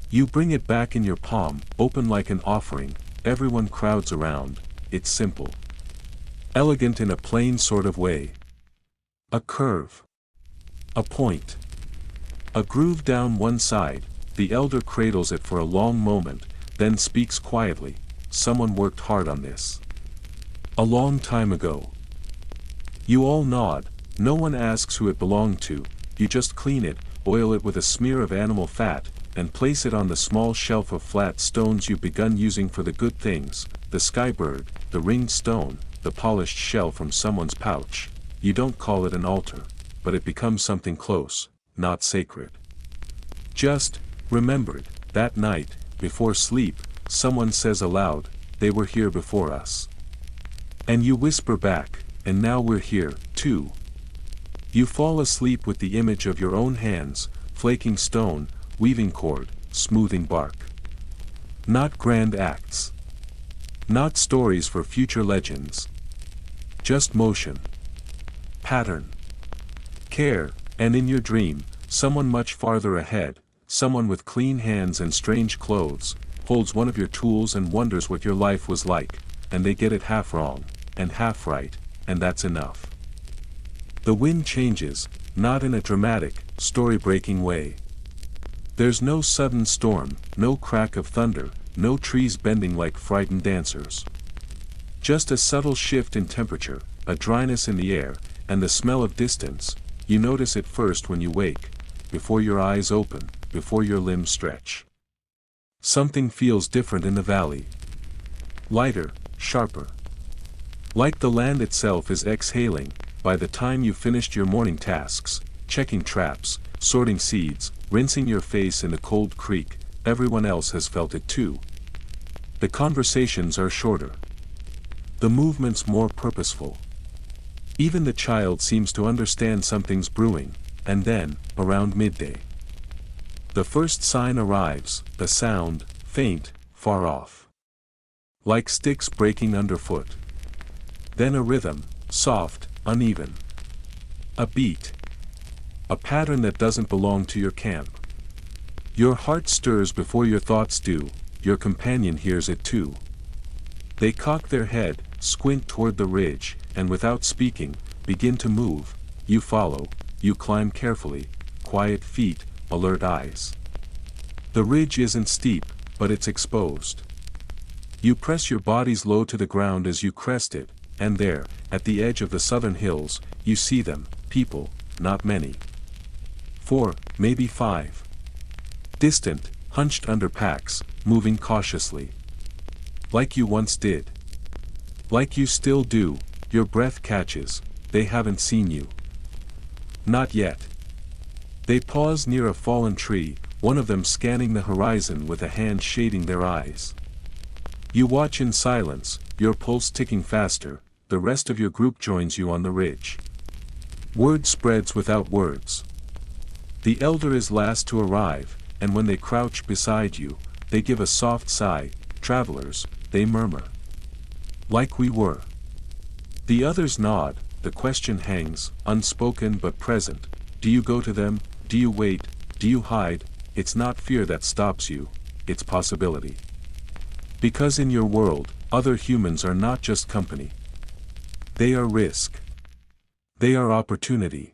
You bring it back in your palm, open like an offering, everyone crowds around. It's simple. Elegant in a plain sort of way. A curve. A point. A groove down one side. The elder cradles it for a long moment, then speaks quietly. Someone worked hard on this. A long time ago. You all nod, no one asks who it belonged to, you just clean it, oil it with a smear of animal fat, and place it on the small shelf of flat stones you've begun using for the good things, the skybird, the ringed stone, the polished shell from someone's pouch. You don't call it an altar, but it becomes something close, not sacred. Just, remembered, that night, before sleep, someone says aloud, they were here before us. And you whisper back, and now we're here, too. You fall asleep with the image of your own hands, flaking stone, weaving cord, smoothing bark. Not grand acts. Not stories for future legends. Just motion. Pattern. Care, and in your dream, someone much farther ahead, someone with clean hands and strange clothes, holds one of your tools and wonders what your life was like, and they get it half wrong, and half right, and that's enough. The wind changes, not in a dramatic, story-breaking way. There's no sudden storm, no crack of thunder, no trees bending like frightened dancers. Just a subtle shift in temperature, a dryness in the air, and the smell of distance. You notice it first when you wake, before your eyes open, before your limbs stretch. Something feels different in the valley. Lighter, sharper. Like the land itself is exhaling. By the time you finished your morning tasks, checking traps, sorting seeds, rinsing your face in the cold creek, everyone else has felt it too. The conversations are shorter. The movements more purposeful. Even the child seems to understand something's brewing, and then, around midday, the first sign arrives, a sound, faint, far off, like sticks breaking underfoot. Then a rhythm, soft, uneven. A beat. A pattern that doesn't belong to your camp. Your heart stirs before your thoughts do, your companion hears it too. They cock their head, squint toward the ridge, and without speaking, begin to move. You follow, you climb carefully, quiet feet, alert eyes. The ridge isn't steep, but it's exposed. You press your bodies low to the ground as you crest it, and there, at the edge of the southern hills, you see them, people, not many. 4, maybe 5. Distant, hunched under packs, moving cautiously. Like you once did. Like you still do, your breath catches, they haven't seen you. Not yet. They pause near a fallen tree, one of them scanning the horizon with a hand shading their eyes. You watch in silence, your pulse ticking faster, the rest of your group joins you on the ridge. Word spreads without words. The elder is last to arrive, and when they crouch beside you, they give a soft sigh. Travelers, they murmur. Like we were. The others nod, the question hangs, unspoken but present. Do you go to them? Do you wait? Do you hide? It's not fear that stops you, it's possibility. Because in your world, other humans are not just company. They are risk. They are opportunity.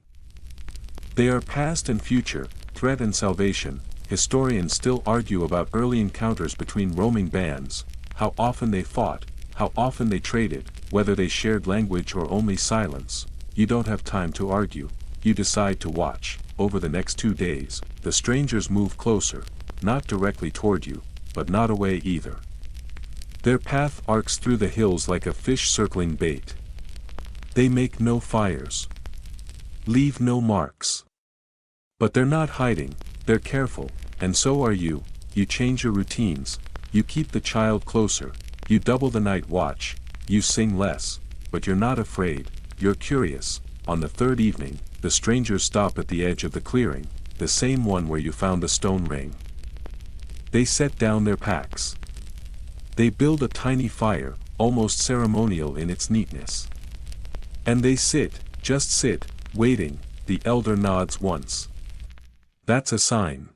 They are past and future, threat and salvation. Historians still argue about early encounters between roaming bands, how often they fought, how often they traded, whether they shared language or only silence. You don't have time to argue, you decide to watch. Over the next 2 days, the strangers move closer, not directly toward you, but not away either. Their path arcs through the hills like a fish circling bait. They make no fires. Leave no marks. But they're not hiding, they're careful, and so are you. You change your routines, you keep the child closer, you double the night watch, you sing less, but you're not afraid, you're curious. On the third evening, the strangers stop at the edge of the clearing, the same one where you found the stone ring. They set down their packs. They build a tiny fire, almost ceremonial in its neatness. And they sit, just sit, waiting. The elder nods once. That's a sign.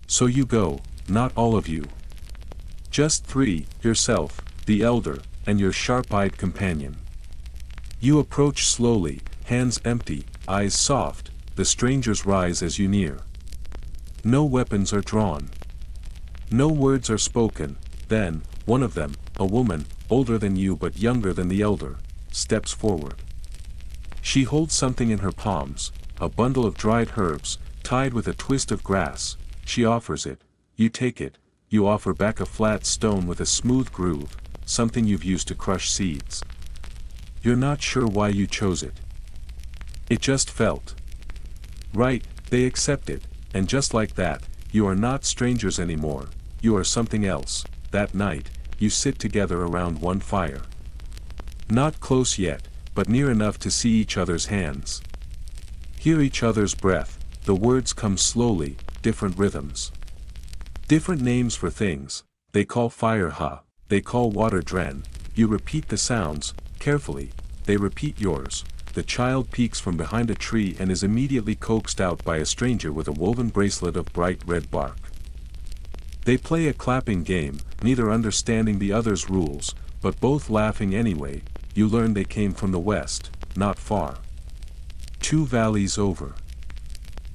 So you go, not all of you. Just 3, yourself, the elder, and your sharp-eyed companion. You approach slowly, hands empty, eyes soft. The strangers rise as you near. No weapons are drawn. No words are spoken. Then, one of them, a woman, older than you but younger than the elder, steps forward. She holds something in her palms, a bundle of dried herbs, tied with a twist of grass. She offers it, you take it, you offer back a flat stone with a smooth groove, something you've used to crush seeds. You're not sure why you chose it. It just felt right. They accept it, and just like that, you are not strangers anymore, you are something else. That night, you sit together around one fire. Not close yet, but near enough to see each other's hands. Hear each other's breath, the words come slowly, different rhythms. Different names for things, they call fire ha, they call water dren. You repeat the sounds, carefully, they repeat yours. The child peeks from behind a tree and is immediately coaxed out by a stranger with a woven bracelet of bright red bark. They play a clapping game, neither understanding the other's rules, but both laughing anyway. You learn they came from the west, not far. 2 valleys over.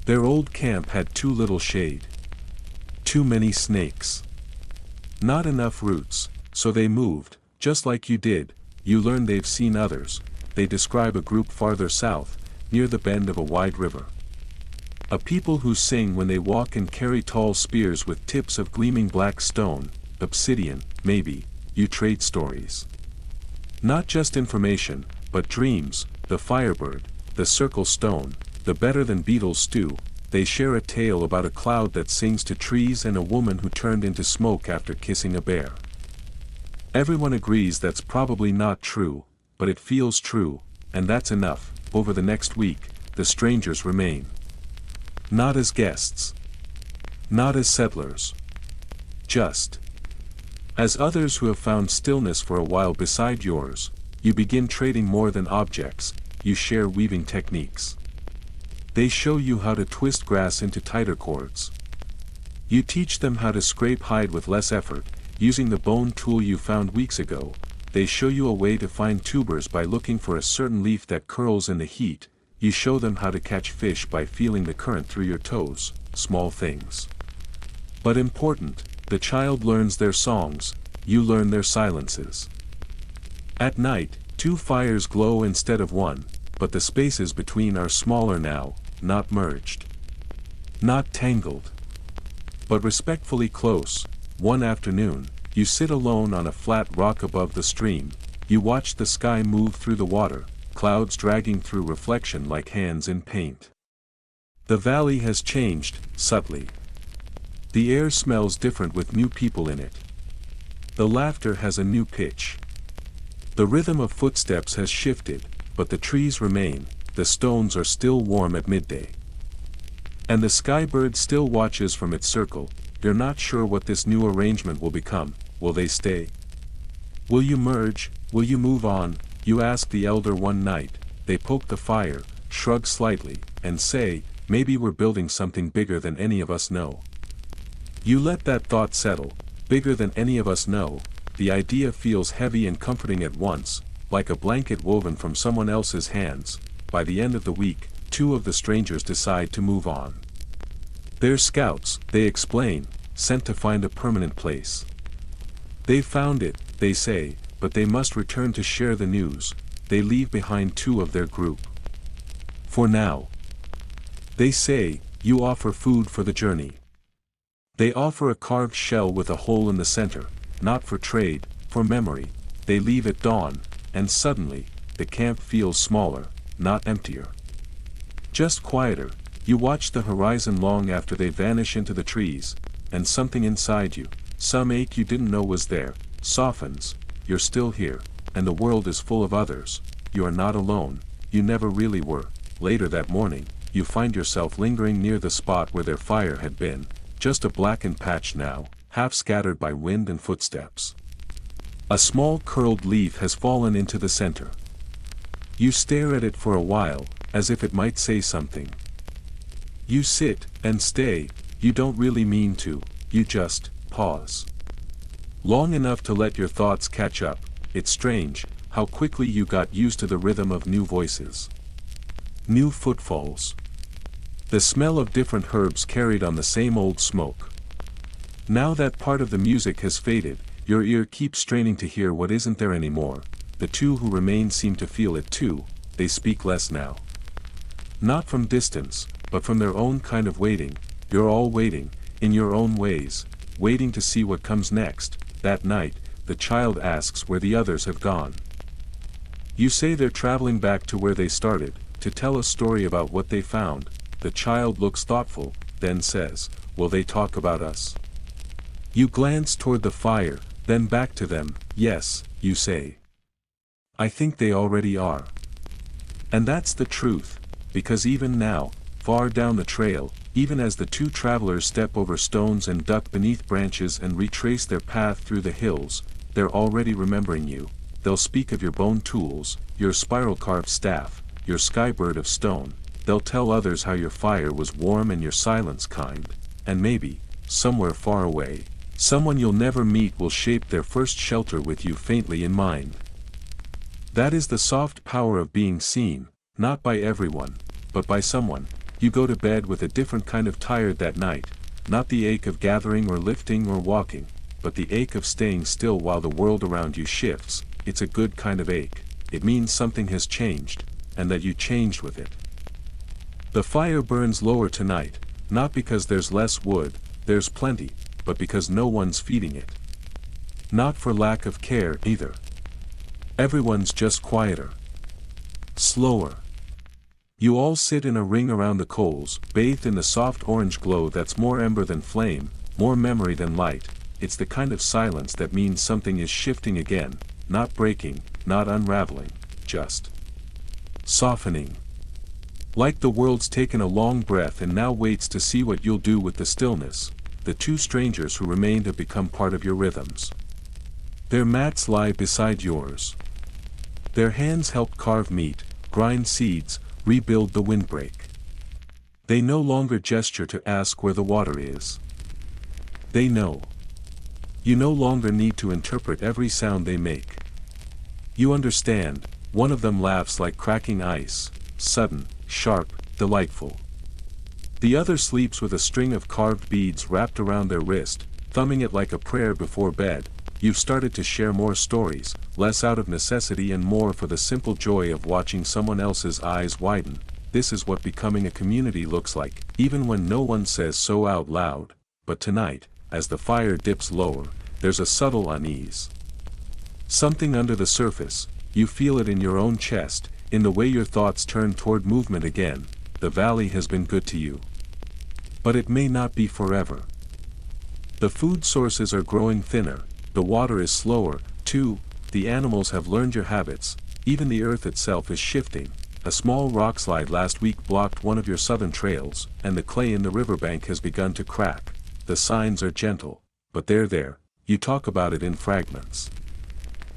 Their old camp had too little shade. Too many snakes. Not enough roots, so they moved, just like you did. You learn they've seen others. They describe a group farther south, near the bend of a wide river. A people who sing when they walk and carry tall spears with tips of gleaming black stone, obsidian, maybe. You trade stories. Not just information, but dreams. The firebird, the circle stone, the better than beetles stew. They share a tale about a cloud that sings to trees and a woman who turned into smoke after kissing a bear. Everyone agrees that's probably not true, but it feels true, and that's enough. Over the next week, the strangers remain. Not as guests. Not as settlers. Just as others who have found stillness for a while beside yours. You begin trading more than objects, you share weaving techniques. They show you how to twist grass into tighter cords. You teach them how to scrape hide with less effort, using the bone tool you found weeks ago. They show you a way to find tubers by looking for a certain leaf that curls in the heat. You show them how to catch fish by feeling the current through your toes. Small things, but important. The child learns their songs, you learn their silences. At night, 2 fires glow instead of 1, but the spaces between are smaller now, not merged. Not tangled. But respectfully close. One afternoon, you sit alone on a flat rock above the stream. You watch the sky move through the water, clouds dragging through reflection like hands in paint. The valley has changed, subtly. The air smells different with new people in it. The laughter has a new pitch. The rhythm of footsteps has shifted, but the trees remain. The stones are still warm at midday. And the skybird still watches from its circle. You're not sure what this new arrangement will become. Will they stay? Will you merge? Will you move on? You ask the elder one night. They poke the fire, shrug slightly, and say, maybe we're building something bigger than any of us know. You let that thought settle. Bigger than any of us know. The idea feels heavy and comforting at once, like a blanket woven from someone else's hands. By the end of the week, 2 of the strangers decide to move on. They're scouts, they explain, sent to find a permanent place. They've found it, they say, but they must return to share the news. They leave behind 2 of their group. For now. They say, you offer food for the journey. They offer a carved shell with a hole in the center. Not for trade, for memory. They leave at dawn, and suddenly, the camp feels smaller, not emptier. Just quieter. You watch the horizon long after they vanish into the trees, and something inside you, some ache you didn't know was there, softens. You're still here, and the world is full of others. You are not alone, you never really were. Later that morning, you find yourself lingering near the spot where their fire had been, just a blackened patch now, half scattered by wind and footsteps. A small curled leaf has fallen into the center. You stare at it for a while, as if it might say something. You sit, and stay. You don't really mean to, you just pause. Long enough to let your thoughts catch up. It's strange, how quickly you got used to the rhythm of new voices. New footfalls. The smell of different herbs carried on the same old smoke. Now that part of the music has faded, your ear keeps straining to hear what isn't there anymore. The 2 who remain seem to feel it too. They speak less now. Not from distance, but from their own kind of waiting. You're all waiting, in your own ways, waiting to see what comes next. That night, the child asks where the others have gone. You say they're traveling back to where they started, to tell a story about what they found. The child looks thoughtful, then says, will they talk about us? You glance toward the fire, then back to them. Yes, you say. I think they already are. And that's the truth, because even now, far down the trail, even as the 2 travelers step over stones and duck beneath branches and retrace their path through the hills, they're already remembering you. They'll speak of your bone tools, your spiral-carved staff, your skybird of stone. They'll tell others how your fire was warm and your silence kind, and maybe, somewhere far away, someone you'll never meet will shape their first shelter with you faintly in mind. That is the soft power of being seen, not by everyone, but by someone. You go to bed with a different kind of tired that night, not the ache of gathering or lifting or walking, but the ache of staying still while the world around you shifts. It's a good kind of ache. It means something has changed, and that you changed with it. The fire burns lower tonight, not because there's less wood, there's plenty, but because no one's feeding it. Not for lack of care either. Everyone's just quieter. Slower. You all sit in a ring around the coals, bathed in the soft orange glow that's more ember than flame, more memory than light. it's the kind of silence that means something is shifting again, not breaking, not unraveling, just softening. Like the world's taken a long breath and now waits to see what you'll do with the stillness. The two strangers who remained have become part of your rhythms. Their mats lie beside yours. Their hands help carve meat, grind seeds, rebuild the windbreak. They no longer gesture to ask where the water is. They know. You no longer need to interpret every sound they make. You understand. One of them laughs like cracking ice, sudden, sharp, delightful. The other sleeps with a string of carved beads wrapped around their wrist, thumbing it like a prayer before bed. You've started to share more stories, less out of necessity and more for the simple joy of watching someone else's eyes widen. This is what becoming a community looks like, even when no one says so out loud. But tonight, as the fire dips lower, there's a subtle unease. Something under the surface. You feel it in your own chest, in the way your thoughts turn toward movement again. The valley has been good to you. But it may not be forever. The food sources are growing thinner, the water is slower, too, the animals have learned your habits, even the earth itself is shifting. A small rockslide last week blocked one of your southern trails, and the clay in the riverbank has begun to crack. The signs are gentle, but they're there. You talk about it in fragments.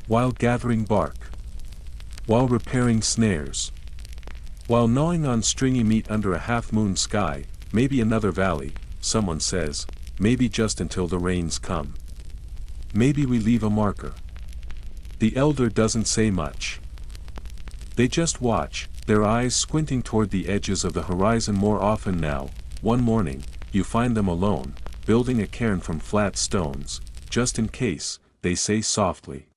While gathering bark. While repairing snares. While gnawing on stringy meat under a half-moon sky, maybe another valley, someone says, maybe just until the rains come. Maybe we leave a marker. The elder doesn't say much. They just watch, their eyes squinting toward the edges of the horizon. More often now, one morning, you find them alone, building a cairn from flat stones, just in case, they say softly.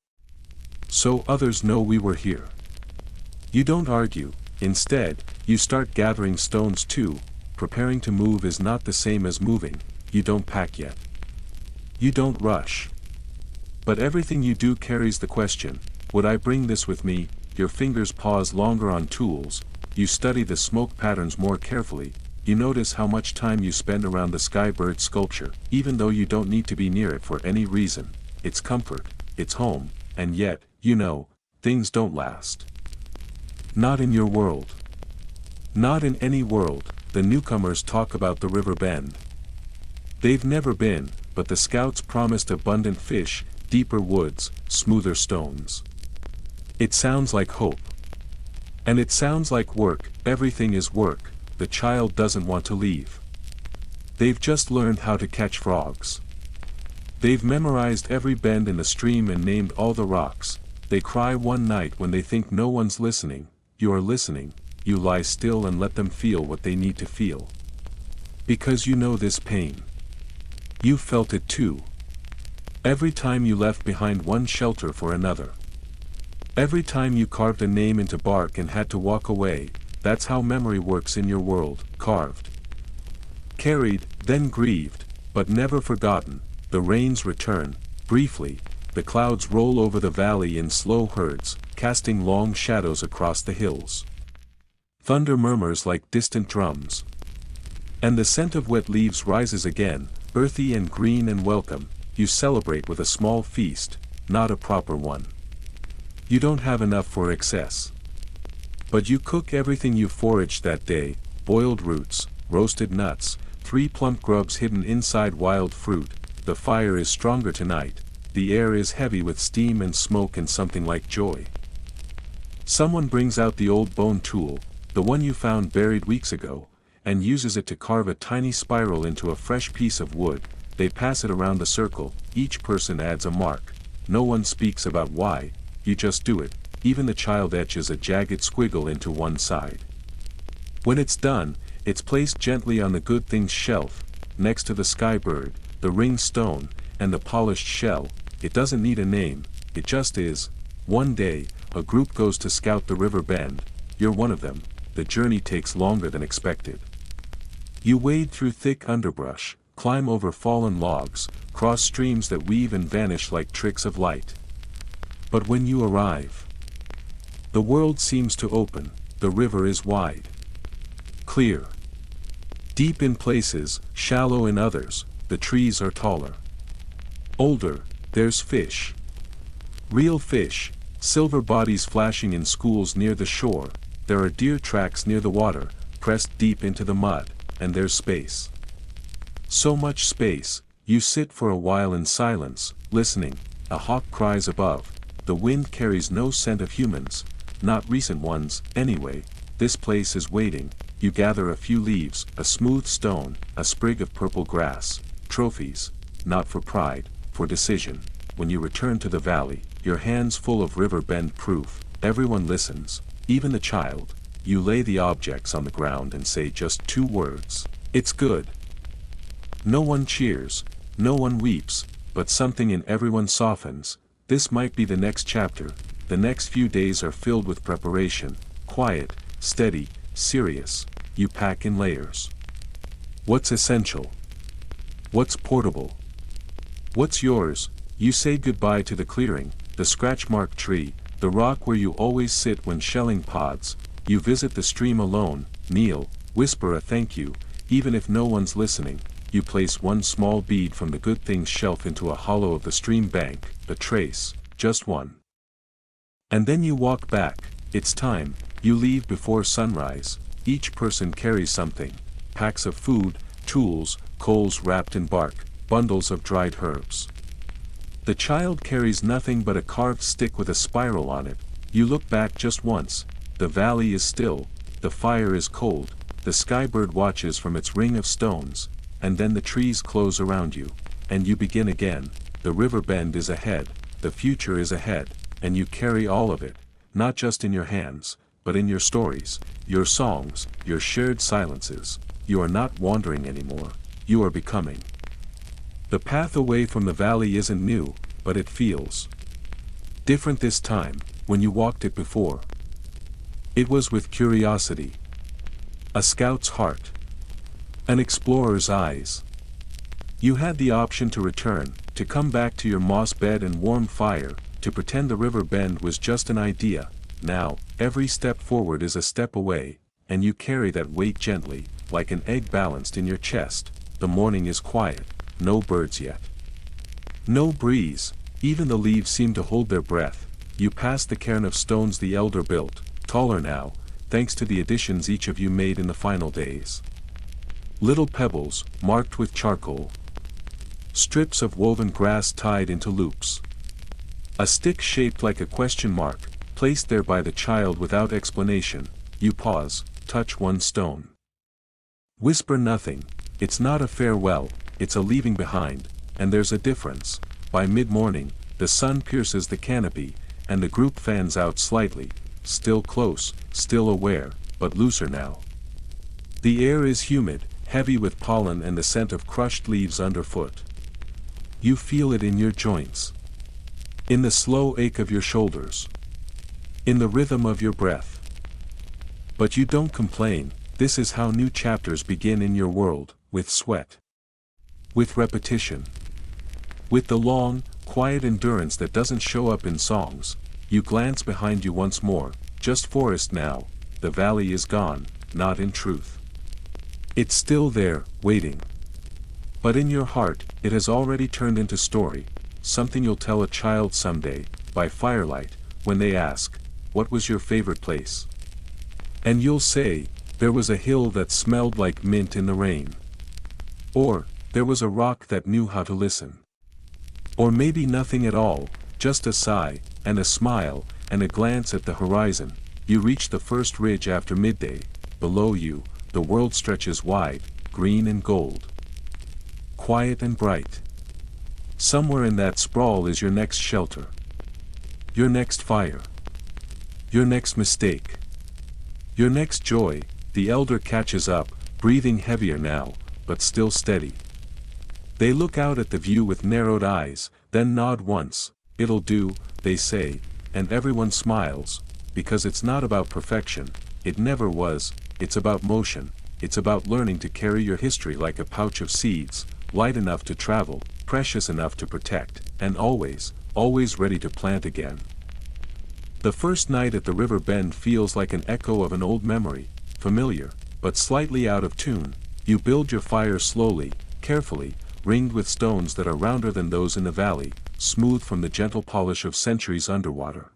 So others know we were here. You don't argue, instead, you start gathering stones too. Preparing to move is not the same as moving. You don't pack yet. You don't rush. But everything you do carries the question, would I bring this with me? Your fingers pause longer on tools, you study the smoke patterns more carefully, you notice how much time you spend around the skybird sculpture, even though you don't need to be near it for any reason. It's comfort, it's home, and yet, you know, things don't last. Not in your world. Not in any world. The newcomers talk about the river bend. They've never been, but the scouts promised abundant fish, deeper woods, smoother stones. It sounds like hope. And it sounds like work. Everything is work. The child doesn't want to leave. They've just learned how to catch frogs. They've memorized every bend in the stream and named all the rocks. They cry one night when they think no one's listening. You are listening. You lie still and let them feel what they need to feel. Because you know this pain. You felt it too. Every time you left behind one shelter for another. Every time you carved a name into bark and had to walk away. That's how memory works in your world. Carved. Carried, then grieved, but never forgotten. The rains return, briefly. The clouds roll over the valley in slow herds, casting long shadows across the hills. Thunder murmurs like distant drums. And the scent of wet leaves rises again, earthy and green and welcome. You celebrate with a small feast, not a proper one. You don't have enough for excess. But you cook everything you foraged that day, boiled roots, roasted nuts, 3 plump grubs hidden inside wild fruit. The fire is stronger tonight. The air is heavy with steam and smoke and something like joy. Someone brings out the old bone tool, the one you found buried weeks ago, and uses it to carve a tiny spiral into a fresh piece of wood. They pass it around the circle, each person adds a mark. No one speaks about why, you just do it. Even the child etches a jagged squiggle into one side. When it's done, it's placed gently on the good things shelf, next to the skybird, the ring stone, and the polished shell. It doesn't need a name, it just is. One day, a group goes to scout the river bend. You're one of them. The journey takes longer than expected. You wade through thick underbrush, climb over fallen logs, cross streams that weave and vanish like tricks of light. But when you arrive, the world seems to open. The river is wide, clear, deep in places, shallow in others. The trees are taller. Older, there's fish. Real fish, silver bodies flashing in schools near the shore, there are deer tracks near the water, pressed deep into the mud, and there's space. So much space, you sit for a while in silence, listening, a hawk cries above, the wind carries no scent of humans, not recent ones, anyway, this place is waiting, you gather a few leaves, a smooth stone, a sprig of purple grass, trophies, not for pride, for decision. When you return to the valley, your hands full of river bend proof, everyone listens, even the child, you lay the objects on the ground and say just 2 words, it's good. No one cheers, no one weeps, but something in everyone softens, this might be the next chapter, the next few days are filled with preparation, quiet, steady, serious, you pack in layers. What's essential? What's portable? What's yours? You say goodbye to the clearing, the scratch-marked tree, the rock where you always sit when shelling pods, you visit the stream alone, kneel, whisper a thank you, even if no one's listening, you place one small bead from the good things shelf into a hollow of the stream bank, a trace, just one. And then you walk back, it's time, you leave before sunrise, each person carries something, packs of food, tools, coals wrapped in bark, bundles of dried herbs. The child carries nothing but a carved stick with a spiral on it, you look back just once, the valley is still, the fire is cold, the skybird watches from its ring of stones, and then the trees close around you, and you begin again, the river bend is ahead, the future is ahead, and you carry all of it, not just in your hands, but in your stories, your songs, your shared silences, you are not wandering anymore, you are becoming. The path away from the valley isn't new, but it feels different this time, when you walked it before. It was with curiosity. A scout's heart. An explorer's eyes. You had the option to return, to come back to your moss bed and warm fire, to pretend the river bend was just an idea. Now, every step forward is a step away, and you carry that weight gently, like an egg balanced in your chest. The morning is quiet, no birds yet. No breeze, even the leaves seem to hold their breath. You pass the cairn of stones the elder built, taller now, thanks to the additions each of you made in the final days. Little pebbles, marked with charcoal. Strips of woven grass tied into loops. A stick shaped like a question mark, placed there by the child without explanation. You pause, touch one stone. Whisper nothing, it's not a farewell, it's a leaving behind, and there's a difference. By mid-morning, the sun pierces the canopy, and the group fans out slightly, still close, still aware, but looser now. The air is humid, heavy with pollen and the scent of crushed leaves underfoot. You feel it in your joints. In the slow ache of your shoulders. In the rhythm of your breath. But you don't complain, this is how new chapters begin in your world, with sweat. With repetition. With the long, quiet endurance that doesn't show up in songs. You glance behind you once more, just forest now, the valley is gone, not in truth. It's still there, waiting. But in your heart, it has already turned into story, something you'll tell a child someday, by firelight, when they ask, what was your favorite place? And you'll say, there was a hill that smelled like mint in the rain. Or, there was a rock that knew how to listen. Or maybe nothing at all, just a sigh, and a smile, and a glance at the horizon. You reach the first ridge after midday, below you, the world stretches wide, green and gold. Quiet and bright. Somewhere in that sprawl is your next shelter. Your next fire. Your next mistake. Your next joy. The elder catches up, breathing heavier now, but still steady. They look out at the view with narrowed eyes, then nod once. It'll do, they say, and everyone smiles, because it's not about perfection, it never was, it's about motion, it's about learning to carry your history like a pouch of seeds, light enough to travel, precious enough to protect, and always, always ready to plant again. The first night at the river bend feels like an echo of an old memory, familiar, but slightly out of tune. You build your fire slowly, carefully, ringed with stones that are rounder than those in the valley, smooth from the gentle polish of centuries underwater.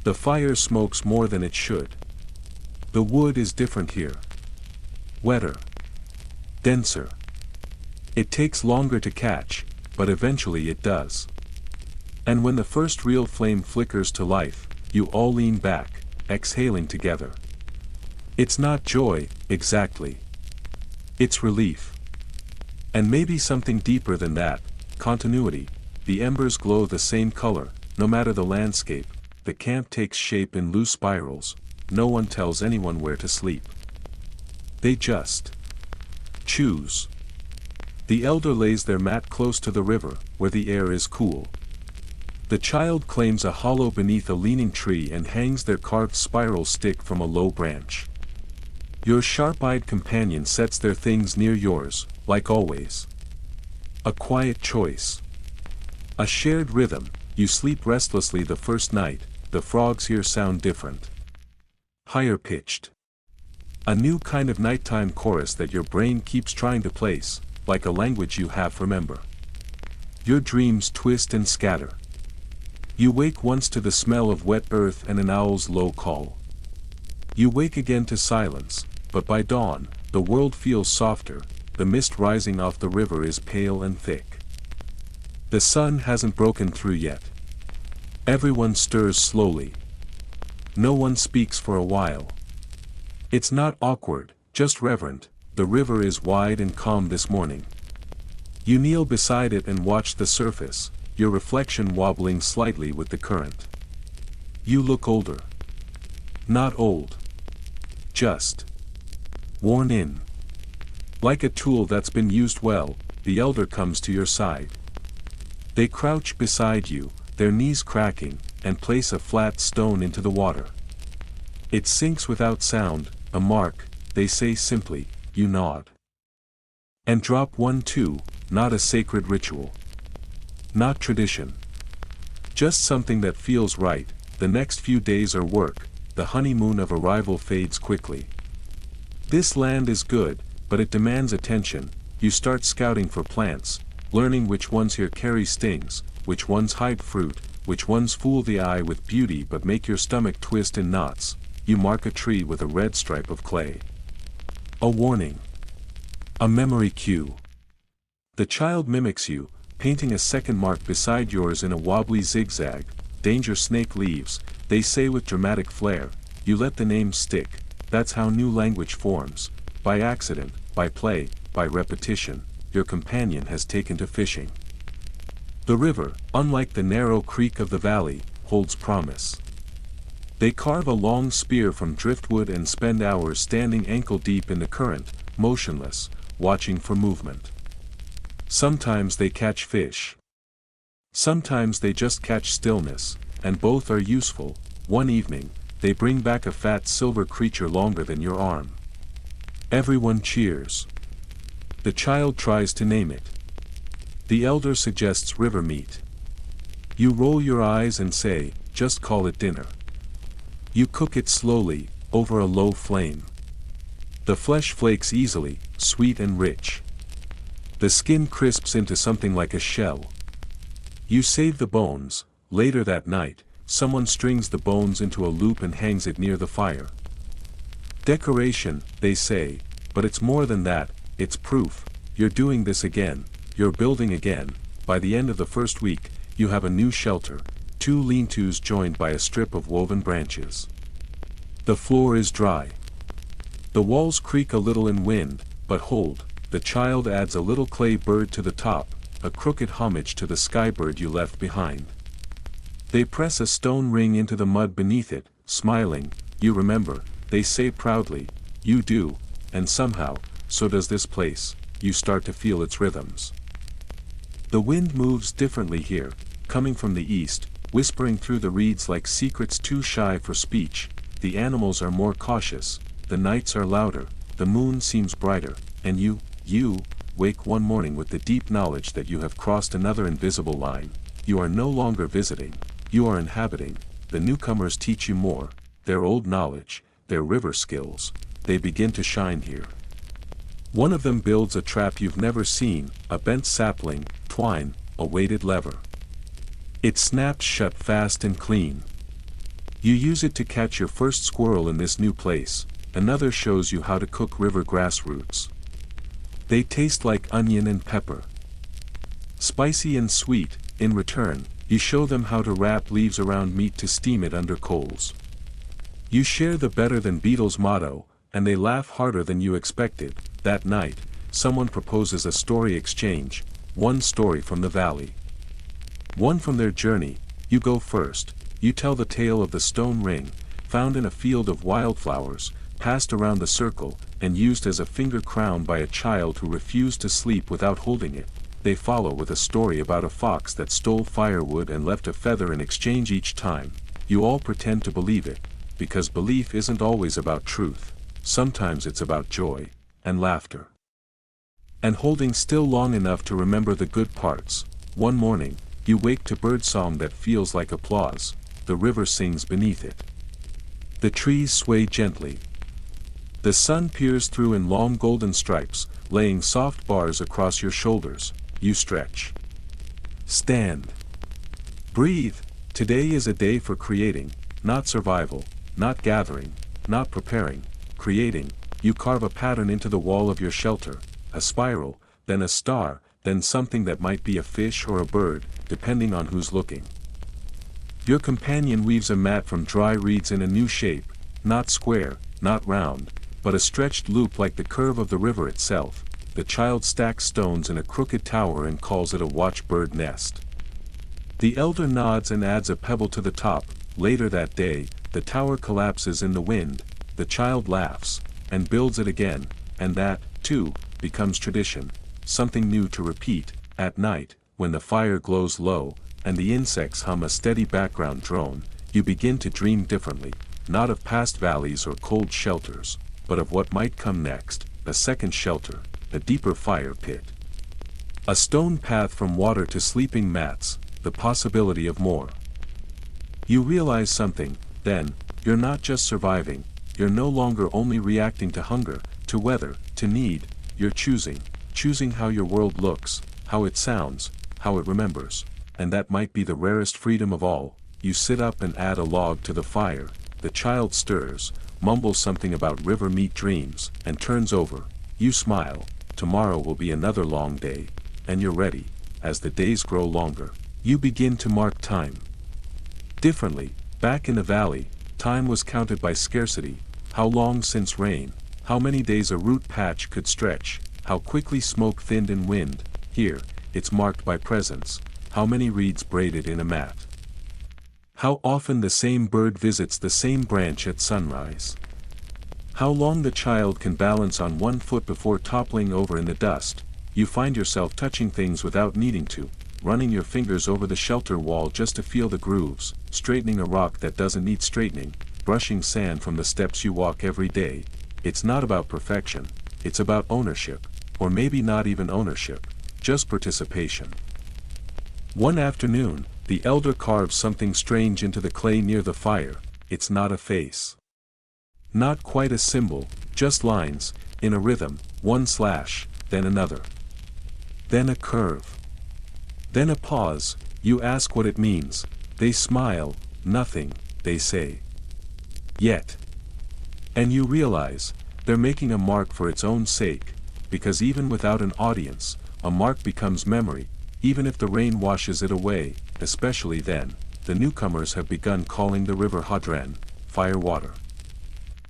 The fire smokes more than it should. The wood is different here. Wetter. Denser. It takes longer to catch, but eventually it does. And when the first real flame flickers to life, you all lean back, exhaling together. It's not joy, exactly. It's relief. And maybe something deeper than that, continuity. The embers glow the same color, no matter the landscape. The camp takes shape in loose spirals. No one tells anyone where to sleep. They just choose. The elder lays their mat close to the river, where the air is cool. The child claims a hollow beneath a leaning tree and hangs their carved spiral stick from a low branch. Your sharp-eyed companion sets their things near yours, like always. A quiet choice. A shared rhythm. You sleep restlessly the first night. The frogs here sound different. Higher pitched. A new kind of nighttime chorus that your brain keeps trying to place, like a language you half remember. Your dreams twist and scatter. You wake once to the smell of wet earth and an owl's low call. You wake again to silence, but by dawn, the world feels softer. The mist rising off the river is pale and thick. The sun hasn't broken through yet. Everyone stirs slowly. No one speaks for a while. It's not awkward, just reverent. The river is wide and calm this morning. You kneel beside it and watch the surface, your reflection wobbling slightly with the current. You look older. Not old. Just worn in. Like a tool that's been used well, the elder comes to your side. They crouch beside you, their knees cracking, and place a flat stone into the water. It sinks without sound, a mark. They say simply, you nod. And drop one too, not a sacred ritual. Not tradition. Just something that feels right. The next few days are work. The honeymoon of arrival fades quickly. This land is good, but it demands attention. You start scouting for plants, learning which ones here carry stings, which ones hide fruit, which ones fool the eye with beauty but make your stomach twist in knots. You mark a tree with a red stripe of clay. A warning. A memory cue. The child mimics you, painting a second mark beside yours in a wobbly zigzag. Danger snake leaves, they say with dramatic flair. You let the name stick. That's how new language forms. By accident, by play, by repetition. Your companion has taken to fishing. The river, unlike the narrow creek of the valley, holds promise. They carve a long spear from driftwood and spend hours standing ankle-deep in the current, motionless, watching for movement. Sometimes they catch fish. Sometimes they just catch stillness, and both are useful. One evening, they bring back a fat silver creature longer than your arm. Everyone cheers. The child tries to name it. The elder suggests river meat. You roll your eyes and say, just call it dinner. You cook it slowly, over a low flame. The flesh flakes easily, sweet and rich. The skin crisps into something like a shell. You save the bones. Later that night, someone strings the bones into a loop and hangs it near the fire. Decoration, they say, but it's more than that. It's proof. You're doing this again. You're building again. By the end of the first week, you have a new shelter, 2 lean-tos joined by a strip of woven branches. The floor is dry. The walls creak a little in wind, but hold, the child adds a little clay bird to the top, a crooked homage to the skybird you left behind. They press a stone ring into the mud beneath it, smiling. You remember, they say proudly. You do, and somehow, so does this place. You start to feel its rhythms. The wind moves differently here, coming from the east, whispering through the reeds like secrets too shy for speech. The animals are more cautious, the nights are louder, the moon seems brighter, and you wake one morning with the deep knowledge that you have crossed another invisible line. You are no longer visiting, you are inhabiting. The newcomers teach you more, their old knowledge, their river skills, they begin to shine here. One of them builds a trap you've never seen, a bent sapling, twine, a weighted lever. It snaps shut fast and clean. You use it to catch your first squirrel in this new place. Another shows you how to cook river grass roots. They taste like onion and pepper. Spicy and sweet. In return, you show them how to wrap leaves around meat to steam it under coals. You share the better than Beatles motto, and they laugh harder than you expected. That night, someone proposes a story exchange, one story from the valley. One from their journey. You go first. You tell the tale of the stone ring, found in a field of wildflowers, passed around the circle, and used as a finger crown by a child who refused to sleep without holding it. They follow with a story about a fox that stole firewood and left a feather in exchange each time. You all pretend to believe it, because belief isn't always about truth. Sometimes it's about joy, and laughter. And holding still long enough to remember the good parts. One morning, you wake to birdsong that feels like applause. The river sings beneath it. The trees sway gently. The sun peers through in long golden stripes, laying soft bars across your shoulders. You stretch. Stand. Breathe. Today is a day for creating, not survival, not gathering, not preparing, creating. You carve a pattern into the wall of your shelter, a spiral, then a star, then something that might be a fish or a bird, depending on who's looking. Your companion weaves a mat from dry reeds in a new shape, not square, not round, but a stretched loop like the curve of the river itself. The child stacks stones in a crooked tower and calls it a watchbird nest. The elder nods and adds a pebble to the top. Later that day, the tower collapses in the wind. The child laughs, and builds it again, and that, too, becomes tradition, something new to repeat. At night, when the fire glows low, and the insects hum a steady background drone, you begin to dream differently, not of past valleys or cold shelters, but of what might come next, a second shelter, a deeper fire pit. A stone path from water to sleeping mats, the possibility of more. You realize something, then. You're not just surviving, you're no longer only reacting to hunger, to weather, to need. You're choosing how your world looks, how it sounds, how it remembers. And that might be the rarest freedom of all. You sit up and add a log to the fire. The child stirs, mumbles something about river meat dreams, and turns over. You smile. Tomorrow will be another long day, and you're ready. As the days grow longer, you begin to mark time differently. Back in the valley, time was counted by scarcity. How long since rain, how many days a root patch could stretch, how quickly smoke thinned in wind. Here, it's marked by presence, how many reeds braided in a mat. How often the same bird visits the same branch at sunrise. How long the child can balance on one foot before toppling over in the dust. You find yourself touching things without needing to, running your fingers over the shelter wall just to feel the grooves, straightening a rock that doesn't need straightening, brushing sand from the steps you walk every day. It's not about perfection, it's about ownership, or maybe not even ownership, just participation. One afternoon, the elder carves something strange into the clay near the fire. It's not a face. Not quite a symbol, just lines, in a rhythm, one slash, then another. Then a curve. Then a pause. You ask what it means. They smile. Nothing, they say. Yet. And you realize, they're making a mark for its own sake, because even without an audience, a mark becomes memory, even if the rain washes it away. Especially then, the newcomers have begun calling the river Hadran, fire water.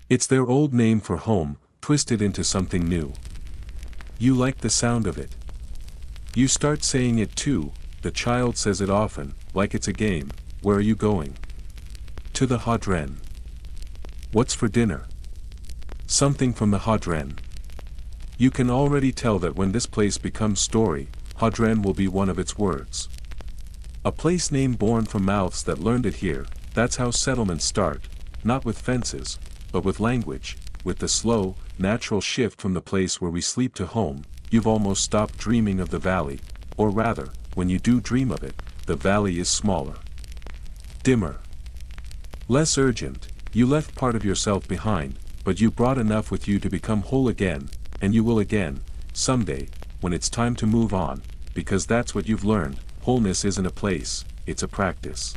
It's their old name for home, twisted into something new. You like the sound of it. You start saying it too. The child says it often, like it's a game. Where are you going? To the Hadran. What's for dinner? Something from the Hadran. You can already tell that when this place becomes story, Hadran will be one of its words. A place name born from mouths that learned it here. That's how settlements start, not with fences, but with language, with the slow, natural shift from the place where we sleep to home. You've almost stopped dreaming of the valley, or rather, when you do dream of it, the valley is smaller, dimmer, less urgent. You left part of yourself behind, but you brought enough with you to become whole again. and you will again, someday, when it's time to move on, because that's what you've learned. Wholeness isn't a place, it's a practice.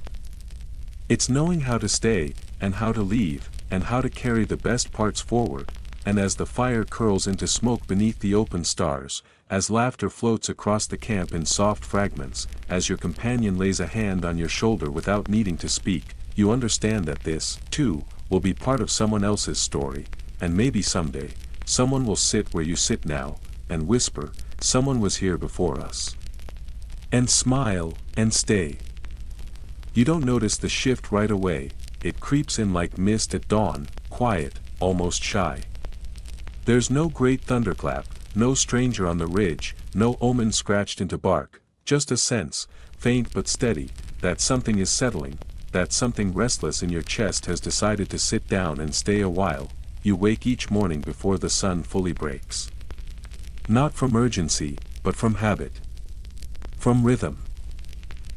It's knowing how to stay, and how to leave, and how to carry the best parts forward, and as the fire curls into smoke beneath the open stars, as laughter floats across the camp in soft fragments, as your companion lays a hand on your shoulder without needing to speak, you understand that this, too, will be part of someone else's story, and maybe someday, someone will sit where you sit now, and whisper, "Someone was here before us." And smile, and stay. You don't notice the shift right away, it creeps in like mist at dawn, quiet, almost shy. There's no great thunderclap, no stranger on the ridge, no omen scratched into bark, just a sense, faint but steady, that something is settling, that something restless in your chest has decided to sit down and stay a while. You wake each morning before the sun fully breaks. Not from urgency, but from habit. From rhythm.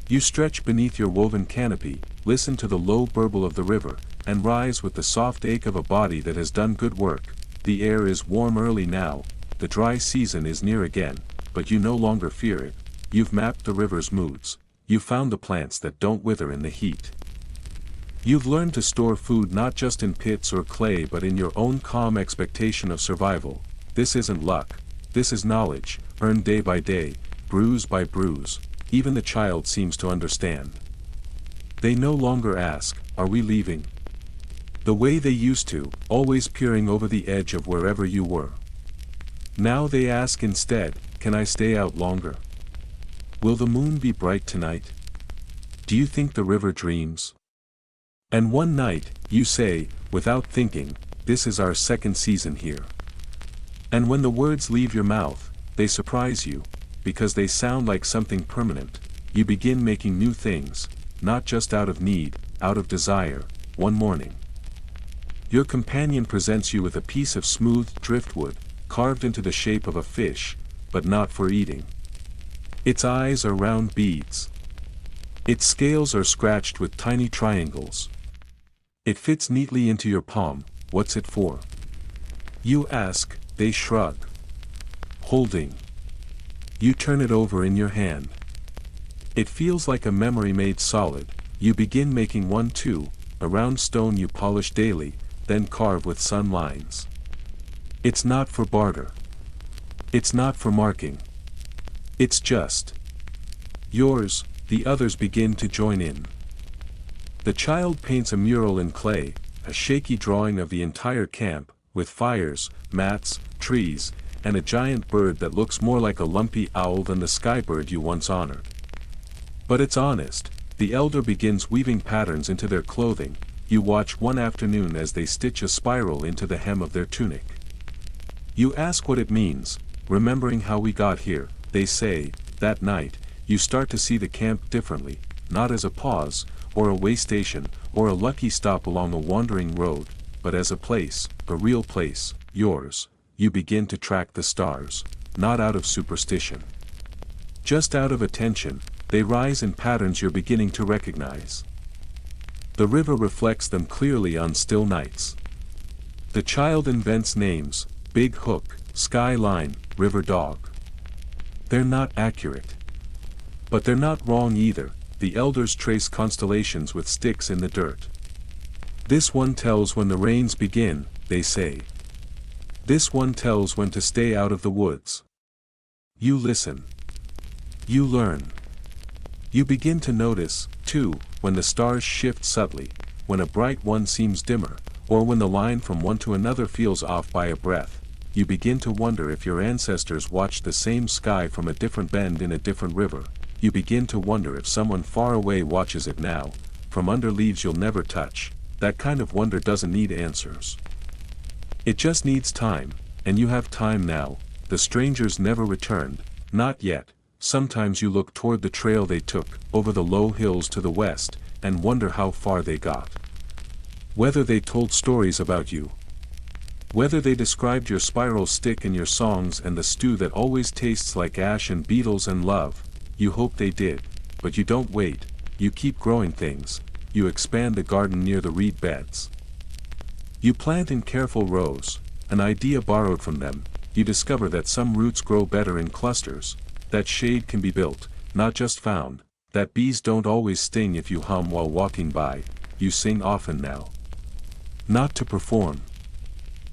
You stretch beneath your woven canopy, listen to the low burble of the river, and rise with the soft ache of a body that has done good work. The air is warm early now, the dry season is near again, but you no longer fear it. You've mapped the river's moods. You've found the plants that don't wither in the heat. You've learned to store food not just in pits or clay but in your own calm expectation of survival. This isn't luck, this is knowledge, earned day by day, bruise by bruise. Even the child seems to understand. They no longer ask, "Are we leaving?" the way they used to, always peering over the edge of wherever you were. Now they ask instead, "Can I stay out longer? Will the moon be bright tonight? Do you think the river dreams?" And one night, you say, without thinking, "This is our second season here." And when the words leave your mouth, they surprise you, because they sound like something permanent. You begin making new things, not just out of need, out of desire. One morning, your companion presents you with a piece of smooth driftwood, carved into the shape of a fish, but not for eating. Its eyes are round beads. Its scales are scratched with tiny triangles. It fits neatly into your palm. What's it for? You ask, they shrug. Holding. You turn it over in your hand. It feels like a memory made solid. You begin making one too, a round stone you polish daily, then carve with sun lines. It's not for barter. It's not for marking. It's just yours. The others begin to join in. The child paints a mural in clay, a shaky drawing of the entire camp, with fires, mats, trees, and a giant bird that looks more like a lumpy owl than the skybird you once honored. But it's honest. The elder begins weaving patterns into their clothing. You watch one afternoon as they stitch a spiral into the hem of their tunic. You ask what it means. Remembering how we got here, they say. That night, you start to see the camp differently, not as a pause, or a way station, or a lucky stop along a wandering road, but as a place, a real place, yours. You begin to track the stars, not out of superstition. Just out of attention, they rise in patterns you're beginning to recognize. The river reflects them clearly on still nights. The child invents names: Big Hook, Sky Line, River Dog. They're not accurate. But they're not wrong either. The elders trace constellations with sticks in the dirt. This one tells when the rains begin, they say. This one tells when to stay out of the woods. You listen. You learn. You begin to notice, too, when the stars shift subtly, when a bright one seems dimmer, or when the line from one to another feels off by a breath. You begin to wonder if your ancestors watched the same sky from a different bend in a different river. You begin to wonder if someone far away watches it now, from under leaves you'll never touch. That kind of wonder doesn't need answers. It just needs time, and you have time now. The strangers never returned, not yet. Sometimes you look toward the trail they took, over the low hills to the west, and wonder how far they got. Whether they told stories about you. Whether they described your spiral stick and your songs and the stew that always tastes like ash and beetles and love. You hope they did, but you don't wait. You keep growing things. You expand the garden near the reed beds. You plant in careful rows, an idea borrowed from them. you discover that some roots grow better in clusters, that shade can be built, not just found, that bees don't always sting if you hum while walking by, you sing often now. Not to perform.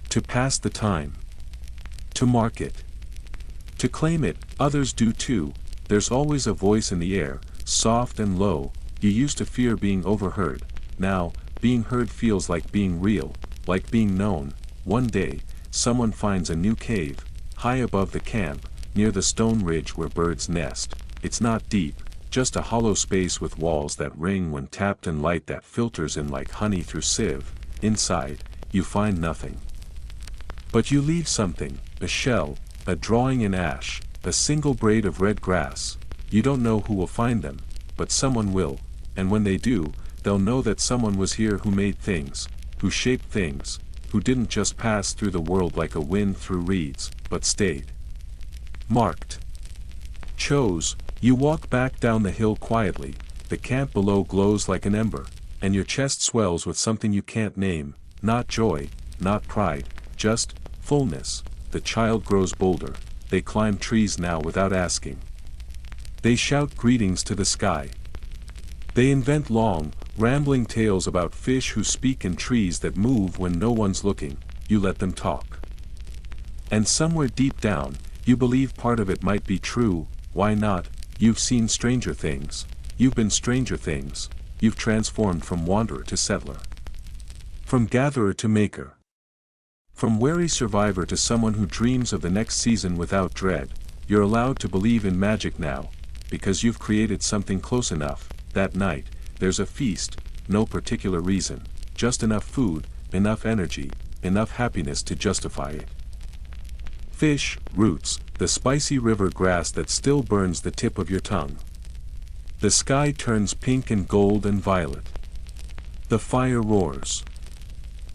To pass the time. To mark it. To claim it, others do too. There's always a voice in the air, soft and low. You used to fear being overheard. Now, being heard feels like being real, like being known. One day, someone finds a new cave, high above the camp, near the stone ridge where birds nest. It's not deep, just a hollow space with walls that ring when tapped and light that filters in like honey through sieve. Inside, you find nothing. But you leave something, a shell, a drawing in ash, a single braid of red grass. You don't know who will find them, but someone will, and when they do, they'll know that someone was here who made things, who shaped things, who didn't just pass through the world like a wind through reeds, but stayed. Marked. Chose. You walk back down the hill quietly, the camp below glows like an ember, and your chest swells with something you can't name, not joy, not pride, just fullness. The child grows bolder, they climb trees now without asking. They shout greetings to the sky. They invent long, rambling tales about fish who speak in trees that move when no one's looking. You let them talk. And somewhere deep down, you believe part of it might be true. Why not? You've seen stranger things. You've been stranger things. You've transformed from wanderer to settler. From gatherer to maker. From wary survivor to someone who dreams of the next season without dread. You're allowed to believe in magic now, because you've created something close enough. That night, there's a feast, no particular reason, just enough food, enough energy, enough happiness to justify it. Fish, roots, the spicy river grass that still burns the tip of your tongue. The sky turns pink and gold and violet. The fire roars.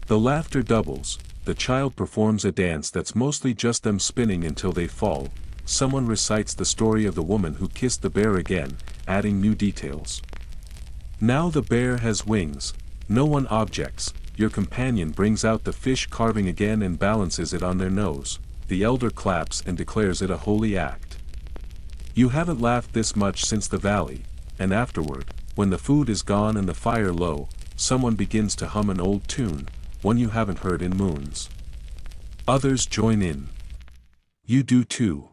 The laughter doubles, the child performs a dance that's mostly just them spinning until they fall. Someone recites the story of the woman who kissed the bear again, adding new details. Now the bear has wings. No one objects. Your companion brings out the fish carving again and balances it on their nose. The elder claps and declares it a holy act. You haven't laughed this much since the valley, and afterward, when the food is gone and the fire low, someone begins to hum an old tune, one you haven't heard in moons. Others join in. You do too.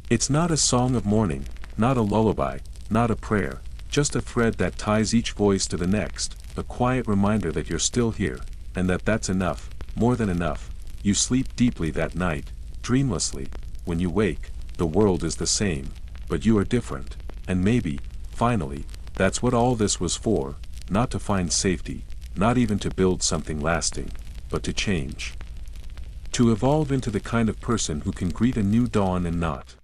It's not a song of mourning, not a lullaby, not a prayer, just a thread that ties each voice to the next, a quiet reminder that you're still here, and that that's enough, more than enough. You sleep deeply that night, dreamlessly. When you wake, the world is the same, but you are different, and maybe, finally, that's what all this was for, not to find safety, not even to build something lasting, but to change. To evolve into the kind of person who can greet a new dawn and not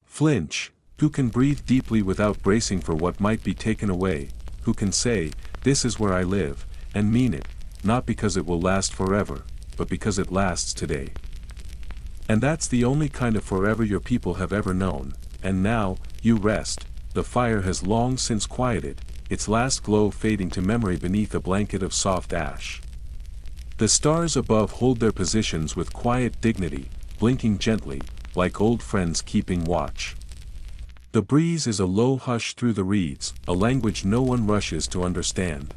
flinch, who can breathe deeply without bracing for what might be taken away, who can say, "This is where I live," and mean it, not because it will last forever, but because it lasts today. And that's the only kind of forever your people have ever known, and now, you rest. The fire has long since quieted, its last glow fading to memory beneath a blanket of soft ash. The stars above hold their positions with quiet dignity, blinking gently, like old friends keeping watch. The breeze is a low hush through the reeds, a language no one rushes to understand.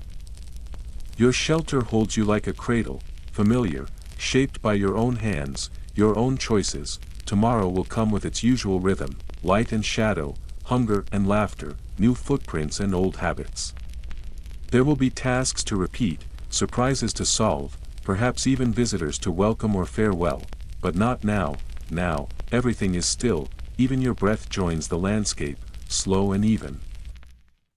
Your shelter holds you like a cradle, familiar, shaped by your own hands, your own choices. Tomorrow will come with its usual rhythm, light and shadow, hunger and laughter, new footprints and old habits. There will be tasks to repeat, surprises to solve, perhaps even visitors to welcome or farewell, but not now. Now, everything is still, even your breath joins the landscape, slow and even.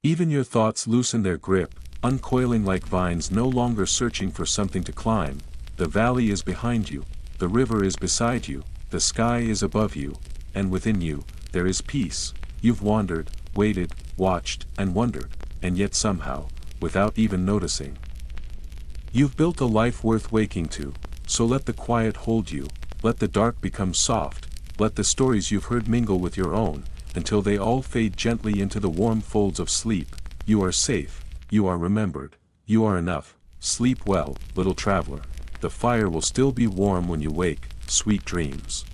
Even your thoughts loosen their grip, uncoiling like vines no longer searching for something to climb. The valley is behind you, the river is beside you, the sky is above you, and within you, there is peace. You've wandered, waited, watched, and wondered, and yet somehow, without even noticing, you've built a life worth waking to. So let the quiet hold you, let the dark become soft, let the stories you've heard mingle with your own, until they all fade gently into the warm folds of sleep. You are safe, you are remembered, you are enough. Sleep well, little traveler. The fire will still be warm when you wake, sweet dreams.